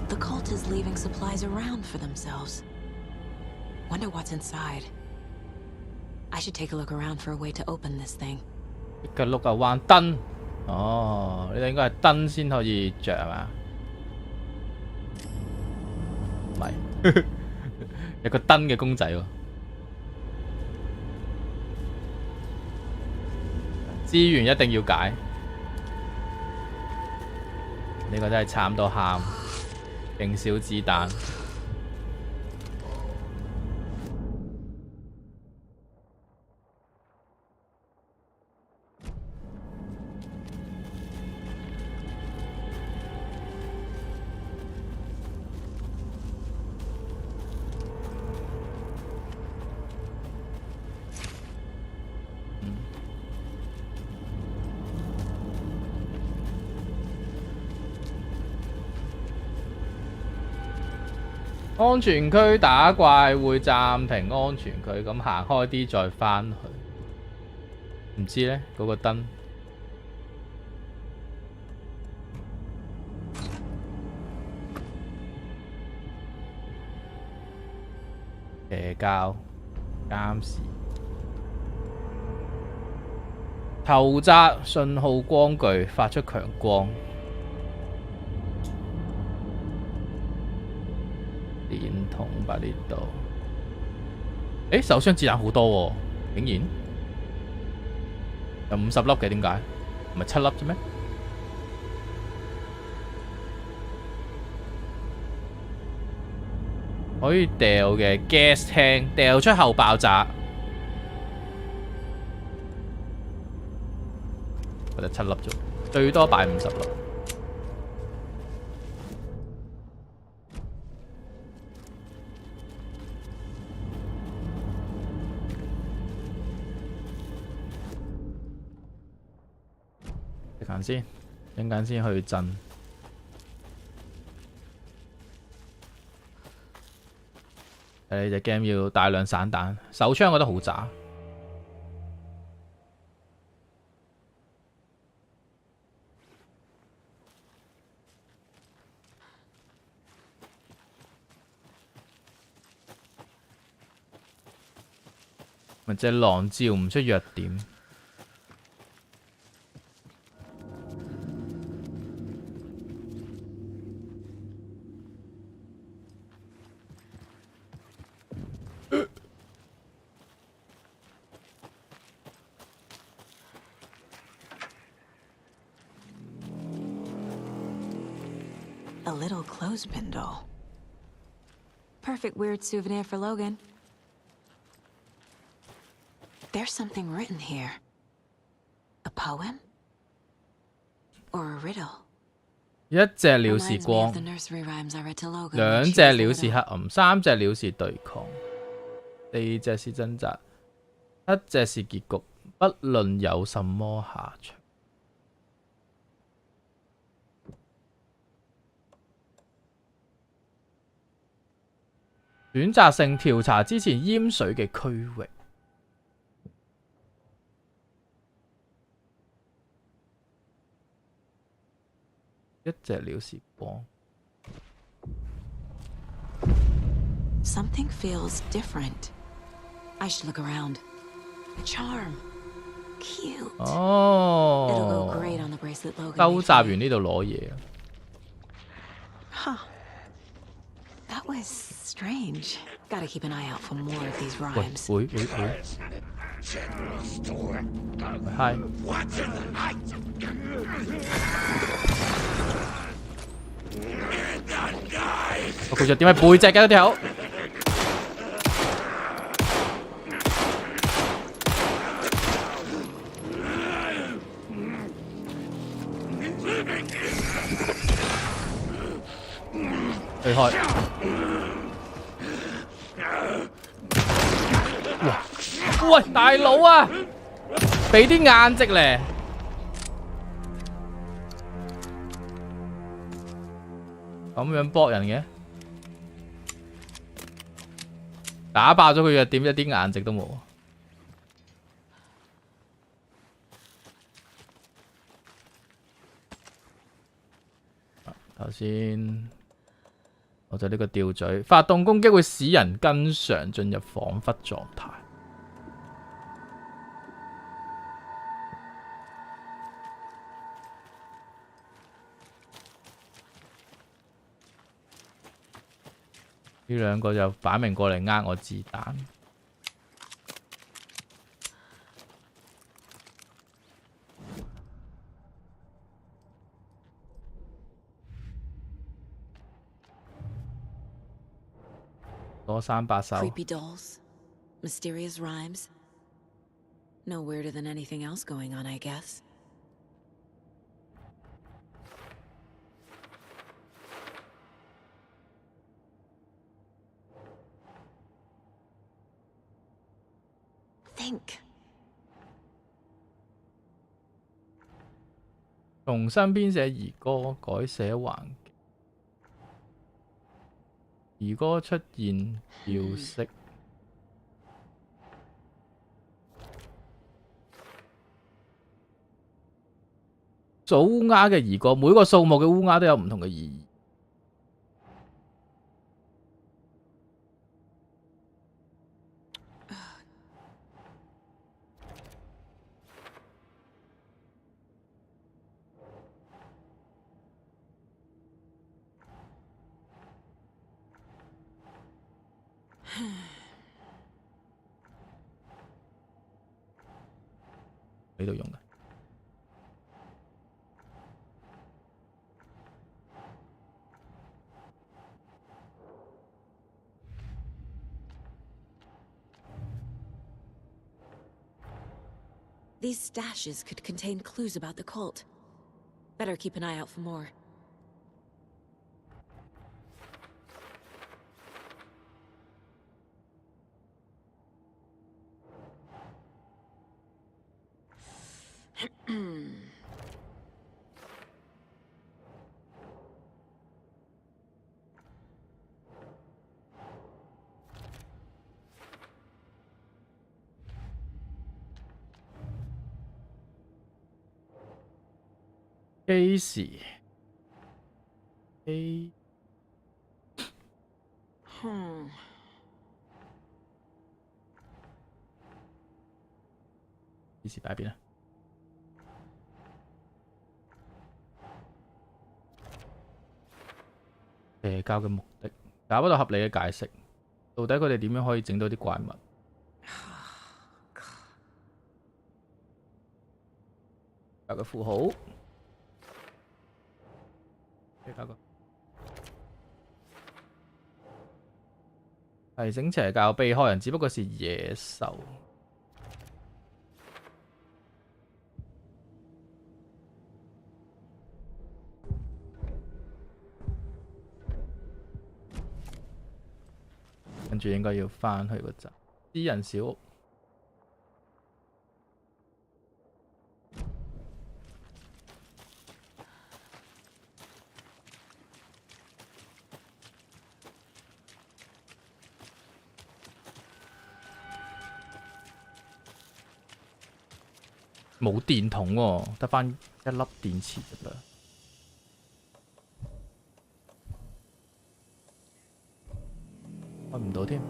[SPEAKER 1] ！The
[SPEAKER 20] cult is leaving supplies around for themselves. Wonder what's inside. I should take a look around for a way to open this thing.
[SPEAKER 1] 個碌啊，彎燈。哦，呢度應該係燈先可以着係嘛？唔係，有個燈嘅公仔喎。資源一定要解。呢個真係慘到喊。勁少子彈。安全區打怪會暫停安全區，咁行開啲再返去。唔知呢嗰個燈。邪教監視。頭紮信號光具發出強光。電筒擺呢度，誒手槍子彈好多喎，竟然有50粒嘅，點解？唔係7粒啫咩？可以掉嘅 gas tank 掉出後爆炸，我得7粒啫，最多擺50粒。先，陣間先去震。呢隻 game 要大量散彈，手槍我覺得好渣。咪隻狼照唔出弱點。
[SPEAKER 20] A little clothespin doll. Perfect weird souvenir for Logan. There's something written here. A poem? Or a riddle?
[SPEAKER 1] 一隻鳥是光，兩隻鳥是黑暗，三隻鳥是對抗，四隻是掙扎，七隻是結局，不論有什麼下場。選擇性調查之前淹水嘅區域。一隻鳥是光。
[SPEAKER 20] Something feels different. I should look around. A charm. Cute.
[SPEAKER 1] Oh.
[SPEAKER 20] It'll go great on the bracelet logo.
[SPEAKER 1] 收集完呢度攞嘢。
[SPEAKER 20] Huh. That was strange. Gotta keep an eye out for more of these rhymes.
[SPEAKER 1] 喂。Hi. 佢就點喺背脊嘅嗰條友？避開！喂，大佬啊！俾啲硬直咧！咁樣搏人嘅，打爆咗佢嘅點，一啲硬直都冇。頭先我就呢個吊嘴，發動攻擊會使人跟常進入恍惚狀態。呢兩個就擺明過嚟呃我子彈。多300首。
[SPEAKER 20] Creepy dolls, mysterious rhymes. No weirder than anything else going on, I guess. Think.
[SPEAKER 1] 重新編寫兒歌，改寫環境。兒歌出現要識。數烏鴉嘅兒歌，每個數目嘅烏鴉都有唔同嘅意義。呢度用嘅。
[SPEAKER 20] These stashes could contain clues about the cult. Better keep an eye out for more.
[SPEAKER 1] 幾時？幾時擺邊啊？邪教嘅目的，找不到合理嘅解釋。到底佢哋點樣可以整到啲怪物？有個符號。提醒邪教被害人只不過是野獸。跟住應該要翻去個站。私人小屋。冇電筒喎，得翻一粒電池啫啦。開唔到添。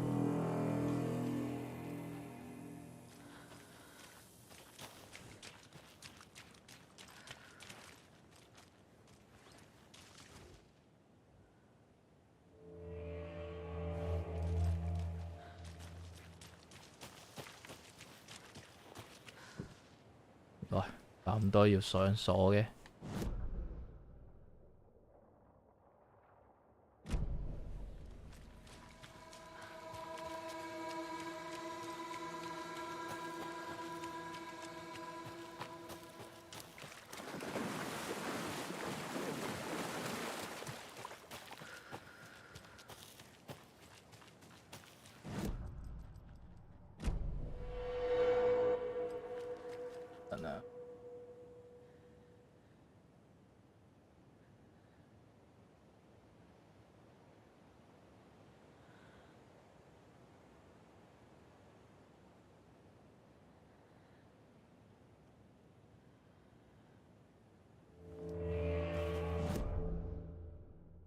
[SPEAKER 1] 喂，差唔多要上鎖嘅。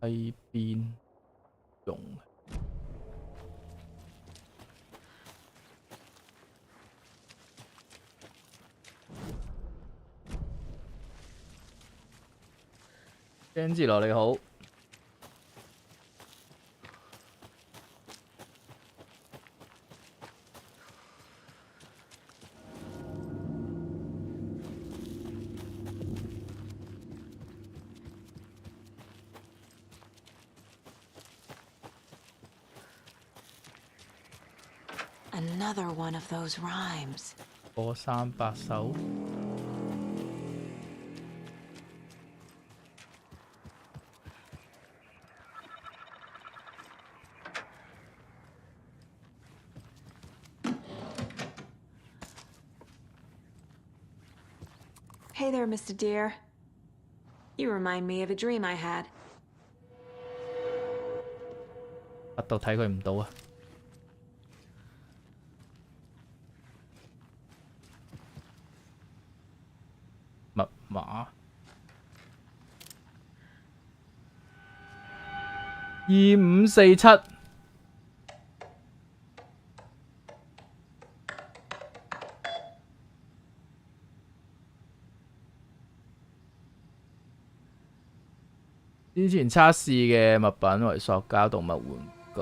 [SPEAKER 1] 喺邊用？張志樂你好。
[SPEAKER 20] Another one of those rhymes.
[SPEAKER 1] 過300首。
[SPEAKER 20] Hey there, Mr. Deer. You remind me of a dream I had.
[SPEAKER 1] 核突睇佢唔到啊！密碼2547。之前測試嘅物品為塑膠動物玩具。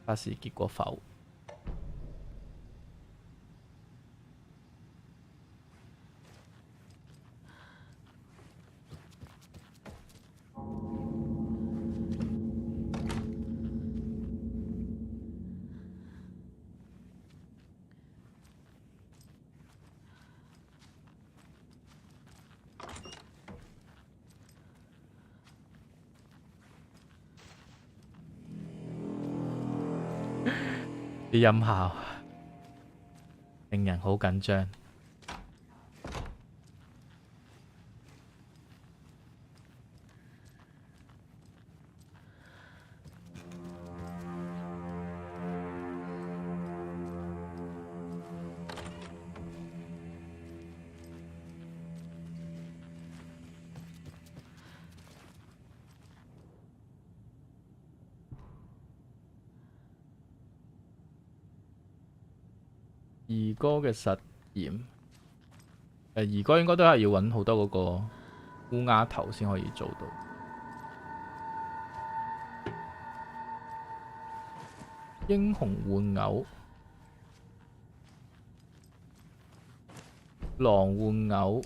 [SPEAKER 1] 測試結果否？啲音效令人好緊張。兒歌嘅實驗，兒歌應該都係要揾好多嗰個烏鴉頭先可以做到。英雄玩偶、狼玩偶。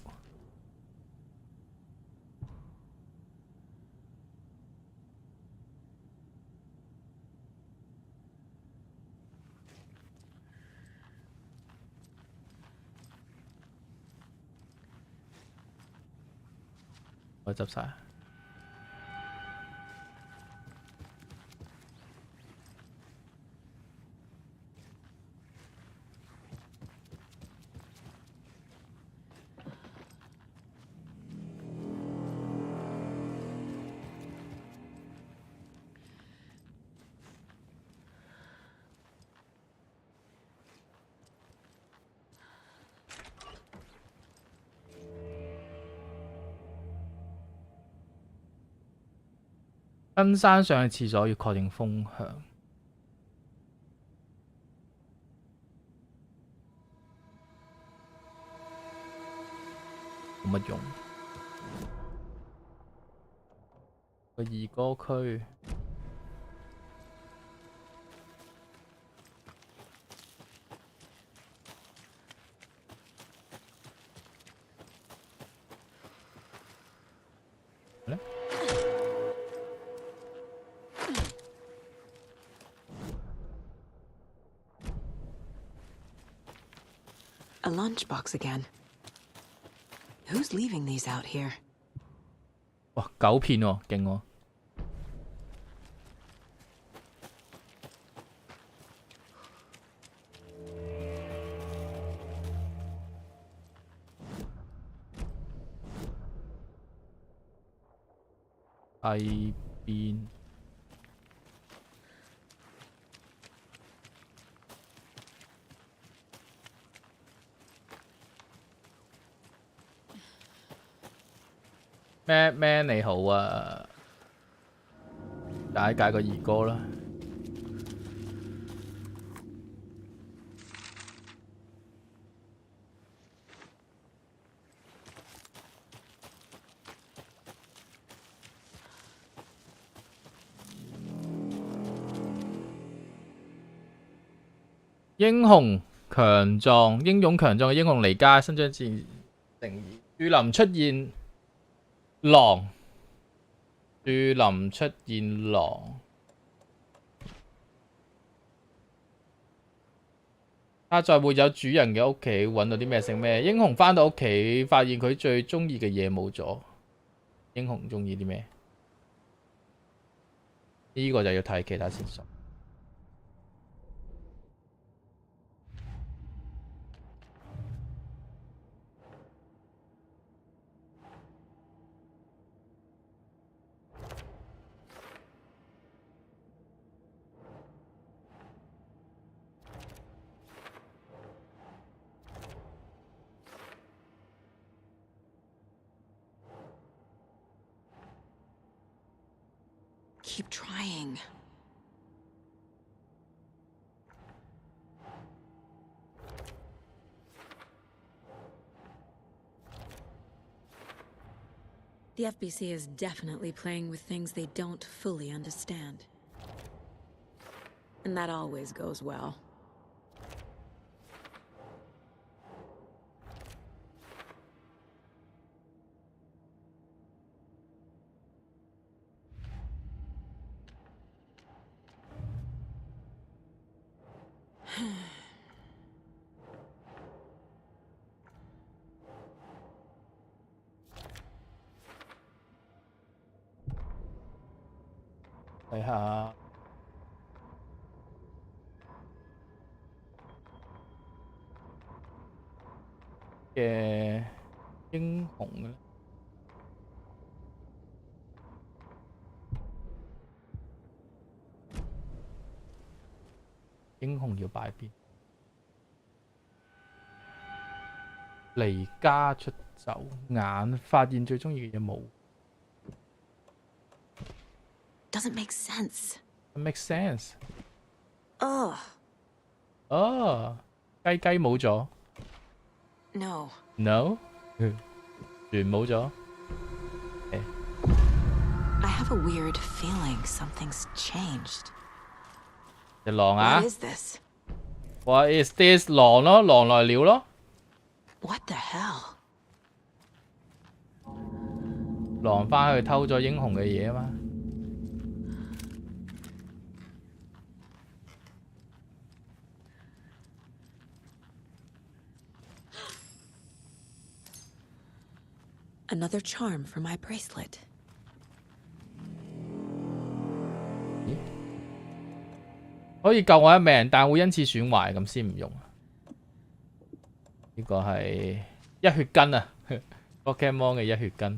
[SPEAKER 1] 我執晒。登山上去廁所要確定風向。冇乜用。個兒歌區。
[SPEAKER 20] A lunchbox again. Who's leaving these out here?
[SPEAKER 1] 哇，9片喎，勁喎！喺邊？咩你好啊，解個兒歌啦。英勇強壯嘅英雄離家，伸張正義。樹林出現狼，他在沒有主人嘅屋企揾到啲咩食咩？英雄返到屋企，發現佢最中意嘅嘢冇咗。英雄中意啲咩？呢個就要睇其他線索。
[SPEAKER 20] Keep trying.
[SPEAKER 3] The FBC is definitely playing with things they don't fully understand. And that always goes well.
[SPEAKER 1] 睇下嘅英雄咧，英雄要擺邊？離家出走，眼發現最中意嘅嘢冇。
[SPEAKER 20] Doesn't make sense.
[SPEAKER 1] It makes sense.
[SPEAKER 20] Ugh.
[SPEAKER 1] 哦，雞冇咗。
[SPEAKER 20] No.
[SPEAKER 1] No. 船冇咗。
[SPEAKER 20] I have a weird feeling something's changed.
[SPEAKER 1] 隻狼啊
[SPEAKER 20] What is this?
[SPEAKER 1] What is this？ 狼咯，狼來了咯。
[SPEAKER 20] What the hell?
[SPEAKER 1] 狼返去偷咗英雄嘅嘢啊嘛。
[SPEAKER 20] Another charm for my bracelet.
[SPEAKER 1] 可以救我一命，但會因此損壞，咁先唔用。呢個係一血根啊 ，Pokemon 嘅一血根。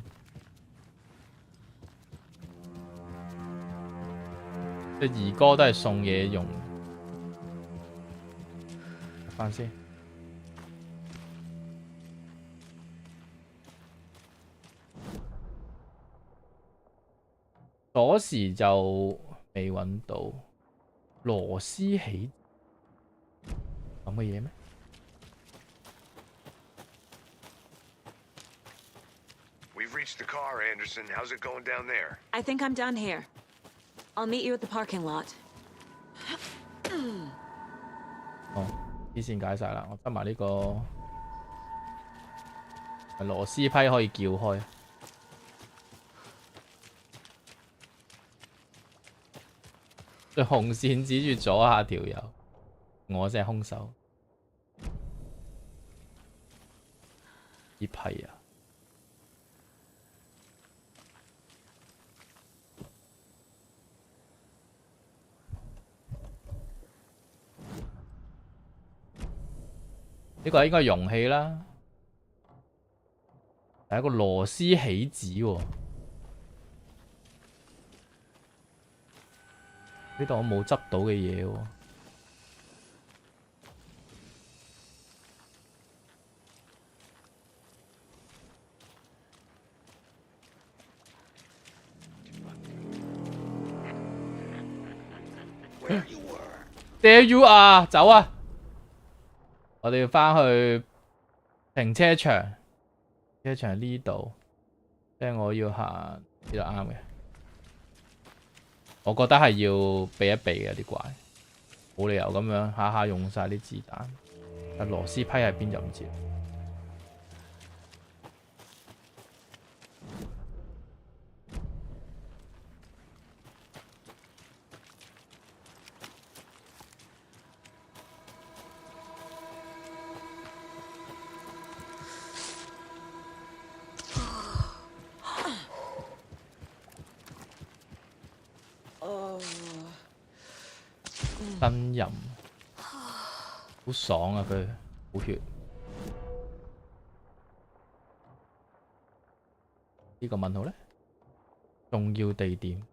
[SPEAKER 1] 隻兒歌都係送嘢用。翻先。鎖匙就未揾到，螺絲起咁嘅嘢咩？
[SPEAKER 5] We've reached the car, Anderson. How's it going down there?
[SPEAKER 20] I think I'm done here. I'll meet you at the parking lot.
[SPEAKER 1] 哦，啲線解晒啦，我執埋呢個螺絲批可以撬開。對紅線指住左下條友，我先係兇手。呢批啊！ 呢個應該係容器啦，係一個螺絲起子喎。呢度我冇執到嘅嘢喎。There you are， 走啊！ 我哋要翻去停車場，停車場呢度，即係我要行呢度啱嘅。我覺得係要避一避嘅啲怪，冇理由咁樣下下用晒啲子彈。但螺絲批喺邊就唔知。呻吟，好爽啊！佢好血。呢個問號呢？重要地點。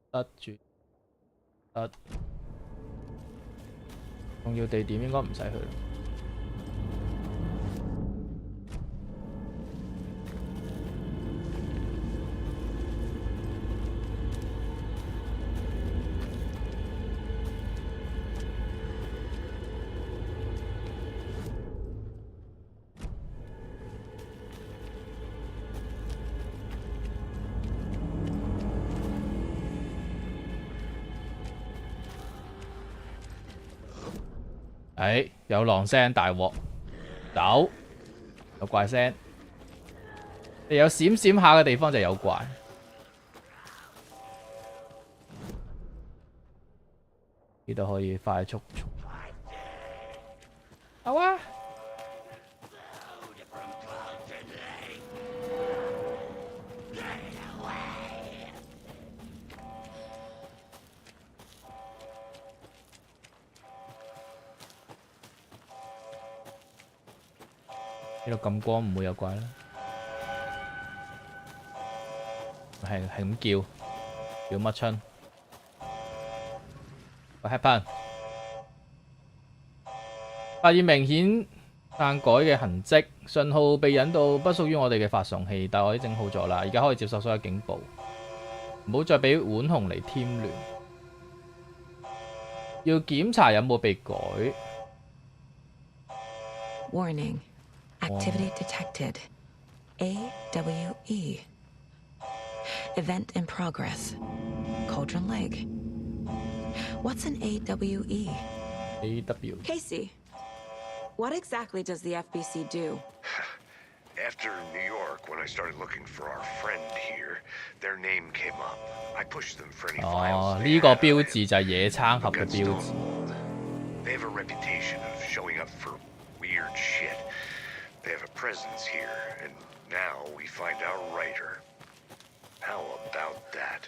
[SPEAKER 1] 得住，得。重要地點應該唔使去。哎，有狼聲，大鑊！走，有怪聲。你有閃閃下嘅地方就有怪。呢度可以快速。好啊！呢度咁光唔會有怪啦，係咁叫乜春？個 happen 發現明顯篡改嘅痕跡，信號被引到不屬於我哋嘅發送器，但我已經整好咗啦，而家可以接受所有警報，唔好再俾碗紅嚟添亂。要檢查有冇被改。
[SPEAKER 20] Warning. Activity detected. AWE. Event in progress. Cauldron Lake. What's an AWE?
[SPEAKER 1] AW.
[SPEAKER 20] Casey, what exactly does the FBC do?
[SPEAKER 5] After New York, when I started looking for our friend here, their name came up. I pushed them for any files.
[SPEAKER 1] 呢個標誌就係野餐盒嘅標誌。
[SPEAKER 5] They have a reputation of showing up for weird shit. They have a presence here, and now we find our writer. How about that?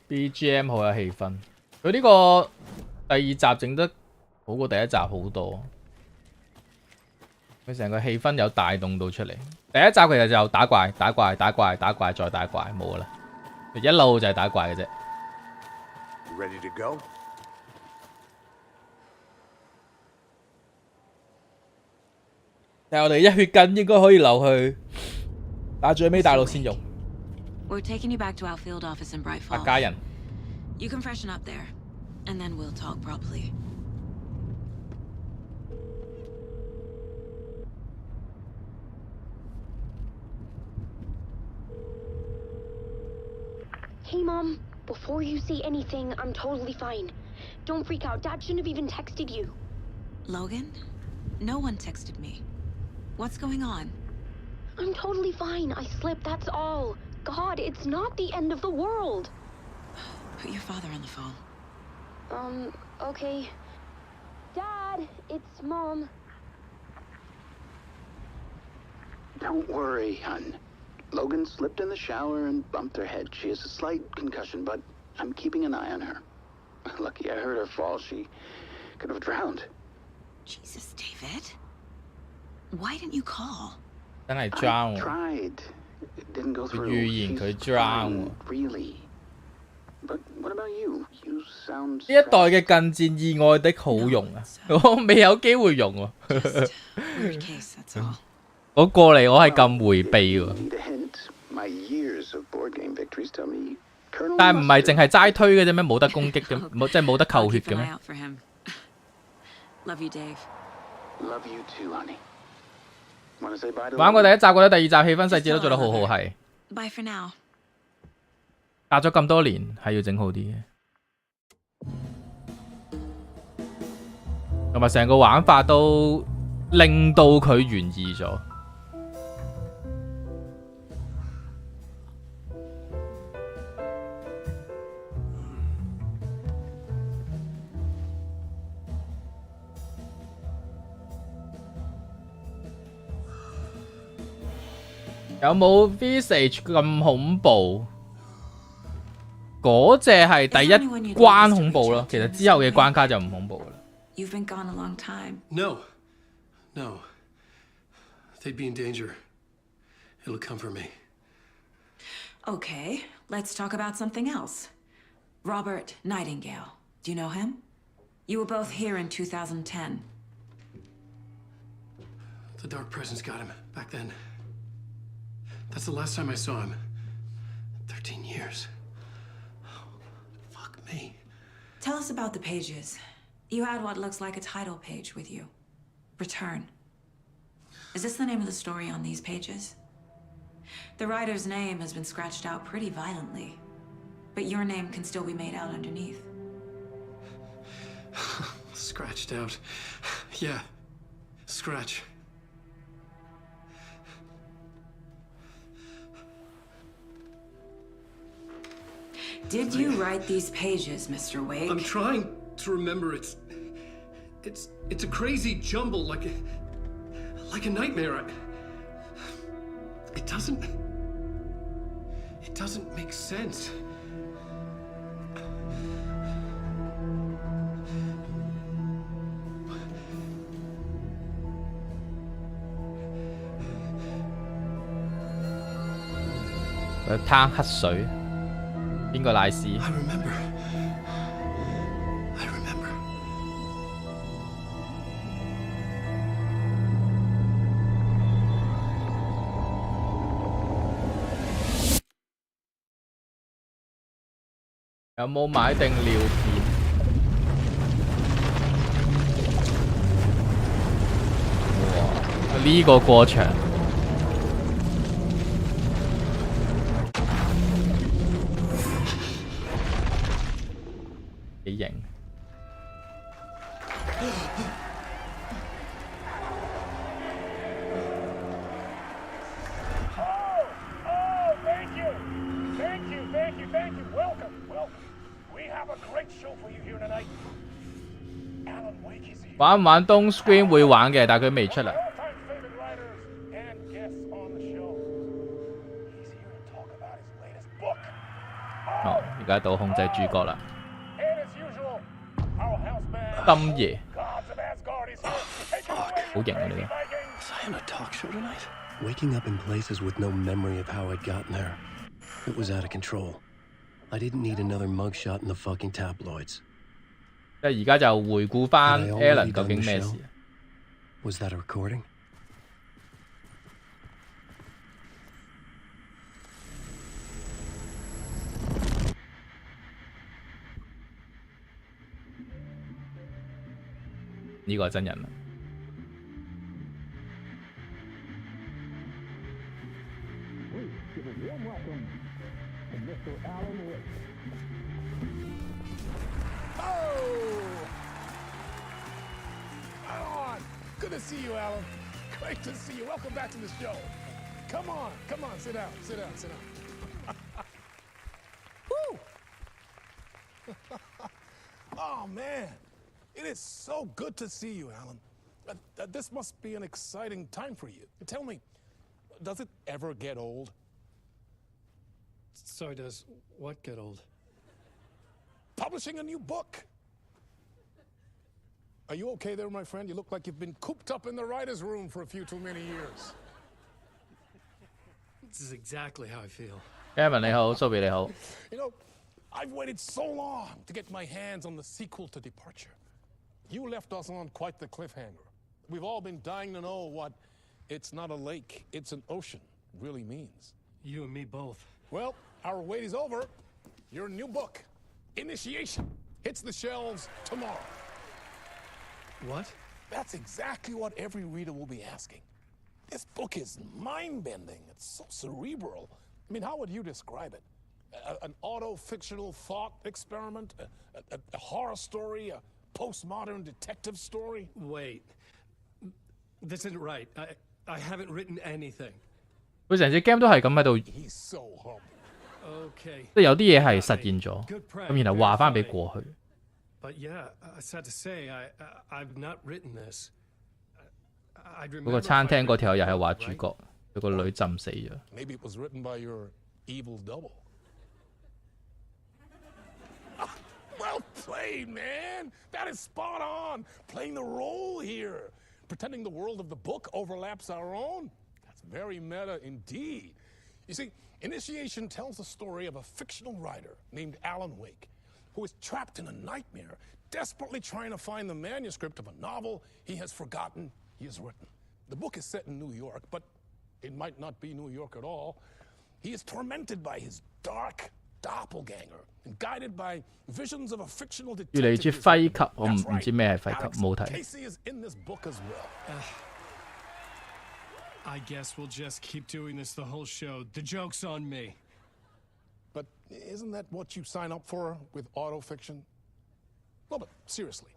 [SPEAKER 1] BGM 好有氣氛，佢呢個第二集整得好過第一集好多，佢成個氣氛有帶動到出嚟。第一集其實就打怪、打怪、打怪、打怪再打怪冇啦，一路就係打怪嘅啫。
[SPEAKER 5] Ready to go?
[SPEAKER 1] 但係我哋一血筋應該可以留去打最尾大陸先用。
[SPEAKER 20] We're taking you back to our field office in Bright Falls.
[SPEAKER 1] 白家人。
[SPEAKER 20] You can freshen up there, and then we'll talk properly.
[SPEAKER 4] Hey, Mom. Before you say anything, I'm totally fine. Don't freak out. Dad shouldn't have even texted you.
[SPEAKER 20] Logan? No one texted me. What's going on?
[SPEAKER 4] I'm totally fine. I slipped, that's all. God, it's not the end of the world.
[SPEAKER 20] Put your father on the phone.
[SPEAKER 4] Okay. Dad, it's Mom.
[SPEAKER 21] Don't worry, hun. Logan slipped in the shower and bumped her head. She has a slight concussion, but I'm keeping an eye on her. Lucky I heard her fall. She could have drowned.
[SPEAKER 20] Jesus, David. Why didn't you call?
[SPEAKER 1] 真係 drown 喎。
[SPEAKER 21] Tried. It didn't go through.
[SPEAKER 1] 預言佢 drown 喎。
[SPEAKER 21] Really. But what about you? You sound.
[SPEAKER 1] 呢一代嘅近戰意外的好用啊！我未有機會用喎。
[SPEAKER 20] Weird case, that's all.
[SPEAKER 1] 我過嚟我係咁迴避喎。
[SPEAKER 21] My years of board game victories tell me.
[SPEAKER 1] 但係唔係淨係齋推嘅啫咩？冇得攻擊嘅，冇即係冇得扣血嘅咩？
[SPEAKER 20] Love you, Dave.
[SPEAKER 21] Love you too, honey. Wanna say bye to
[SPEAKER 1] 玩過第一集，覺得第二集氣氛細節都做得好好，係。
[SPEAKER 20] Bye for now.
[SPEAKER 1] 隔咗咁多年，係要整好啲嘅。同埋成個玩法都令到佢懸疑咗。有冇 Visage 咁恐怖？嗰隻係第一關恐怖咯，其實之後嘅關卡就唔恐怖啦。
[SPEAKER 20] You've been gone a long time.
[SPEAKER 8] No. No. They'd be in danger. It'll come for me.
[SPEAKER 20] Okay, let's talk about something else. Robert Nightingale. Do you know him? You were both here in 2010.
[SPEAKER 8] The Dark Presence got him back then. That's the last time I saw him. 13 years. Oh, fuck me.
[SPEAKER 20] Tell us about the pages. You had what looks like a title page with you. Return. Is this the name of the story on these pages? The writer's name has been scratched out pretty violently, but your name can still be made out underneath.
[SPEAKER 8] Scratched out. Yeah. Scratch.
[SPEAKER 20] Did you write these pages, Mr. Wake?
[SPEAKER 8] I'm trying to remember. It's a crazy jumble, like a nightmare. It doesn't make sense.
[SPEAKER 1] 佢攤黑水，邊個賴屎？
[SPEAKER 8] I remember.
[SPEAKER 1] 有冇買定尿片？哇！呢個過場，幾型。玩唔玩 Don't Scream 會玩嘅，但係佢未出嚟。哦，而家到控制主角啦。深夜，好型啊！呢個。
[SPEAKER 2] Waking up in places with no memory of how I'd gotten there. It was out of control. I didn't need another mugshot in the fucking tabloids.
[SPEAKER 1] 即係而家就回顧翻 Alan 究竟咩事。
[SPEAKER 2] Was that a recording?
[SPEAKER 1] 呢個係真人啦。
[SPEAKER 7] Good to see you, Alan. Great to see you. Welcome back to the show. Come on, sit down, sit down, sit down. Woo! Oh, man. It is so good to see you, Alan. This must be an exciting time for you. Tell me, does it ever get old?
[SPEAKER 8] Sorry, does what get old?
[SPEAKER 7] Publishing a new book. Are you okay there, my friend? You look like you've been cooped up in the writer's room for a few too many years.
[SPEAKER 8] This is exactly how I feel.
[SPEAKER 1] Kevin 你好 ，Sophie 你好。
[SPEAKER 7] You know, I've waited so long to get my hands on the sequel to Departure. You left us on quite the cliffhanger. We've all been dying to know what "it's not a lake, it's an ocean" really means.
[SPEAKER 8] You and me both.
[SPEAKER 7] Well, our wait is over. Your new book, Initiation, hits the shelves tomorrow.
[SPEAKER 8] What?
[SPEAKER 7] That's exactly what every reader will be asking. This book is mind-bending. It's so cerebral. I mean, how would you describe it? An auto-fictional thought experiment? A horror story? A postmodern detective story?
[SPEAKER 8] Wait. This isn't right. I haven't written anything.
[SPEAKER 1] 佢成隻 game 都係咁喺度，
[SPEAKER 7] He's so humble.
[SPEAKER 8] Okay.
[SPEAKER 1] 即係有啲嘢係實現咗，咁然後話翻俾過去。
[SPEAKER 8] But yeah, sad to say, I've not written this.
[SPEAKER 1] 嗰個餐廳嗰條又係話主角，佢個女浸死咗。
[SPEAKER 7] Maybe it was written by your evil double. Well played, man. That is spot on. Playing the role here. Pretending the world of the book overlaps our own. That's very meta indeed. You see, Initiation tells the story of a fictional writer named Alan Wake, who is trapped in a nightmare, desperately trying to find the manuscript of a novel he has forgotten he has written. The book is set in New York, but it might not be New York at all. He is tormented by his dark doppelganger and guided by visions of a fictional
[SPEAKER 1] 越嚟越輝級，我唔知咩係輝級，冇睇。
[SPEAKER 7] Casey is in this book as well.
[SPEAKER 8] I guess we'll just keep doing this the whole show. The joke's on me.
[SPEAKER 7] But isn't that what you sign up for with autofiction? Well, but seriously,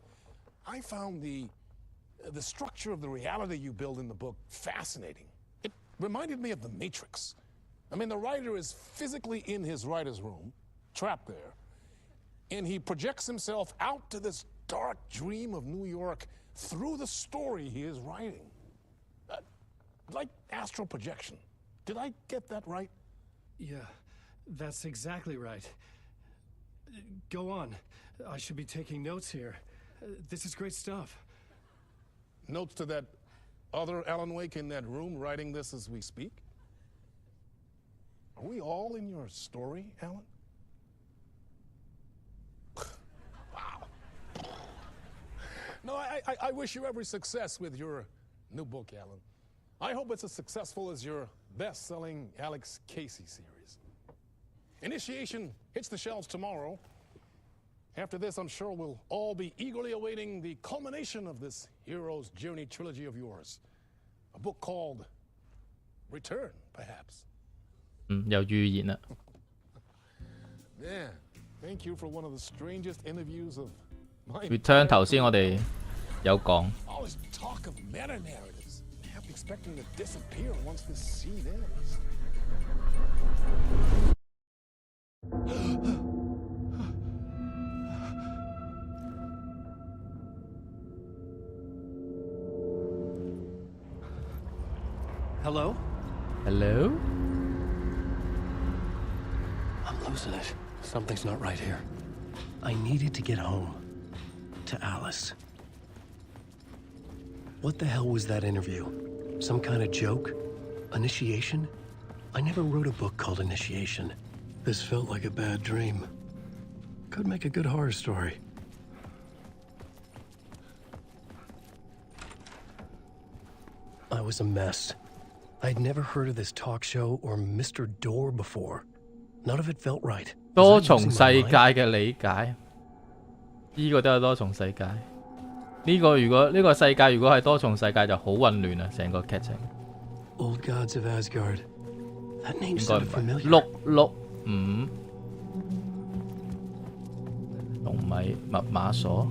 [SPEAKER 7] I found the structure of the reality you build in the book fascinating. It reminded me of The Matrix. I mean, the writer is physically in his writer's room, trapped there, and he projects himself out to this dark dream of New York through the story he is writing. Like astral projection. Did I get that right?
[SPEAKER 8] Yeah, that's exactly right. Go on. I should be taking notes here. This is great stuff.
[SPEAKER 7] Notes to that other Alan Wake in that room writing this as we speak? Are we all in your story, Alan? Wow. No, I wish you every success with your new book, Alan. I hope it's as successful as your best-selling Alex Casey series. Initiation hits the shelves tomorrow. After this, I'm sure we'll all be eagerly awaiting the culmination of this hero's journey trilogy of yours. A book called Return, perhaps.
[SPEAKER 1] 有預言啦。
[SPEAKER 7] Man, Thank you for one of the strangest interviews of my
[SPEAKER 1] Return 頭先我哋有講。
[SPEAKER 7] Always talk of meta narratives. Half expecting to disappear once this scene ends.
[SPEAKER 8] Hello?
[SPEAKER 1] Hello?
[SPEAKER 8] I'm losing it. Something's not right here. I needed to get home. To Alice. What the hell was that interview? Some kind of joke? Initiation? I never wrote a book called Initiation. This felt like a bad dream. Could make a good horror story. I was a mess. I'd never heard of this talk show or Mr. Door before. None of it felt right.
[SPEAKER 1] 多重世界嘅理解，呢個都係多重世界。呢個如果呢個世界如果係多重世界就好混亂啊，成個劇情。
[SPEAKER 8] Old gods of Asgard. That name
[SPEAKER 1] 應該
[SPEAKER 8] sounded
[SPEAKER 1] 唔係
[SPEAKER 8] familiar.
[SPEAKER 1] 665龍米密碼鎖。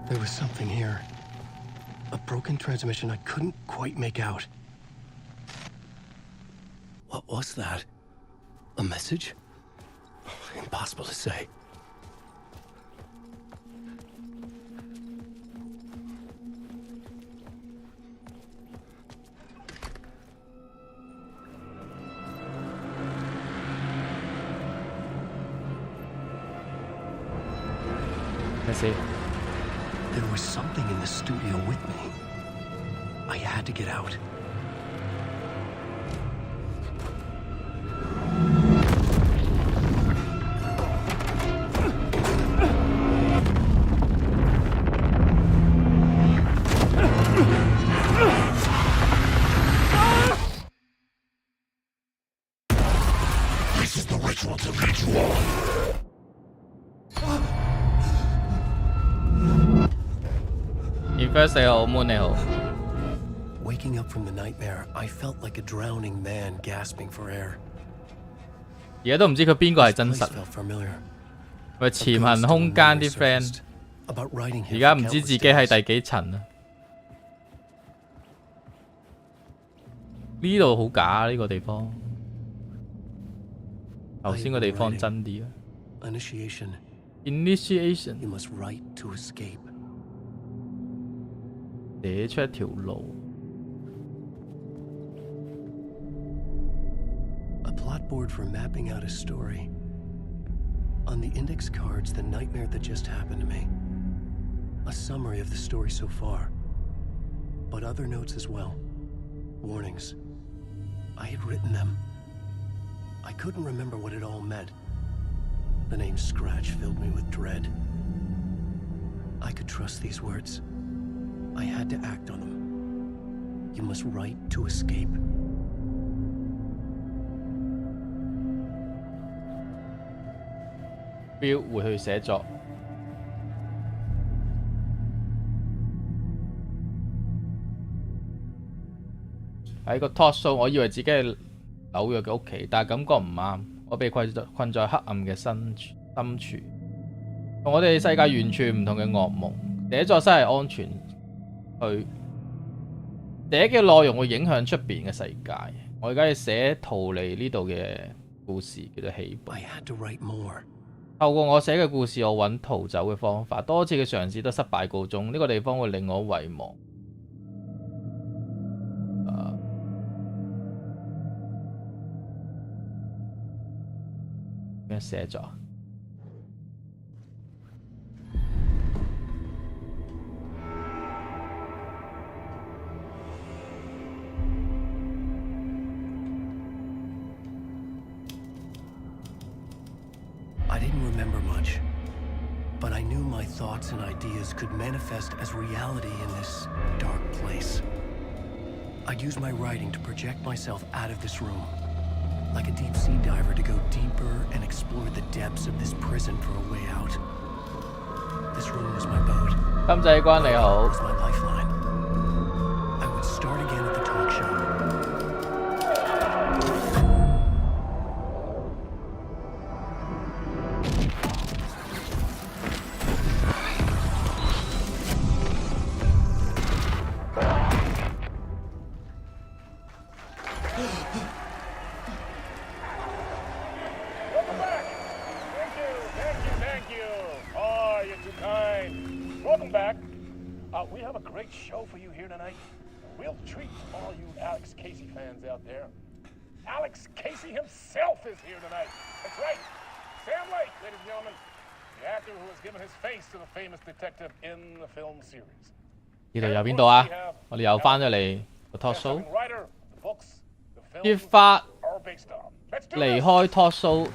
[SPEAKER 8] There was something here. A broken transmission I couldn't quite make out. What was that? A message? Impossible to say.
[SPEAKER 1] I see.
[SPEAKER 8] There was something in the studio with me. I had to get out.
[SPEAKER 9] This is the ritual to lead you on.
[SPEAKER 1] Inverse 你好 ，Moon 你好。
[SPEAKER 8] Waking up from the nightmare, I felt like a drowning man gasping for air.
[SPEAKER 1] 而家都唔知佢邊個係真實。
[SPEAKER 8] Felt familiar.
[SPEAKER 1] 喂，潛行空間啲 friend，
[SPEAKER 8] About writing
[SPEAKER 1] 而家唔知自己係第幾層啊？呢度好假啊！呢個地方，頭先個地方真啲啊。
[SPEAKER 8] Initiation.
[SPEAKER 1] Initiation.
[SPEAKER 8] You must write to escape.
[SPEAKER 1] 寫出一條路。
[SPEAKER 8] A plot board for mapping out a story. On the index cards, the nightmare that just happened to me. A summary of the story so far. But other notes as well. Warnings. I had written them. I couldn't remember what it all meant. The name Scratch filled me with dread. I could trust these words. I had to act on them. You must write to escape.
[SPEAKER 1] Bill 會去寫作。喺個 talk show， 我以為自己係紐約嘅屋企，但係感覺唔啱。我被困在黑暗嘅深處，同我哋世界完全唔同嘅噩夢。寫作真係安全，去寫嘅內容會影響出邊嘅世界。我而家要寫逃離呢度嘅故事，叫做起步。透過我寫嘅故事，我揾逃走嘅方法。多次嘅嘗試都失敗告終，呢個地方會令我遺忘。點樣寫作？
[SPEAKER 8] I didn't remember much, but I knew my thoughts and ideas could manifest as reality in this dark place. I'd use my writing to project myself out of this room.
[SPEAKER 2] Like a deep sea diver to go deeper and explore the depths of this prison for a way out. This room was my boat.
[SPEAKER 1] 金仔關你好。
[SPEAKER 2] Was my lifeline. I would start again at the talk show.
[SPEAKER 7] Thank you. Oh, you're too kind. Welcome back. We have a great show for you here tonight. Real treat for all you Alex Casey fans out there. Alex Casey himself is here tonight. That's right. Sam Lake, ladies and gentlemen. The actor who has given his face to the famous detective in the film series.
[SPEAKER 1] 呢度有邊度啊？我哋又翻咗嚟個 talk show。揭發離開 talk show。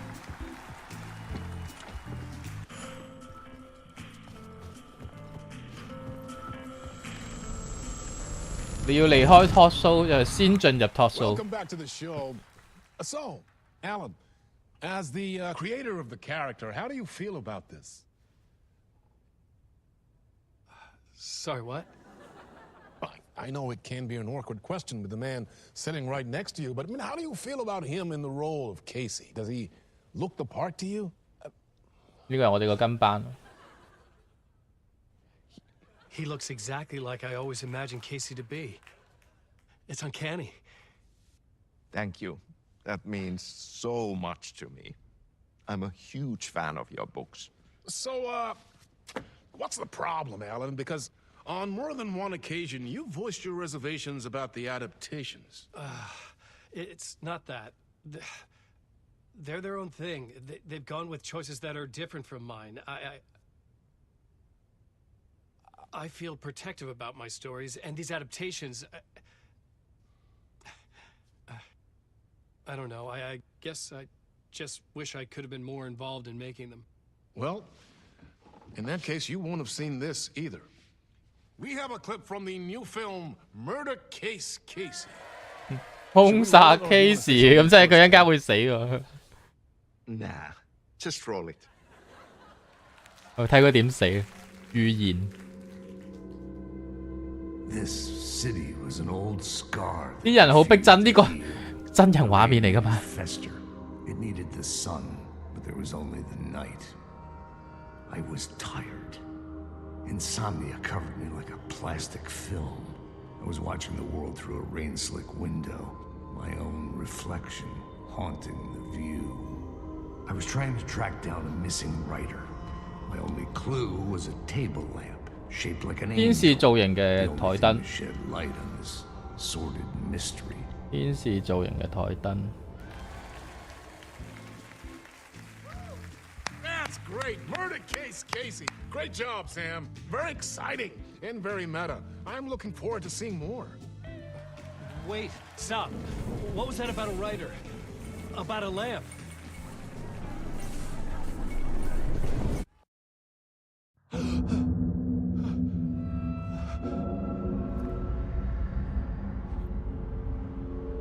[SPEAKER 1] 你要離開 talk show 就先進入 talk show。
[SPEAKER 7] Welcome back to the show. So, Alan, as the creator of the character, how do you feel about this?
[SPEAKER 2] Sorry, what?
[SPEAKER 7] I know it can be an awkward question with the man sitting right next to you, but I mean, how do you feel about him in the role of Casey? Does he look the part to you?
[SPEAKER 1] 呢個係我哋個跟班。
[SPEAKER 2] He looks exactly like I always imagined Casey to be. It's uncanny.
[SPEAKER 10] Thank you. That means so much to me. I'm a huge fan of your books.
[SPEAKER 7] So, what's the problem, Alan? Because on more than one occasion, you voiced your reservations about the adaptations.
[SPEAKER 2] It's not that. They're their own thing. They've gone with choices that are different from mine. I feel protective about my stories, and these adaptations... I don't know. I guess I just wish I could have been more involved in making them.
[SPEAKER 7] Well, in that case, you won't have seen this either. We have a clip from the new film, Murder Case Casey.
[SPEAKER 1] 兇殺 Casey 咁即係佢一陣間會死喎。
[SPEAKER 10] Nah, just roll it.
[SPEAKER 1] 我睇佢點死，預言。
[SPEAKER 5] This city was an old scar.
[SPEAKER 1] 啲人好逼真，呢個真人畫面嚟㗎嘛。
[SPEAKER 5] Fester. It needed the sun, but there was only the night. I was tired. Insomnia covered me like a plastic film. I was watching the world through a rain-slick window, my own reflection haunting the view. I was trying to track down a missing writer. My only clue was a table lamp shaped like an
[SPEAKER 1] 天使造型嘅台燈。
[SPEAKER 5] shed light on this sordid mystery.
[SPEAKER 1] 天使造型嘅台燈。
[SPEAKER 7] That's great. Murder Case Casey. Great job, Sam. Very exciting and very meta. I'm looking forward to seeing more.
[SPEAKER 2] Wait, stop. What was that about a writer? About a lamp?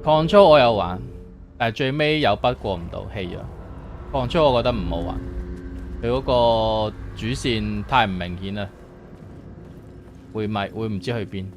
[SPEAKER 1] Control 我有玩，但係最尾有筆過唔到氣咗。Control 我覺得唔好玩，佢嗰個主線太唔明顯啦，會唔知去邊。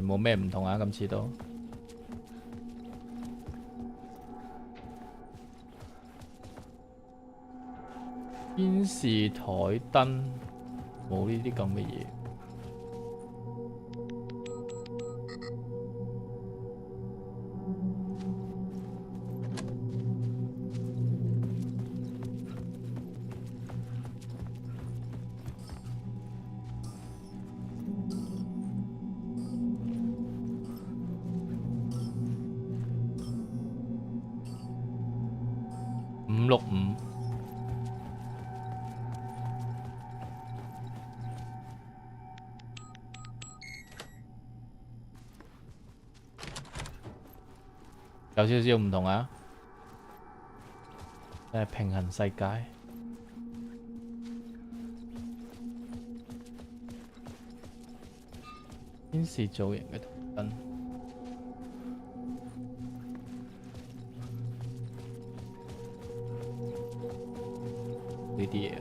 [SPEAKER 1] 冇咩唔同啊，今次都。天使台燈冇呢啲咁嘅嘢。565。有少少唔同啊，真係平衡世界。天使造型嘅頭燈，呢啲嘢。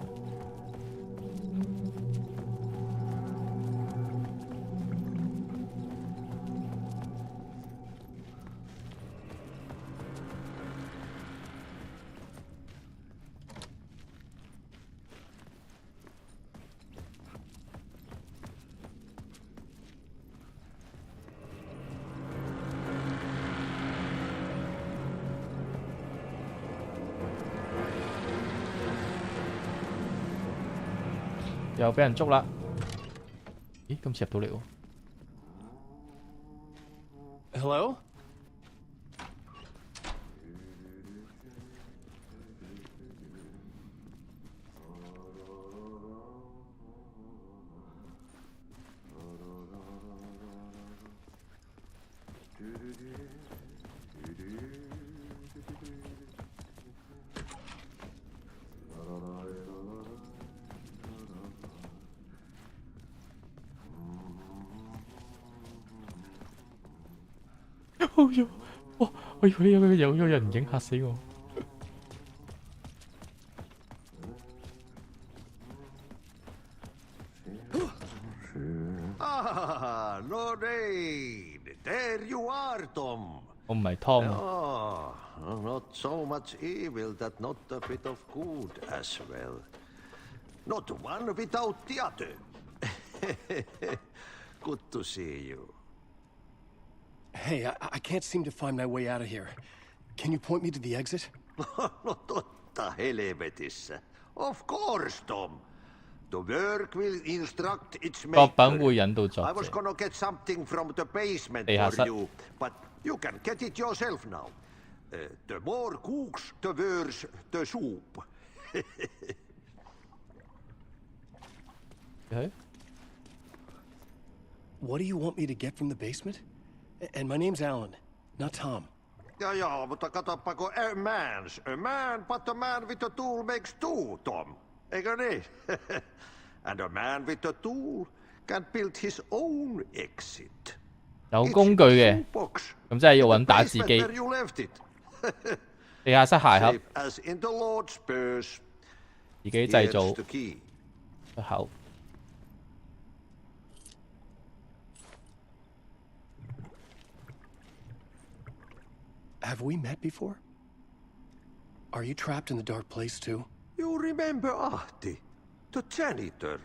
[SPEAKER 1] 又俾人捉啦！咦，今次入到嚟喎。
[SPEAKER 8] Hello?
[SPEAKER 1] 哦喲！哇！我以為有人影，嚇死我。
[SPEAKER 9] Ah, Lorraine! There you are, Tom.
[SPEAKER 1] 我唔係 Tom。Oh,
[SPEAKER 9] not so much evil that not a bit of good as well. Not one without the other. Good to see you.
[SPEAKER 8] Hey, I can't seem to find my way out of here. Can you point me to the exit?
[SPEAKER 9] No totta helvetissä. Of course, Tom. The work will instruct its
[SPEAKER 1] 作
[SPEAKER 9] maker.
[SPEAKER 1] 品會引導作
[SPEAKER 9] I was
[SPEAKER 1] 者。
[SPEAKER 9] gonna get something from the basement
[SPEAKER 1] 地下
[SPEAKER 9] for
[SPEAKER 1] 室。
[SPEAKER 9] you, but you can get it yourself now. The more cooks, the worse the soup.
[SPEAKER 1] Okay.
[SPEAKER 8] What do you want me to get from the basement? And my name's Alan, not Tom.
[SPEAKER 9] Ja, mutta katsoppa, kun a man, but a man with a tool makes two, Tom. Eikö niin? And a man with a tool can build his own exit.
[SPEAKER 1] 有工具嘅，咁即係要揾打字機。
[SPEAKER 9] Where you left it.
[SPEAKER 1] 地下室鞋盒，
[SPEAKER 9] Safe as in the Lord's purse.
[SPEAKER 1] 自己製造
[SPEAKER 9] Here's the key.
[SPEAKER 1] 出口。
[SPEAKER 8] Have we met before? Are you trapped in the dark place too?
[SPEAKER 9] You remember Ahti, the janitor.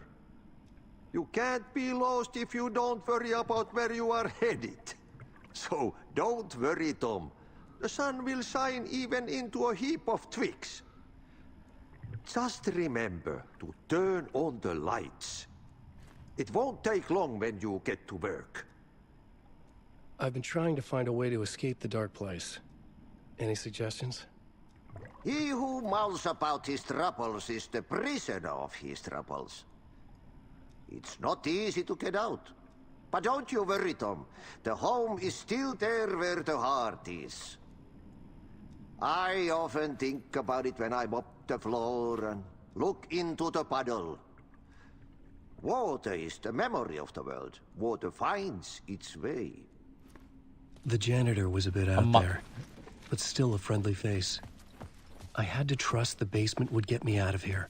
[SPEAKER 9] You can't be lost if you don't worry about where you are headed. So don't worry, Tom. The sun will shine even into a heap of twigs. Just remember to turn on the lights. It won't take long when you get to work.
[SPEAKER 8] I've been trying to find a way to escape the dark place. Any suggestions?
[SPEAKER 9] He who mouths about his troubles is the prisoner of his troubles. It's not easy to get out. But don't you worry, Tom. The home is still there where the heart is. I often think about it when I mop the floor and look into the puddle. Water is the memory of the world. Water finds its way.
[SPEAKER 8] The janitor was a bit out there, but still a friendly face. I had to trust the basement would get me out of here.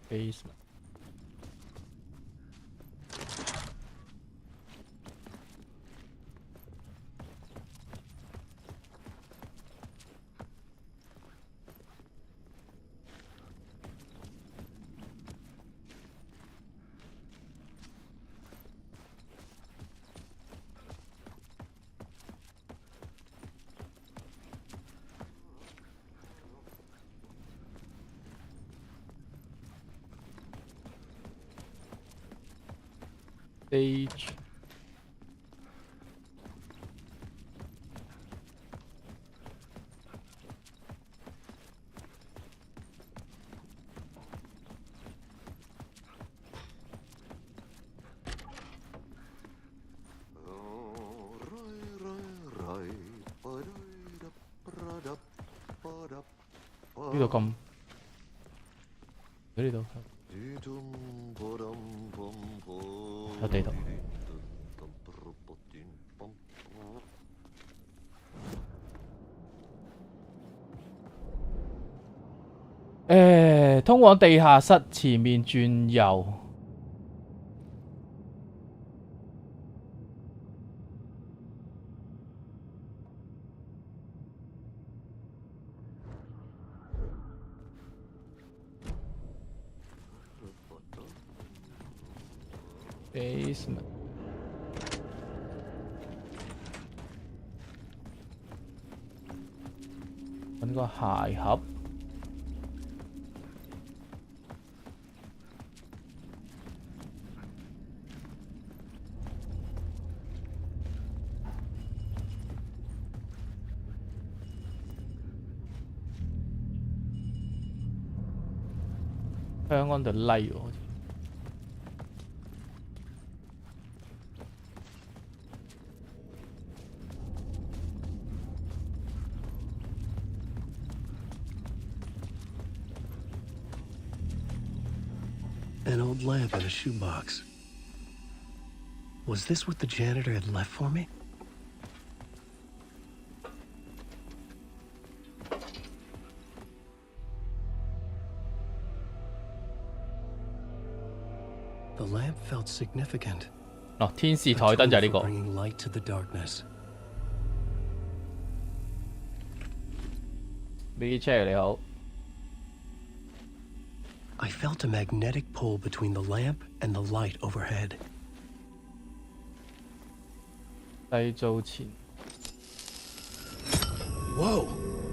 [SPEAKER 1] Basement。 Stage 度咁喺呢度有地圖。通往地下室前面轉右。Basement。揾個鞋盒。Turn on the light 喎。
[SPEAKER 8] An old lamp in a shoebox. Was this what the janitor had left for me? The lamp felt significant.
[SPEAKER 1] 哦，天使台燈就係呢個。
[SPEAKER 8] Bringing light to the darkness.
[SPEAKER 1] Billy Chair 你好。
[SPEAKER 8] I felt a magnetic pull between the lamp and the light overhead.
[SPEAKER 1] 製造前。
[SPEAKER 8] Whoa!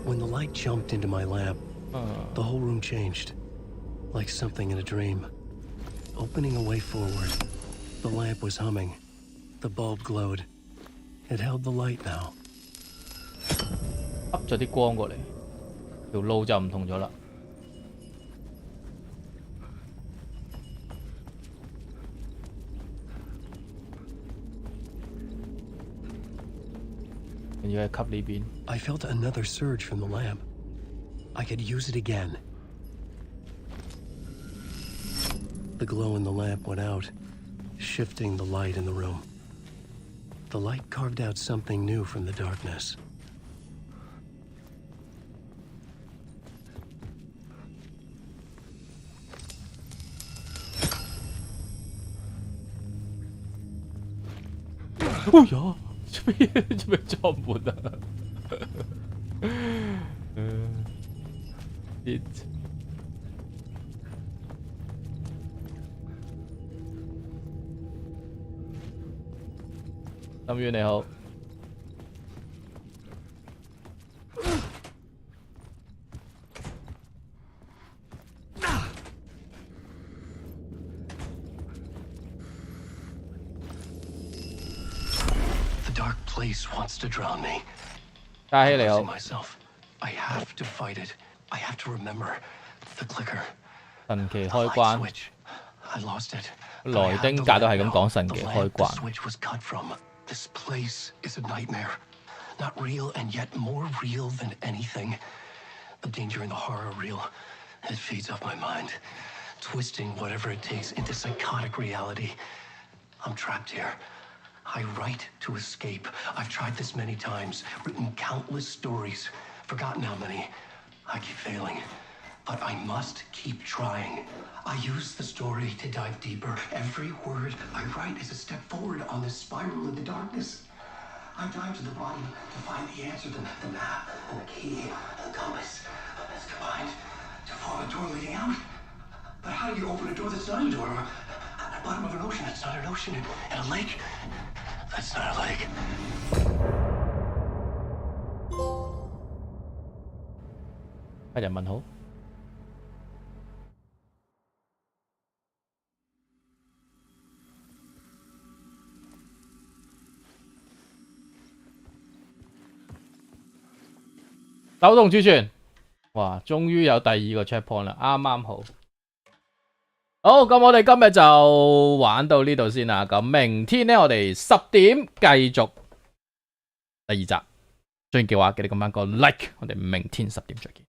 [SPEAKER 8] When the light jumped into my lamp, the whole room changed, like something in a dream. Opening a way forward, the lamp was humming. The bulb glowed. It held the light now.
[SPEAKER 1] 噏咗啲光過嚟，條路就唔同咗啦。要喺吸呢邊。
[SPEAKER 8] I felt another surge from the lamp. I could use it again. The glow in the lamp went out, shifting the light in the room. The light carved out something new from the darkness.
[SPEAKER 1] Oh ja! 做咩撞門啊？It 心遠你好。
[SPEAKER 8] The dark place wants to drown me.
[SPEAKER 1] 嘉希你好。
[SPEAKER 8] Myself. I have to fight it. I have to remember the clicker.
[SPEAKER 1] 神奇開關。
[SPEAKER 8] I lost it.
[SPEAKER 1] 萊丁格都係咁講神奇開關。
[SPEAKER 8] The switch was cut from. This place is a nightmare. Not real and yet more real than anything. The danger and the horror real. It feeds off my mind, twisting whatever it takes into psychotic reality. I'm trapped here. I write to escape. I've tried this many times, written countless stories, forgotten how many. I keep failing, but I must keep trying. I use the story to dive deeper. Every word I write is a step forward on this spiral in the darkness. I dive to the bottom to find the answer, the map, and the key, and the compass. It's combined to form a door leading out. But how do you open a door that's not a door? At the bottom of an ocean, that's not an ocean. And a lake, that's not a lake.
[SPEAKER 1] 家人問好。手動儲存，哇！終於有第二個 checkpoint 啦，啱啱好。好，咁我哋今日就玩到呢度先啦。咁明天呢，我哋10點繼續第二集。中意嘅話，記得咁樣個 like，我哋明天10點再見。